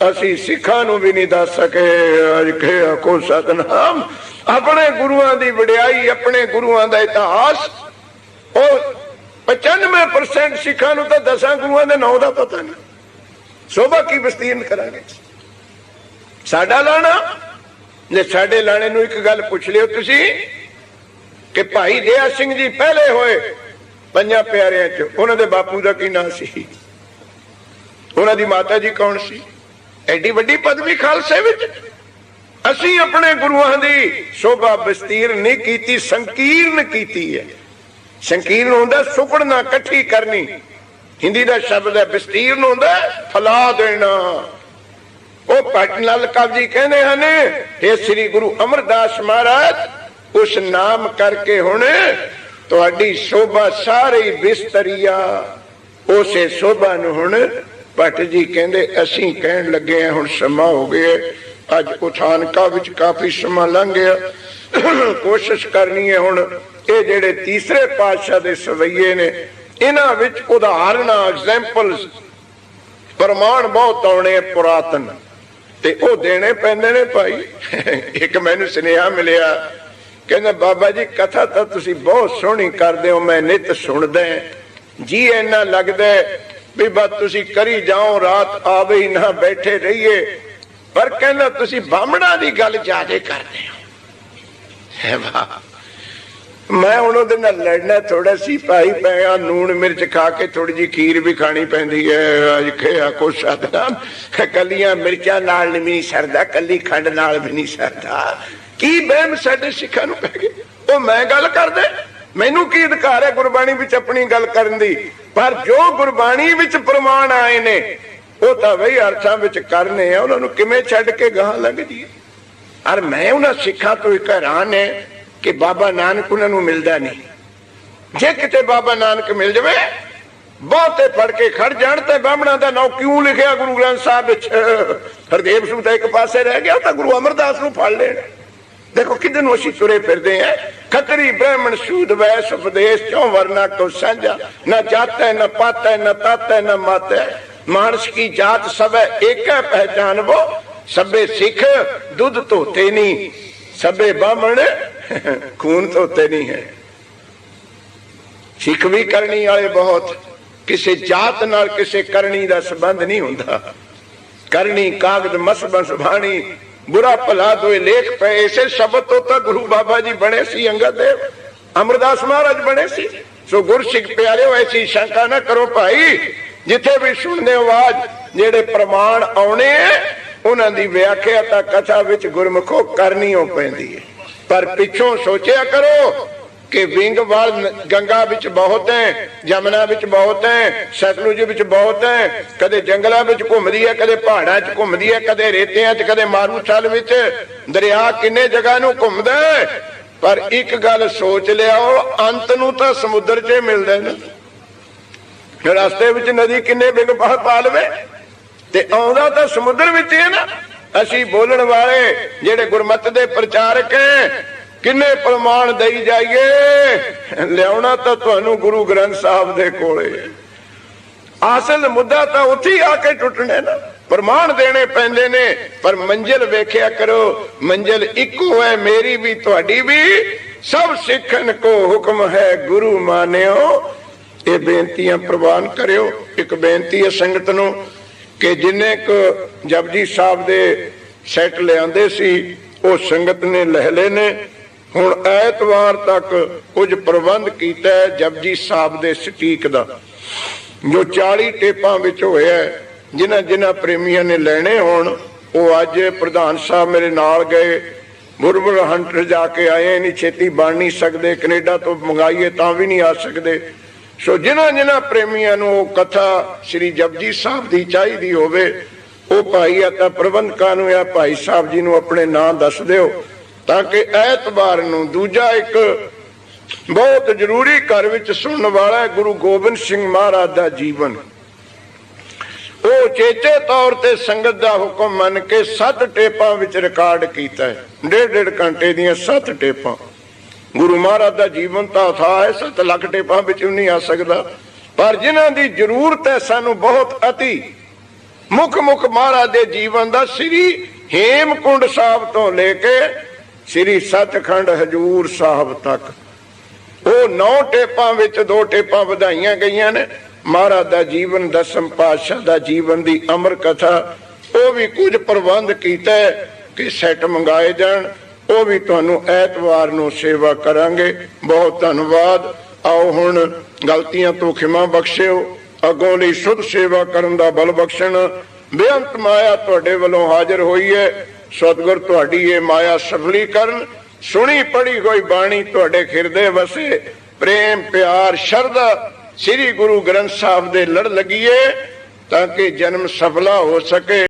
ਅਸੀਂ ਸਿੱਖਾਂ ਨੂੰ ਵੀ ਨਹੀਂ ਦੱਸ ਸਕੇ। ਅੱਜ ਕਿਹਾ ਕੋ ਸਤਨਾਮ। ਆਪਣੇ ਗੁਰੂਆਂ ਦੀ ਵਡਿਆਈ, ਆਪਣੇ ਗੁਰੂਆਂ ਦਾ ਇਤਿਹਾਸ, ਉਹ 95% ਸਿੱਖਾਂ ਨੂੰ ਤਾਂ 10 ਗੁਰੂਆਂ ਦੇ ਨਾਂ ਦਾ ਪਤਾ ਨਹੀਂ। ਸ਼ੋਭਾ ਕੀ ਵਿਸਤੀਰਨ ਕਰਾਂਗੇ? ਸਾਡਾ ਲਾਣਾ ਨੇ, ਸਾਡੇ ਲਾਣੇ ਨੂੰ ਇੱਕ ਗੱਲ ਪੁੱਛ ਲਿਓ ਤੁਸੀਂ ਕਿ ਭਾਈ ਦਇਆ ਸਿੰਘ ਜੀ ਪਹਿਲੇ ਹੋਏ ਪੰਜਾਂ ਪਿਆਰਿਆਂ ਚ, ਉਹਨਾਂ ਦੇ ਬਾਪੂ ਦਾ ਕੀ ਨਾਂ ਸੀ? ਉਹਨਾਂ ਦੀ ਮਾਤਾ ਜੀ ਕੌਣ ਸੀ? ਐਡੀ ਵੱਡੀ ਪਦਵੀ ਖਾਲਸੇ ਵਿੱਚ। ਅਸੀਂ ਆਪਣੇ ਗੁਰੂਆਂ ਦੀ ਸ਼ੋਭਾ ਵਿਸਤੀਰਨ ਨਹੀਂ ਕੀਤੀ, ਸੰਕੀਰਨ ਕੀਤੀ ਹੈ। ਸੰਕੀਰਨ ਹੁੰਦਾ ਸੁਕੜਨਾ, ਇਕੱਠੀ ਕਰਨੀ। ਹਿੰਦੀ ਦਾ ਸ਼ਬਦ ਹੈ ਵਿਸਤੀਰਨ ਹੁੰਦਾ ਫੈਲਾ ਦੇਣਾ। ਉਹ ਭੱਟ ਨਲ ਕਵ ਜੀ ਕਹਿੰਦੇ ਹਨ, ਇਹ ਸ੍ਰੀ ਗੁਰੂ ਅਮਰਦਾਸ ਮਹਾਰਾਜ, ਉਸ ਨਾਮ ਕਰਕੇ ਹੁਣ ਤੁਹਾਡੀ ਸ਼ੋਭਾ ਸਾਰੀ ਵਿਸਤਰੀਆ। ਉਸੇ ਸ਼ੋਭਾ ਨੂੰ ਹੁਣ ਭੱਟ ਜੀ ਕਹਿੰਦੇ ਅਸੀਂ ਕਹਿਣ ਲੱਗੇ ਹਾਂ। ਹੁਣ ਸਮਾਂ ਹੋ ਗਿਆ, ਅੱਜ ਉਥਾਨਕਾ ਵਿੱਚ ਕਾਫੀ ਸਮਾਂ ਲੰਘ ਗਿਆ। ਕੋਸ਼ਿਸ਼ ਕਰਨੀ ਹੈ ਹੁਣ ਇਹ ਜਿਹੜੇ ਤੀਸਰੇ ਪਾਤਸ਼ਾਹ ਦੇ ਸਵਈਏ ਨੇ, ਇਹਨਾਂ ਵਿੱਚ ਉਦਾਹਰਨਾਂ, ਐਗਜ਼ੈਂਪਲਸ, ਪ੍ਰਮਾਣ ਬਹੁਤ ਆਉਣੇ ਪੁਰਾਤਨ, ਤੇ ਉਹ ਦੇਣੇ ਪੈਂਦੇ ਨੇ ਭਾਈ। ਇੱਕ ਮੈਨੂੰ ਸੁਨੇਹਾ ਮਿਲਿਆ ਕਹਿੰਦਾ ਬਾਬਾ ਜੀ ਕਥਾ ਤਾਂ ਤੁਸੀਂ ਬਹੁਤ ਸੋਹਣੀ ਕਰਦੇ ਹੋ, ਮੈਂ ਨਿਤ ਸੁਣਦਾ ਜੀ, ਇੰਨਾ ਲੱਗਦਾ ਵੀ ਬਸ ਤੁਸੀਂ ਕਰੀ ਜਾਓ, ਰਾਤ ਆਵੇ ਹੀ ਨਾ ਬੈਠੇ ਰਹੀਏ। ਪਰ ਕਹਿੰਦਾ ਤੁਸੀਂ ਬਾਹਮਣਾ ਦੀ ਗੱਲ ਜ਼ਿਆਦਾ ਕਰਦੇ ਹੋ। ਹੈ ਵਾਹ, ਮੈਂ ਹੁਣ ਉਹਦੇ ਨਾਲ ਲੜਨਾ ਥੋੜਾ ਸੀ ਭਾਈ, ਪਿਆ ਨੂਣ ਮਿਰਚ ਖਾ ਕੇ ਥੋੜੀ ਜਿਹੀ ਖੀਰ ਵੀ ਖਾਣੀ ਪੈਂਦੀ ਹੈ। ਅੱਜ ਖਿਆ ਕੁਛ ਸਾਧਨਾ ਕੱਲੀਆਂ ਮਿਰਚਾਂ ਨਾਲ ਨਹੀਂ ਸਰਦਾ, ਕੱਲੀ ਖੰਡ ਨਾਲ ਵੀ ਨਹੀਂ ਸਰਦਾ। ਕੀ ਵਹਿਮ ਸਾਡੇ ਸਿੱਖਾਂ ਨੂੰ ਪੈ ਗਏ। ਉਹ ਮੈਂ ਗੱਲ ਕਰਦੇ, ਮੈਨੂੰ ਕੀ ਅਧਿਕਾਰ ਹੈ ਗੁਰਬਾਣੀ ਵਿੱਚ ਆਪਣੀ ਗੱਲ ਕਰਨ ਦੀ। ਪਰ ਜੋ ਗੁਰਬਾਣੀ ਵਿੱਚ ਪ੍ਰਮਾਣ ਆਏ ਨੇ ਉਹ ਤਾਂ ਬਈ ਅਰਥਾਂ ਵਿੱਚ ਕਰਨੇ ਆ, ਉਹਨਾਂ ਨੂੰ ਕਿਵੇਂ ਛੱਡ ਕੇ ਗਾਹਾਂ ਲੱਗ ਜੀ। ਔਰ ਮੈਂ ਉਹਨਾਂ ਸਿੱਖਾਂ ਤੋਂ ਇੱਕ ਹੈਰਾਨ ਹੈ ਕਿ ਬਾਬਾ ਨਾਨਕ ਉਹਨਾਂ ਨੂੰ ਮਿਲਦਾ ਨਹੀਂ। ਜੇ ਕਿਤੇ ਬਾਬਾ ਨਾਨਕ ਮਿਲ ਜਾਵੇ, ਬਹੁਤੇ ਫੜ ਕੇ ਖੜ ਜਾਣ ਤੇ ਬਾਹਮਣਾ ਦਾ ਨਾਂ ਕਿਉਂ ਲਿਖਿਆ ਗੁਰੂ ਗ੍ਰੰਥ ਸਾਹਿਬ ਵਿੱਚ। ਹਰਦੇਵ ਸਿੰਘ ਤਾਂ ਇੱਕ ਪਾਸੇ ਰਹਿ ਗਿਆ, ਤਾਂ ਗੁਰੂ ਅਮਰਦਾਸ ਨੂੰ ਫੜ ਲੈਣ। ਦੇਖੋ ਕਿੱਧਰ ਨੂੰ ਅਸੀਂ ਤੁਰੇ ਫਿਰਦੇ ਆ। ਖੱਤਰੀ ਬ੍ਰਾਹਮਣ ਸੂਦ ਵੈਸ ਉਪਦੇਸ਼ ਚੋਂ ਵਰਨਾ ਕੋ ਸਾਂਝਾ, ਨਾ ਜਾਤ ਹੈ ਨਾ ਪਾਤ ਹੈ ਨਾ ਤਾਤ ਹੈ ਨਾ ਮਾਤ ਹੈ, ਮਾਨਸ ਕੀ ਜਾਤ ਸਭ ਇੱਕ ਹੈ ਪਹਿਚਾਨ वो, ਸਭੇ ਸਿੱਖ ਦੁੱਧ ਧੋਤੇ ਨਹੀਂ, ਸਭੇ ਬਾਹਮਣ ਖੂਨ ਧੋਤੇ ਨਹੀਂ ਹੈ। ਸਿੱਖ ਵੀ ਕਰਨੀ ਵਾਲੇ ਬਹੁਤ, ਕਿਸੇ ਜਾਤ ਨਾਲ ਕਿਸੇ ਕਰਨੀ ਦਾ ਸੰਬੰਧ ਨਹੀਂ ਹੁੰਦਾ। ਕਰਨੀ ਕਾਗਦ ਮਸਬਸ ਬਾਣੀ, बुरा भला दोए लेख पे। ऐसे शब्द तो था गुरु बाबा जी बने सी, अंगद देव अमरदास महाराज बने सी। सो गुर सिख प्यारे ऐसी शंका ना करो भाई, जिथे भी सुनने आवाज जेड़े प्रमाण आने उन्हां दी व्याख्या तां कथा विच गुरमुखो करनी हो पैंदी है। पर पिछों सोचिया करो कि विंगवाल गंगा विच बहुत है, जमुना विच बहुत है, सतलुज विच बहुत है, कदे जंगलों विच घूमदी है, कदे पहाड़ां च घूमदी है, कदे रेतियां च, कदे मारूथल विच, दरिया किन्ने जगह नूं घूमदा है। पर एक गल सोच लियाओ, अंत नूं तां समुद्र च मिलदे ने। रस्ते विच नदी किन्ने बिग पा लवे ते आउंदा तां समुद्र विच है ना। असीं बोलण वाले जेड़े गुरमत दे प्रचारक हैं, किन्ने प्रमाण दई जाइए, लियाउणा तां तुहानूं गुरु ग्रंथ साहब दे कोले। असल मुद्दा तां उत्थे आके टुटना ना, प्रमाण देने पैंदे ने। पर मंजिल वेख्या करो, मंजिल इको है, मेरी भी तुहाडी भी, सब सिखन को हुक्म है गुरु मानियो। ये बेनतियां प्रवान करियो। एक बेनती है संगत नूं कि जिन्ने को जपजी साहब दे सैट लिआंदे सी वो संगत ने लह ले ने। हुण ऐतवार तक कुछ प्रबंध किया है जपजी साहब दे सटीक दा, जो 40 टेपां विच होया। जिन्हां जिन्हां प्रेमियां ने लेने होण वो अज प्रधान साहब मेरे नाल गए, बुरबुल हंटर जाके आए। नहीं छेती बन नहीं सकते, कनेडा तो मंगाइए तां भी नहीं आ सकते। सो जिन्हां जिन्हां प्रेमियां नूं कथा श्री जपजी साहब दी चाहीदी होवे, वो भाई या प्रबंधकां नूं या भाई साहब जी नूं अपने नाम दस दिओ, ताकि ऐतवार नूं। दूजा एक बहुत जरूरी घर विच सुनने वाला है गुरु गोबिंद सिंह महाराज दा जीवन। वो चेचे तौर ते संगत दा हुक्म मन के 7 टेपां विच रिकॉर्ड कीता है। 1.5 घंटे दियां 7 टेपां। गुरु महाराज दा जीवन तां था है, 7 लाख टेपां विच नहीं आ सकदा। पर जिन्हां दी जरूरत है सानू बहुत अति, मुख मुख महाराज दे जीवन दा श्री हेमकुंड साहब तो लेके श्री सचखंड हजूर साहब तक वो 9 टेपां विच 2 टेपां वधाईयां गईयां ने। महाराज दा जीवन, 10वें पातशाह दा जीवन दी अमर कथा, वो भी कुछ प्रबंध कीता है कि सैट मंगाए जाण। वो भी तुहानूं ऐतवार नूं सेवा करांगे। बहुत धन्नवाद। आओ हुण गलतियां तो खिमा बख्शिओ, अगों लई शुद्ध सेवा करन दा बल बख्शण। बेअंत माया तुहाडे वल्लों हाजिर होई है। सतगुर तुहाडी ये माया सफली करन। सुनी पढ़ी हुई बाणी तुहाडे हिरदे वसे, प्रेम प्यार शरदा श्री गुरु ग्रंथ साहब दे लड़ लगिए, ताकि जन्म सफला हो सके।